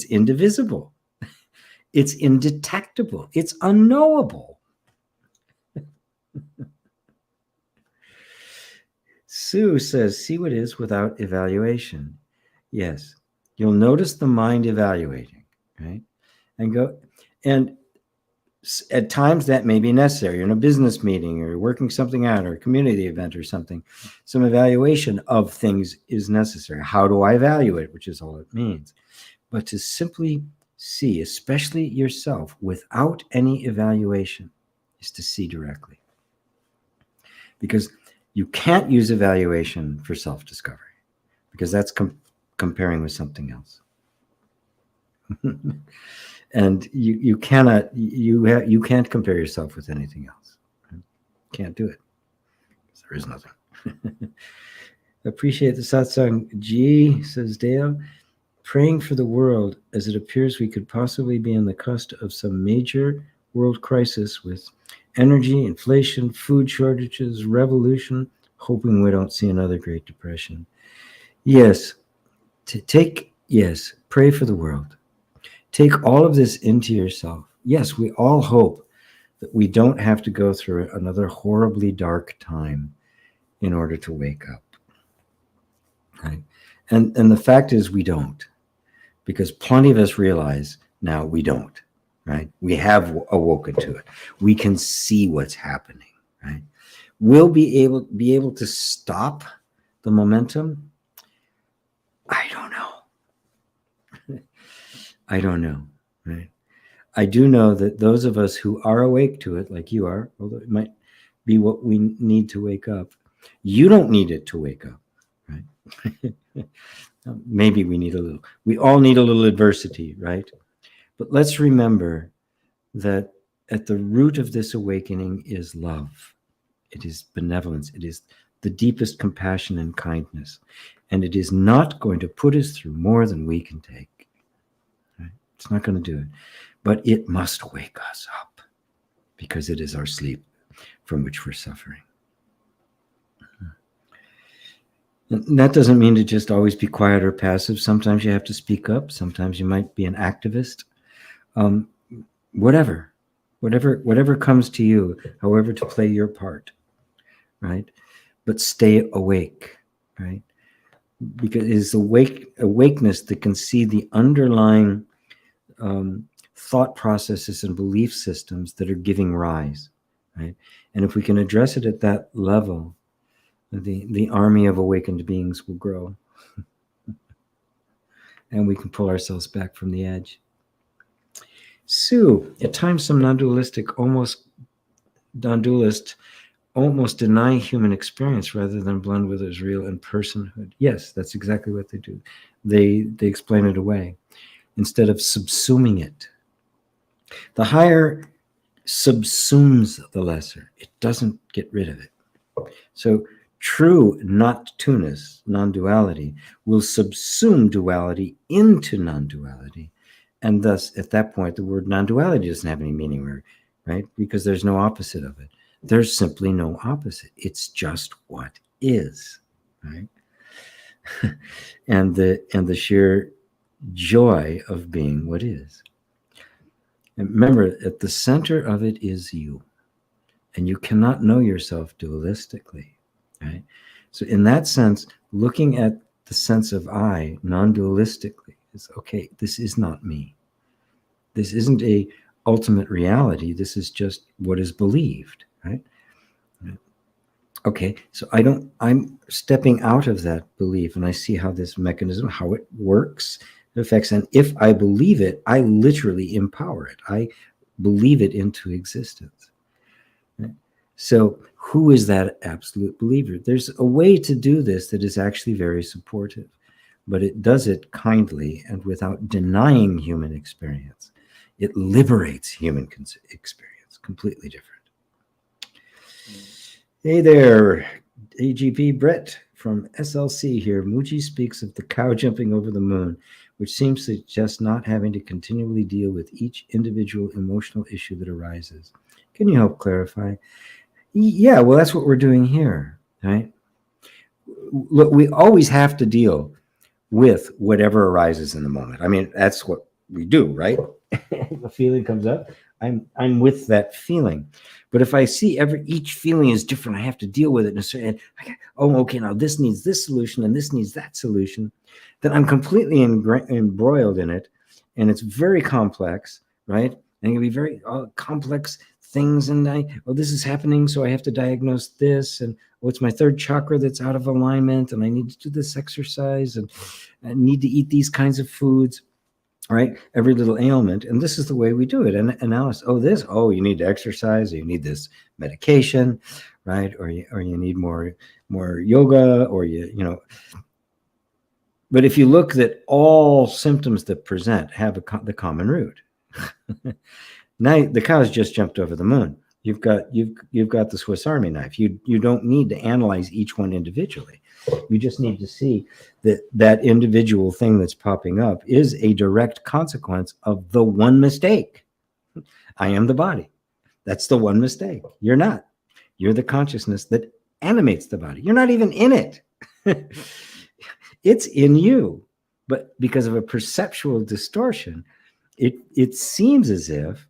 indivisible. It's indetectable. It's unknowable. Sue says, see what is without evaluation. Yes. You'll notice the mind evaluating, right? And at times that may be necessary. You're in a business meeting or you're working something out or a community event or something. Some evaluation of things is necessary. How do I evaluate? Which is all it means. But to simply see, especially yourself, without any evaluation, is to see directly. Because you can't use evaluation for self-discovery, because that's comparing with something else. And you can't compare yourself with anything else. Can't do it. There is nothing. Appreciate the satsang. G, says Dale. Praying for the world, as it appears we could possibly be on the cusp of some major world crisis with energy, inflation, food shortages, revolution, hoping we don't see another Great Depression. Yes, pray for the world. Take all of this into yourself. Yes, we all hope that we don't have to go through another horribly dark time in order to wake up. Right? And the fact is we don't. Because plenty of us realize now we don't, right? We have awoken to it. We can see what's happening, right? We'll be able to stop the momentum. I don't know, right? I do know that those of us who are awake to it, like you are, although it might be what we need to wake up, you don't need it to wake up, right? Maybe we all need a little adversity, right? But let's remember that at the root of this awakening is love. It is benevolence. It is the deepest compassion and kindness. And it is not going to put us through more than we can take. Right? It's not going to do it. But it must wake us up, because it is our sleep from which we're suffering. And that doesn't mean to just always be quiet or passive. Sometimes you have to speak up. Sometimes you might be an activist. Whatever comes to you, however to play your part, right? But stay awake, right? Because it is awakeness that can see the underlying thought processes and belief systems that are giving rise, right? And if we can address it at that level, the army of awakened beings will grow. And we can pull ourselves back from the edge. Sue, at times some non-dualist almost deny human experience rather than blend with its real and personhood. Yes, that's exactly what they do. They explain it away instead of subsuming it. The higher subsumes the lesser. It doesn't get rid of it. So true not-to-ness, non-duality, will subsume duality into non-duality. And thus, at that point, the word non-duality doesn't have any meaning, right? Because there's no opposite of it. There's simply no opposite. It's just what is, right? and the sheer joy of being what is. And remember, at the center of it is you. And you cannot know yourself dualistically, right? So in that sense, looking at the sense of I non-dualistically is, okay, this is not me. This isn't a ultimate reality. This is just what is believed, right? Okay, so I'm stepping out of that belief, and I see how this mechanism, how it works, it affects. And if I believe it, I literally empower it. I believe it into existence. Right? So who is that absolute believer? There's a way to do this that is actually very supportive, but it does it kindly and without denying human experience. It liberates human experience, completely different. Hey there, AGP Brett from SLC here. Muji speaks of the cow jumping over the moon, which seems to just not having to continually deal with each individual emotional issue that arises. Can you help clarify? Yeah, well, that's what we're doing here, right? Look, we always have to deal with whatever arises in the moment. I mean, that's what we do, right? The feeling comes up, I'm with that feeling. But if I see each feeling is different, I have to deal with it in a certain, oh, okay, now this needs this solution and this needs that solution, then I'm completely embroiled in it, and it's very complex, right? And it can be very complex things, and this is happening, so I have to diagnose this, and it's my third chakra that's out of alignment, and I need to do this exercise, and I need to eat these kinds of foods. Right, every little ailment, and this is the way we do it. And analysis. You need to exercise, or you need this medication, right? Or you need more yoga, or you know. But if you look, that all symptoms that present have the common root. Now the cow's just jumped over the moon. You've got the Swiss Army knife. You don't need to analyze each one individually. You just need to see that individual thing that's popping up is a direct consequence of the one mistake. I am the body. That's the one mistake. You're not. You're the consciousness that animates the body. You're not even in it. It's in you. But because of a perceptual distortion, it seems as if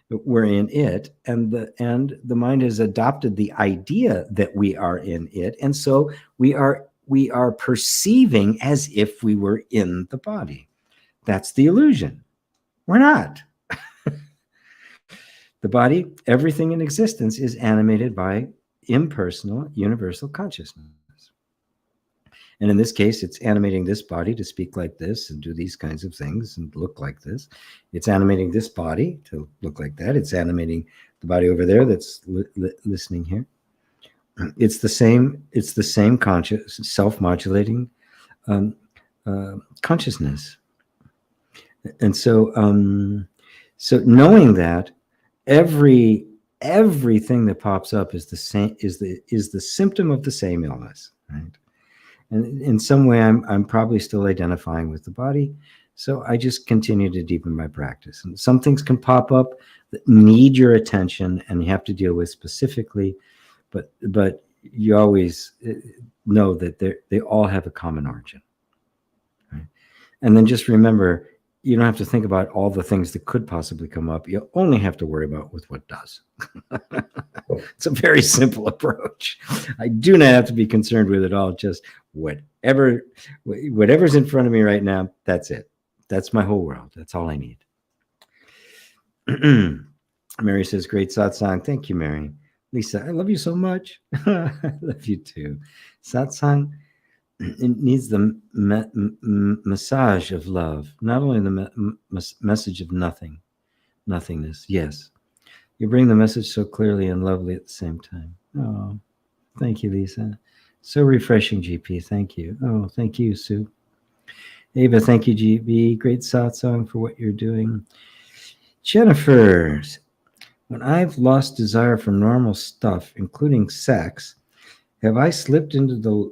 we're in it, and the mind has adopted the idea that we are in it, and so we are perceiving as if we were in the body. That's the illusion. We're not. The body, everything in existence, is animated by impersonal universal consciousness. And in this case, it's animating this body to speak like this and do these kinds of things and look like this. It's animating this body to look like that. It's animating the body over there that's listening here. It's the same conscious, self-modulating consciousness. And so, so knowing that everything that pops up is the same, is the symptom of the same illness, right? And in some way, I'm probably still identifying with the body. So I just continue to deepen my practice. And some things can pop up that need your attention and you have to deal with specifically, but you always know that they all have a common origin. Right? And then just remember, you don't have to think about all the things that could possibly come up. You only have to worry about with what does. It's a very simple approach. I do not have to be concerned with it all. Just whatever's in front of me right now, that's it. That's my whole world. That's all I need. Mary says, great satsang. Thank you, Mary. Lisa, I love you so much. I love you too. Satsang, it needs the massage of love, not only the message of nothingness. Yes, you bring the message so clearly and lovely at the same time. Oh, thank you, Lisa. So refreshing, GP. Thank you. Oh, thank you, Sue. Ava, thank you, GB. Great satsang for what you're doing. Jennifer, when I've lost desire for normal stuff, including sex, have I stepped into the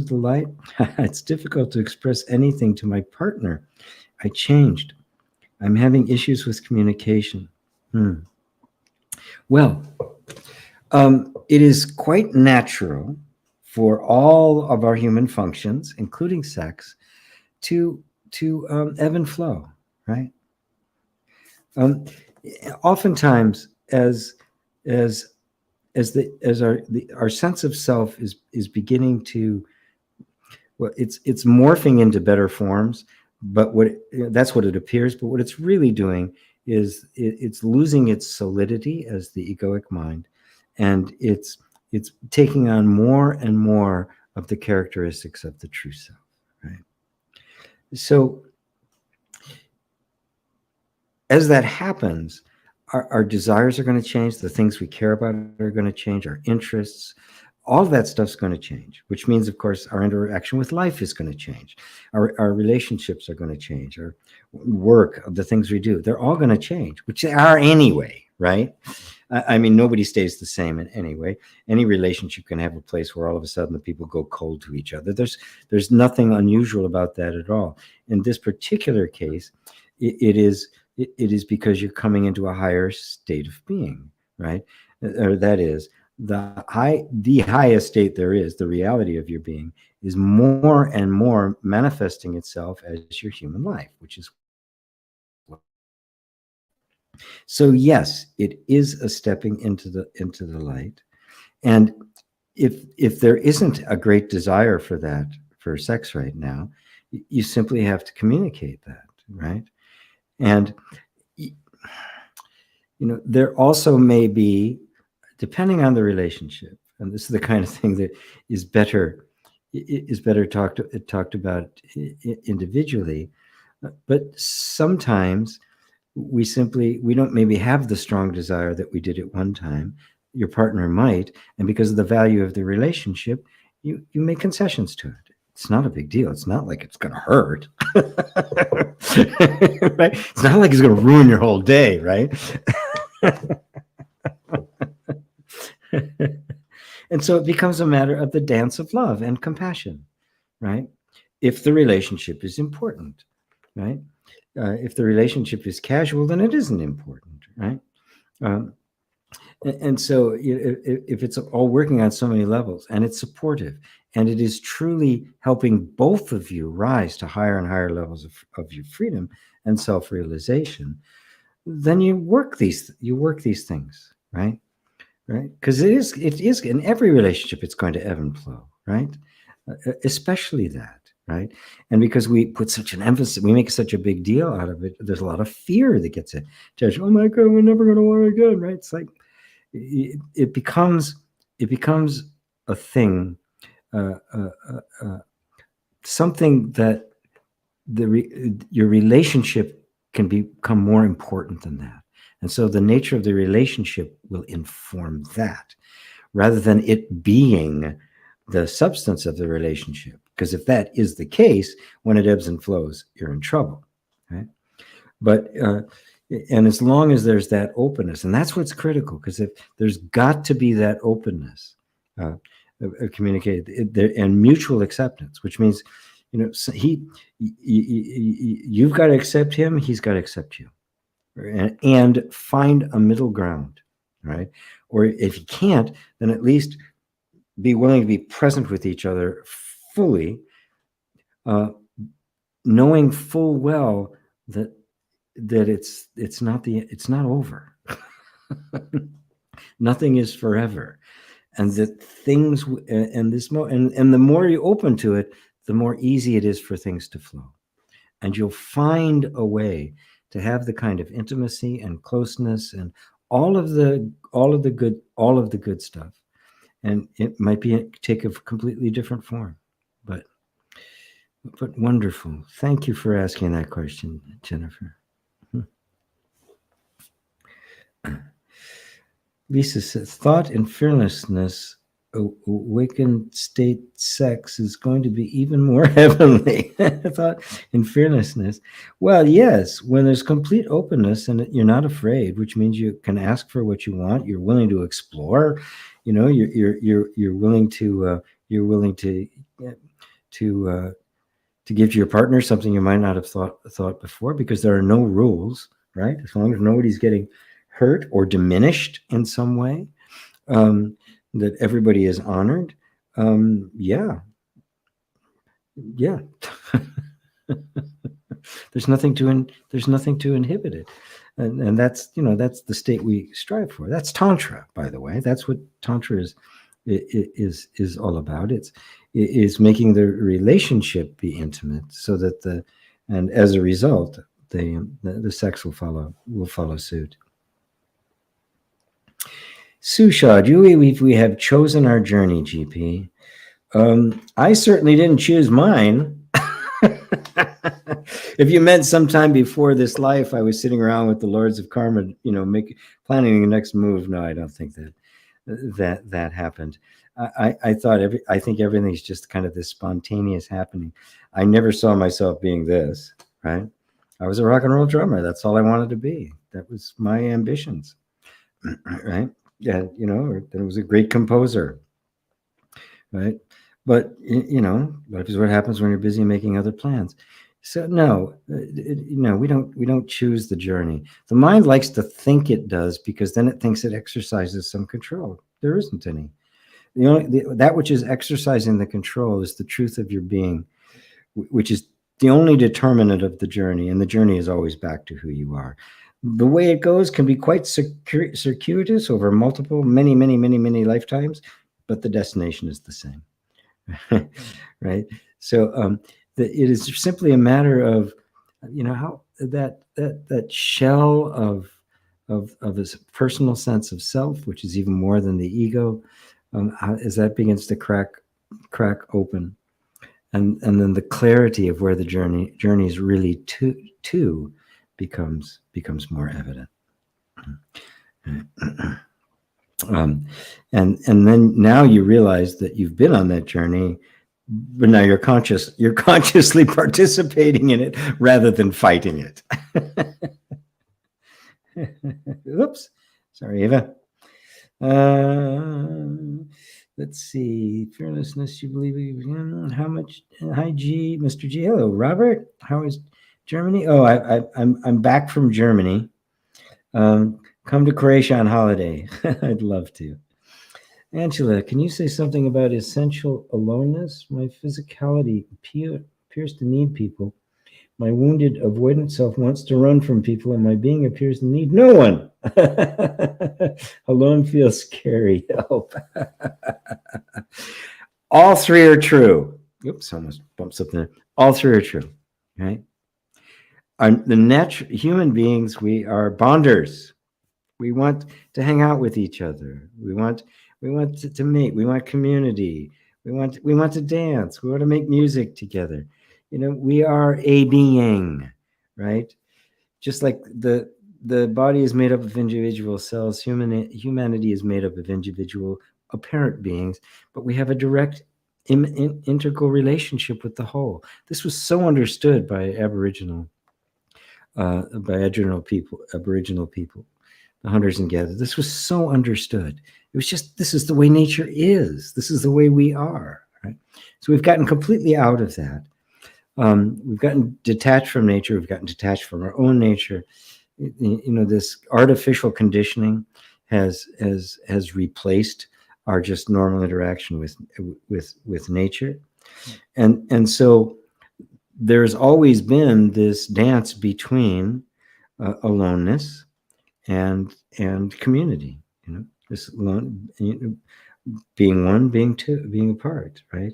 light? It's difficult to express anything to my partner. I changed. I'm having issues with communication. Well, it is quite natural for all of our human functions, including sex, to ebb and flow, right? Oftentimes, as our sense of self is beginning to, well, it's morphing into better forms, but that's what it appears. But what it's really doing is it's losing its solidity as the egoic mind, and it's taking on more and more of the characteristics of the true self, right? So as that happens, our desires are going to change. The things we care about are going to change. Our interests, all of that stuff's going to change, which means, of course, our interaction with life is going to change. Our relationships are going to change. Our work, the things we do, they're all going to change, which they are anyway, right? I mean, nobody stays the same in any way. Any relationship can have a place where all of a sudden the people go cold to each other. There's nothing unusual about that at all. In this particular case, it is because you're coming into a higher state of being, right? Or that is, the highest state there is, the reality of your being, is more and more manifesting itself as your human life, which is so. Yes, it is a stepping into the light, and if there isn't a great desire for sex right now, you simply have to communicate that, right? And there also may be, depending on the relationship, and this is the kind of thing that is better talked about individually, but sometimes we don't maybe have the strong desire that we did at one time. Your partner might, and because of the value of the relationship, you make concessions to it. It's not a big deal. It's not like it's going to hurt. Right? It's not like it's going to ruin your whole day, right? And so it becomes a matter of the dance of love and compassion, right? If the relationship is important, right? If the relationship is casual, then it isn't important, right? And so if it's all working on so many levels and it's supportive and it is truly helping both of you rise to higher and higher levels of your freedom and self-realization, then you work these things, right? Right? Because it is in every relationship, it's going to ebb and flow, right? Especially that, right? And because we put such an emphasis, we make such a big deal out of it, there's a lot of fear that gets attached. Oh my God, we're never going to want it again, right? It's like it becomes a thing, something that your relationship can become more important than that. And so the nature of the relationship will inform that rather than it being the substance of the relationship. Because if that is the case, when it ebbs and flows, you're in trouble, right? But and as long as there's that openness, and that's what's critical, because if there's got to be that openness, communicated and mutual acceptance, which means, you've got to accept him, he's got to accept you, and find a middle ground, right? Or if you can't, then at least be willing to be present with each other fully, knowing full well that it's not over. Nothing is forever, and that things and the more you open to it, the more easy it is for things to flow, and you'll find a way to have the kind of intimacy and closeness and all of the good stuff. And it might take a completely different form, but wonderful. Thank you for asking that question, Jennifer. Lisa says, thought and fearlessness, awakened state sex is going to be even more heavenly. Thought and fearlessness. Well, yes, when there's complete openness and you're not afraid, which means you can ask for what you want. You're willing to explore. You're willing to give to your partner something you might not have thought before, because there are no rules, right? As long as nobody's getting hurt or diminished in some way, that everybody is honored. Yeah. There's nothing to inhibit it. And that's, that's the state we strive for. That's Tantra, by the way. That's what Tantra is all about. Is making the relationship be intimate, so that and as a result, the sex will follow suit. Sushad, we have chosen our journey, GP. I certainly didn't choose mine. If you meant sometime before this life, I was sitting around with the Lords of Karma, planning the next move. No, I don't think that happened. I think everything's just kind of this spontaneous happening. I never saw myself being this, right? I was a rock and roll drummer. That's all I wanted to be. That was my ambitions, right? Yeah, or that I was a great composer, right? But life is what happens when you're busy making other plans. So no, we don't choose the journey. The mind likes to think it does, because then it thinks it exercises some control. There isn't any. That which is exercising the control is the truth of your being, which is the only determinant of the journey, and the journey is always back to who you are. The way it goes can be quite circuitous over many lifetimes, but the destination is the same. Right? So it is simply a matter of, how that shell of this personal sense of self, which is even more than the ego, as that begins to crack open, and then the clarity of where the journey is really to becomes more evident. And then now you realize that you've been on that journey, but now you're consciously participating in it rather than fighting it. Oops, sorry, Eva. Let's see. Fearlessness, you believe? How much? Hi, Mr. G. Hello, Robert. How is Germany? Oh, I'm back from Germany. Come to Croatia on holiday. I'd love to. Angela, can you say something about essential aloneness? My physicality appears to need people. My wounded, avoidant self wants to run from people, and my being appears to need no one. Alone feels scary. Help. All three are true. Oops, almost bumped something there. All three are true, right? Human beings, we are bonders. We want to hang out with each other. We want to mate. We want community. We want to dance. We want to make music together. We are a being, right? Just like the body is made up of individual cells, humanity is made up of individual apparent beings, but we have a direct integral relationship with the whole. This was so understood by Aboriginal people, the hunters and gatherers. This was so understood. It was just, this is the way nature is. This is the way we are, right? So we've gotten completely out of that. We've gotten detached from nature. We've gotten detached from our own nature. This artificial conditioning has replaced our just normal interaction with nature, and so there's always been this dance between aloneness and community. This alone, being one, being two, being apart, right?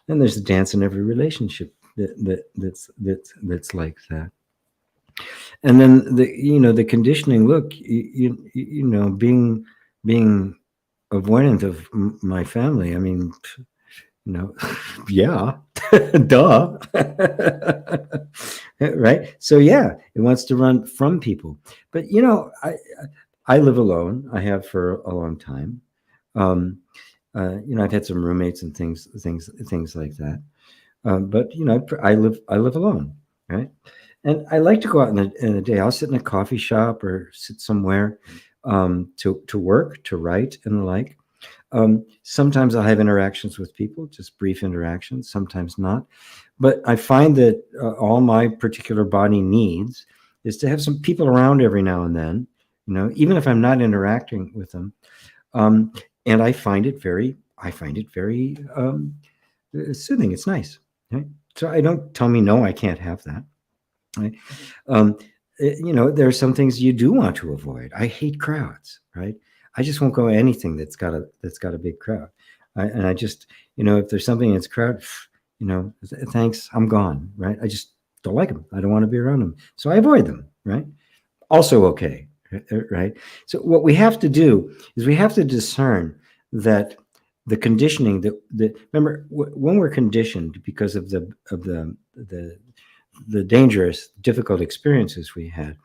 And there's a dance in every relationship that's like that. And then the conditioning. Look, being avoidant of my family. I mean, yeah, duh, right? So yeah, it wants to run from people. But I live alone. I have for a long time. I've had some roommates and things like that. But I live alone, right? And I like to go out in a day. I'll sit in a coffee shop or sit somewhere to work, to write, and the like. Sometimes I'll have interactions with people, just brief interactions, sometimes not. But I find that all my particular body needs is to have some people around every now and then, even if I'm not interacting with them. And I find it very soothing. It's nice. Right? So I don't tell me, no, I can't have that. right? There are some things you do want to avoid. I hate crowds, right? I just won't go anything that's got a big crowd. And I just, if there's something that's crowd, thanks, I'm gone, right? I just don't like them. I don't want to be around them. So I avoid them, right? Also okay, right? So what we have to do is we have to discern that the conditioning that remember when we're conditioned because of the dangerous, difficult experiences we had,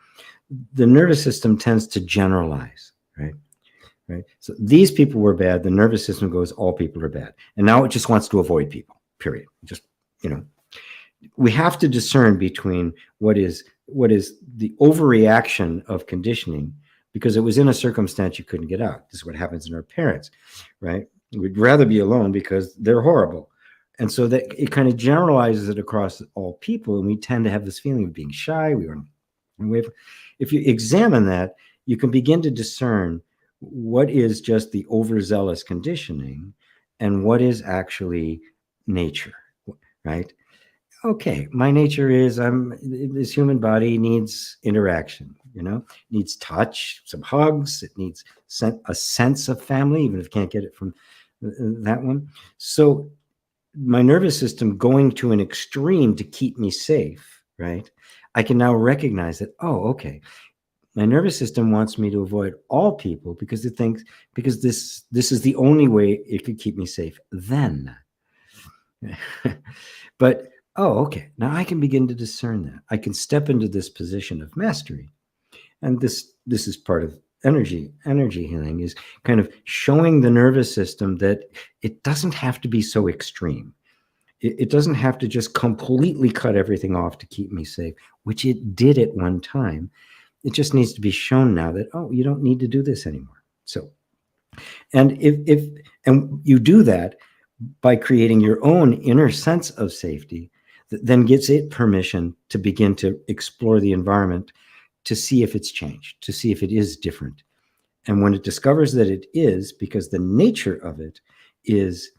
the nervous system tends to generalize, right? Right. So these people were bad. The nervous system goes, all people are bad. And now it just wants to avoid people, period. Just, we have to discern between what is the overreaction of conditioning because it was in a circumstance you couldn't get out. This is what happens in our parents, right? We'd rather be alone because they're horrible. And so that it kind of generalizes it across all people. And we tend to have this feeling of being shy. If you examine that, you can begin to discern what is just the overzealous conditioning and what is actually nature, right? Okay, my nature is this human body needs interaction, needs touch, some hugs, it needs a sense of family, even if it can't get it from that one. So my nervous system going to an extreme to keep me safe, right? I can now recognize that, oh, okay, my nervous system wants me to avoid all people because it thinks, because this is the only way it could keep me safe then. But, oh, okay, now I can begin to discern that. I can step into this position of mastery. And this is part of energy healing, is kind of showing the nervous system that it doesn't have to be so extreme. It doesn't have to just completely cut everything off to keep me safe, which it did at one time. It just needs to be shown now that, oh, you don't need to do this anymore. So, and if you do that by creating your own inner sense of safety, that then gives it permission to begin to explore the environment, to see if it's changed, to see if it is different. And when it discovers that it is, because the nature of it is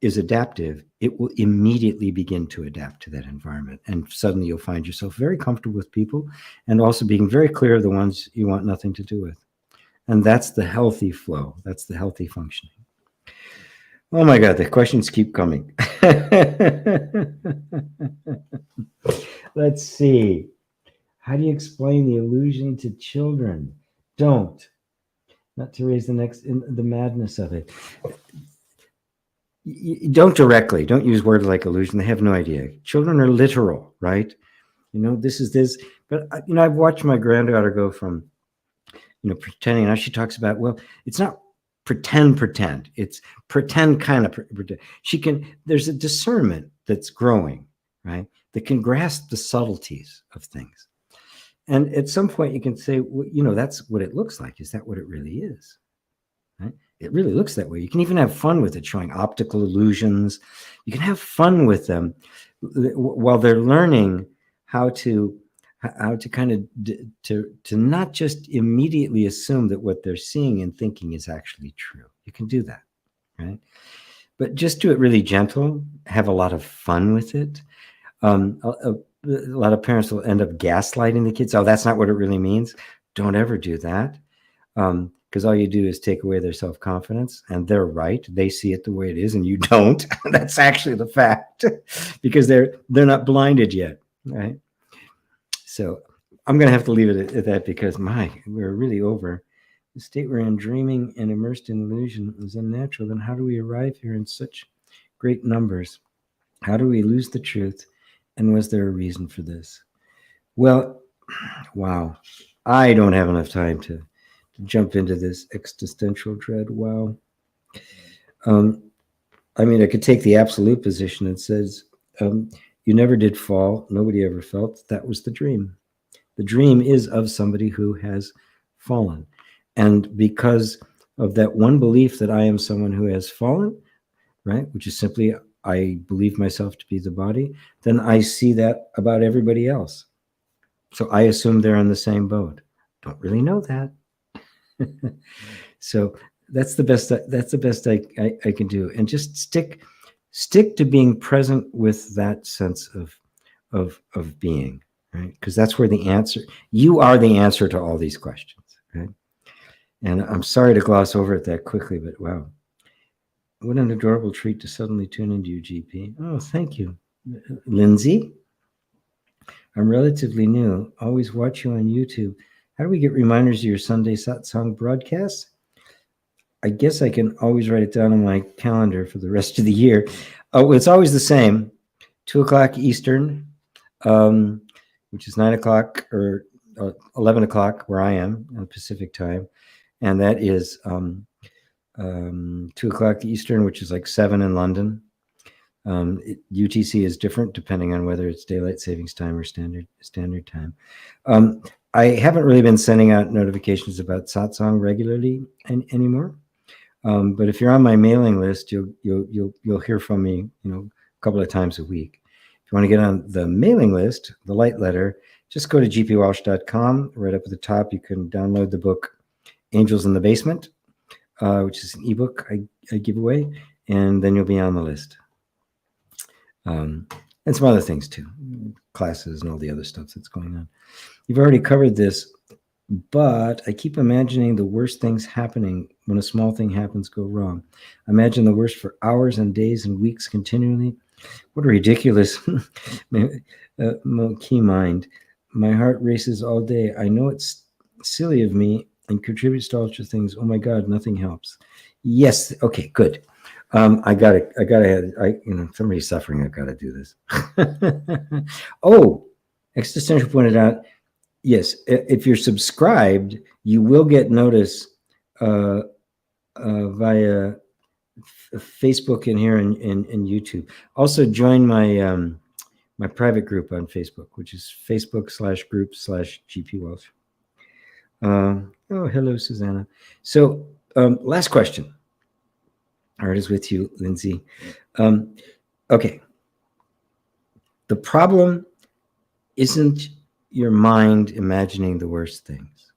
adaptive, it will immediately begin to adapt to that environment. And suddenly you'll find yourself very comfortable with people and also being very clear of the ones you want nothing to do with. And that's the healthy flow. That's the healthy functioning. Oh my God, the questions keep coming. Let's see. How do you explain the illusion to children? Don't. Not to raise the madness of it. Don't directly. Don't use words like illusion. They have no idea. Children are literal, right? This is this. But, I've watched my granddaughter go from, pretending. Now she talks about, well, it's not pretend. It's pretend kind of pretend. There's a discernment that's growing, right? That can grasp the subtleties of things. And at some point you can say, well, that's what it looks like. Is that what it really is? Right? It really looks that way. You can even have fun with it, showing optical illusions. You can have fun with them while they're learning how to kind of to not just immediately assume that what they're seeing and thinking is actually true. You can do that, right? But just do it really gentle. Have a lot of fun with it. A lot of parents will end up gaslighting the kids. Oh, that's not what it really means. Don't ever do that. Because all you do is take away their self-confidence, and they're right. They see it the way it is, and you don't. That's actually the fact, because they're not blinded yet, right? So I'm going to have to leave it at that, because we're really over. The state we're in, dreaming and immersed in illusion, is unnatural. Then how do we arrive here in such great numbers? How do we lose the truth? And was there a reason for this? Well, wow. I don't have enough time to jump into this existential dread. Wow. I could take the absolute position that says, you never did fall. Nobody ever felt. That was the dream. The dream is of somebody who has fallen. And because of that one belief that I am someone who has fallen, right, which is simply, I believe myself to be the body, then I see that about everybody else. So I assume they're in the same boat. Don't really know that. So that's the best I can do. And just stick to being present with that sense of being, right? Because that's where the answer, you are the answer to all these questions, right? And I'm sorry to gloss over it that quickly, but wow. What an adorable treat to suddenly tune into you, GP. Oh, thank you. Lindsay, I'm relatively new. Always watch you on YouTube. How do we get reminders of your Sunday satsang broadcasts? I guess I can always write it down on my calendar for the rest of the year. Oh, it's always the same, 2 o'clock Eastern, which is 9 o'clock or 11 o'clock where I am on Pacific time. And that is 2 o'clock Eastern, which is like 7 in London. UTC is different depending on whether it's daylight savings time or standard time. I haven't really been sending out notifications about satsang regularly anymore. But if you're on my mailing list, you'll hear from me, a couple of times a week. If you want to get on the mailing list, the light letter, just go to gpwalsh.com. Right up at the top, you can download the book Angels in the Basement, which is an ebook I give away, and then you'll be on the list. And some other things too, classes and all the other stuff that's going on. You've already covered this, but I keep imagining the worst things happening when a small thing happens go wrong. Imagine the worst for hours and days and weeks continually. What a ridiculous key mind. My heart races all day. I know it's silly of me and contributes to ultra things. Oh my God, nothing helps. Yes. Okay, good. Somebody's suffering. I've got to do this. Oh, Existential pointed out, yes, if you're subscribed, you will get notice via Facebook in here and YouTube. Also join my my private group on Facebook, which is Facebook/group/GP Walsh. Oh, hello, Susanna. So last question. Heart is with you, Lindsay. Okay. The problem isn't your mind imagining the worst things.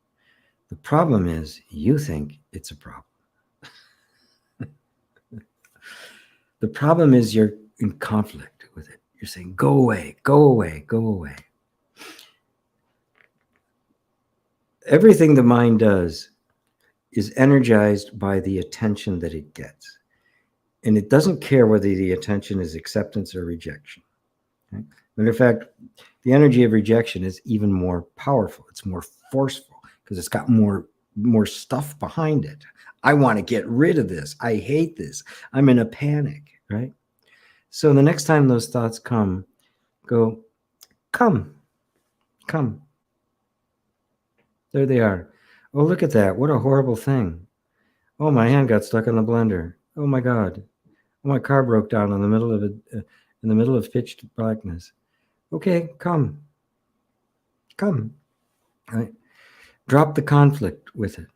The problem is you think it's a problem. The problem is you're in conflict with it. You're saying, go away, go away, go away. Everything the mind does is energized by the attention that it gets. And it doesn't care whether the attention is acceptance or rejection. Okay? Matter of fact, the energy of rejection is even more powerful. It's more forceful because it's got more stuff behind it. I want to get rid of this. I hate this. I'm in a panic, right? So the next time those thoughts come, go, come. There they are. Oh, look at that. What a horrible thing. Oh, my hand got stuck in the blender. Oh my God. Oh, my car broke down in the middle of pitch blackness. Okay, come. Right? Drop the conflict with it.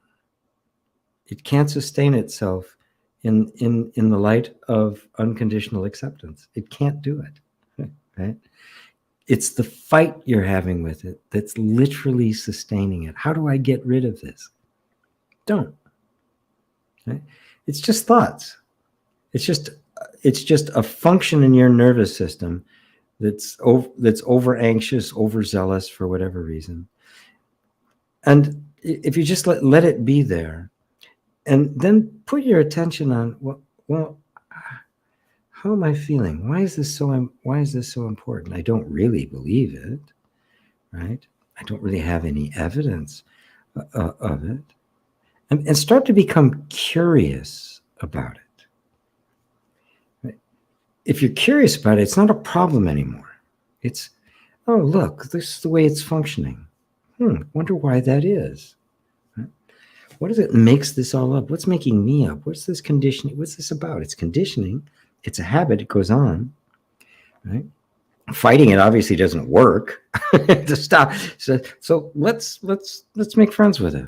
It can't sustain itself in the light of unconditional acceptance. It can't do it. Right? It's the fight you're having with it that's literally sustaining it. How do I get rid of this? Don't. Right? It's just thoughts. It's just a function in your nervous system that's over anxious, overzealous for whatever reason. And if you just let it be there, and then put your attention on, well, how am I feeling? Why is this so important? I don't really believe it, right? I don't really have any evidence of it. And start to become curious about it. Right? If you're curious about it, it's not a problem anymore. It's, oh, look, this is the way it's functioning. Wonder why that is. Right? What is it that makes this all up? What's making me up? What's this conditioning? What's this about? It's conditioning. It's a habit. It goes on, right? Fighting it obviously doesn't work to stop. So let's make friends with it.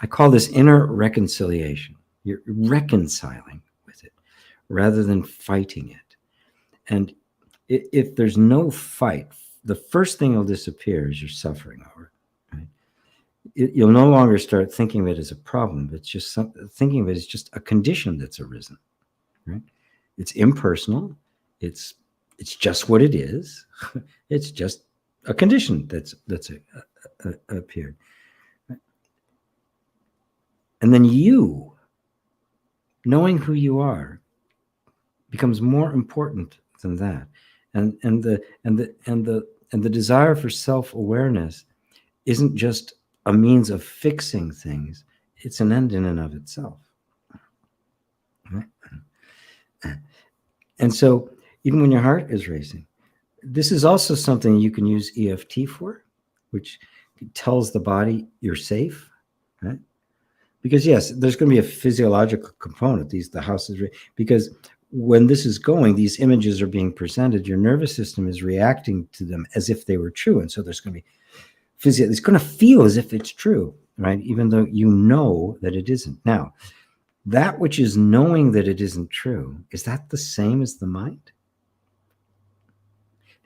I call this inner reconciliation. You're reconciling with it rather than fighting it. And if there's no fight, the first thing will disappear is your suffering over it. Right? You'll no longer start thinking of it as a problem. It's just thinking of it as just a condition that's arisen. Right? It's impersonal. It's just what it is. It's just a condition that's appeared. And then you, knowing who you are, becomes more important than that. And the desire for self-awareness isn't just a means of fixing things, it's an end in and of itself. Right? And so even when your heart is racing, this is also something you can use EFT for, which tells the body you're safe, right? Because yes, there's going to be a physiological component. The houses, because when this is going, these images are being presented. Your nervous system is reacting to them as if they were true, and so there's going to be it's going to feel as if it's true, right? Even though you know that it isn't. Now, that which is knowing that it isn't true, is that the same as the mind?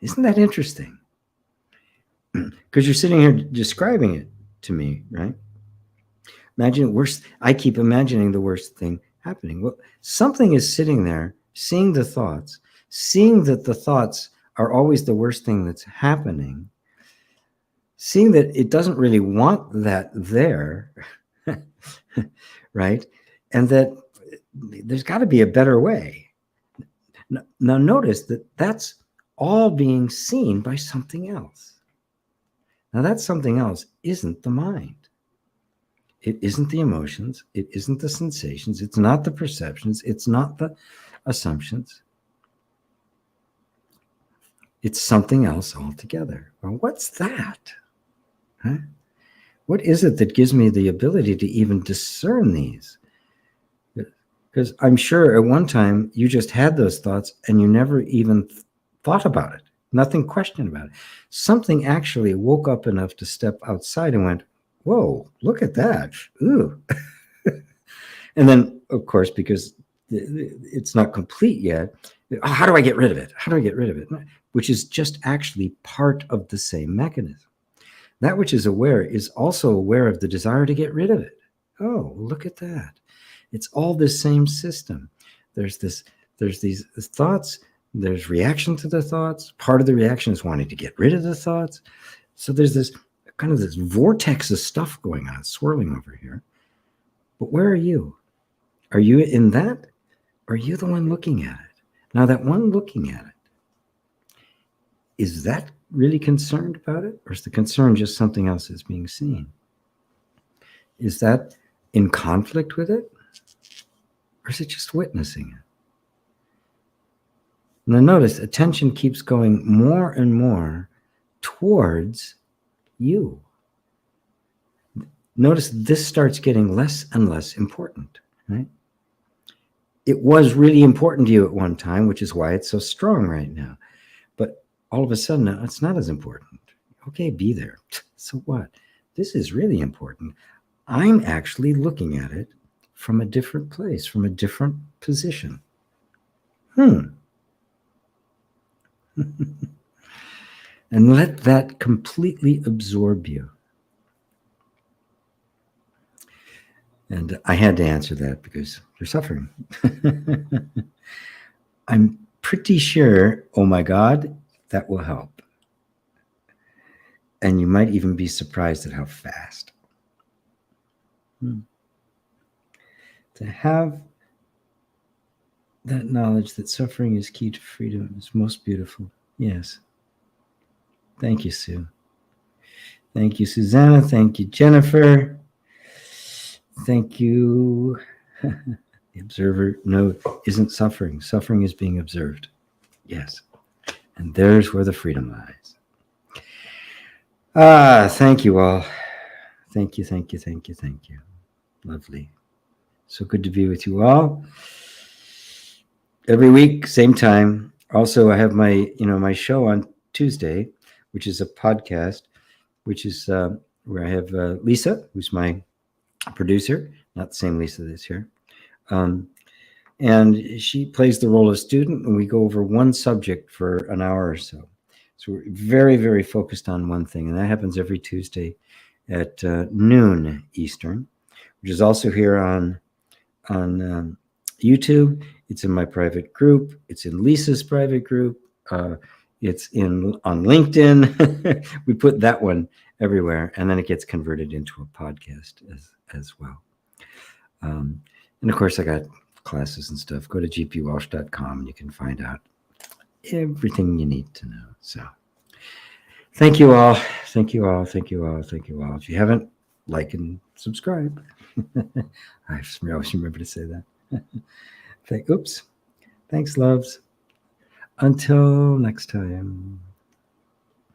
Isn't that interesting? Because you're sitting here describing it to me, right? Imagine worst. I keep imagining the worst thing happening. Well, something is sitting there, seeing the thoughts, seeing that the thoughts are always the worst thing that's happening, seeing that it doesn't really want that there, right? And that there's got to be a better way. Now notice that that's all being seen by something else. Now that something else isn't the mind. It isn't the emotions. It isn't the sensations. It's not the perceptions. It's not the assumptions. It's something else altogether. Well, what's that? Huh? What is it that gives me the ability to even discern these? Because I'm sure at one time you just had those thoughts and you never even thought about it. Nothing questioned about it. Something actually woke up enough to step outside and went, whoa, look at that. Ooh. And then, of course, because it's not complete yet, how do I get rid of it? How do I get rid of it? Which is just actually part of the same mechanism. That which is aware is also aware of the desire to get rid of it. Oh, look at that. It's all the same system. There's these thoughts, there's reaction to the thoughts. Part of the reaction is wanting to get rid of the thoughts. So there's this kind of this vortex of stuff going on, swirling over here. But where are you? Are you in that? Or are you the one looking at it? Now that one looking at it, is that really concerned about it? Or is the concern just something else that's being seen? Is that in conflict with it? Or is it just witnessing it? Now notice attention keeps going more and more towards you. Notice this starts getting less and less important, right? It was really important to you at one time, which is why it's so strong right now. But all of a sudden, it's not as important. Okay, be there. So what? This is really important. I'm actually looking at it from a different place, from a different position. And let that completely absorb you. And I had to answer that because you're suffering. I'm pretty sure, oh my God, that will help. And you might even be surprised at how fast. To have that knowledge that suffering is key to freedom is most beautiful. Yes. Thank you, Sue. Thank you, Susanna. Thank you, Jennifer. Thank you. The observer, no, isn't suffering. Suffering is being observed. Yes. And there's where the freedom lies. Thank you all. Thank you, thank you, thank you, thank you. Lovely. So good to be with you all. Every week, same time. Also, I have my show on Tuesday, which is a podcast, which is where I have Lisa, who's my producer, not the same Lisa that's here. And she plays the role of student, and we go over one subject for an hour or so. So we're very, very focused on one thing, and that happens every Tuesday at noon Eastern, which is also here on YouTube. It's in my private group. It's in Lisa's private group. It's on LinkedIn. We put that one everywhere, and then it gets converted into a podcast as well. And of course, I got classes and stuff. Go to gpwalsh.com and you can find out everything you need to know. So thank you all. Thank you all. Thank you all. Thank you all. If you haven't, like and subscribe. I always remember to say that. Oops. Thanks, loves. Until next time.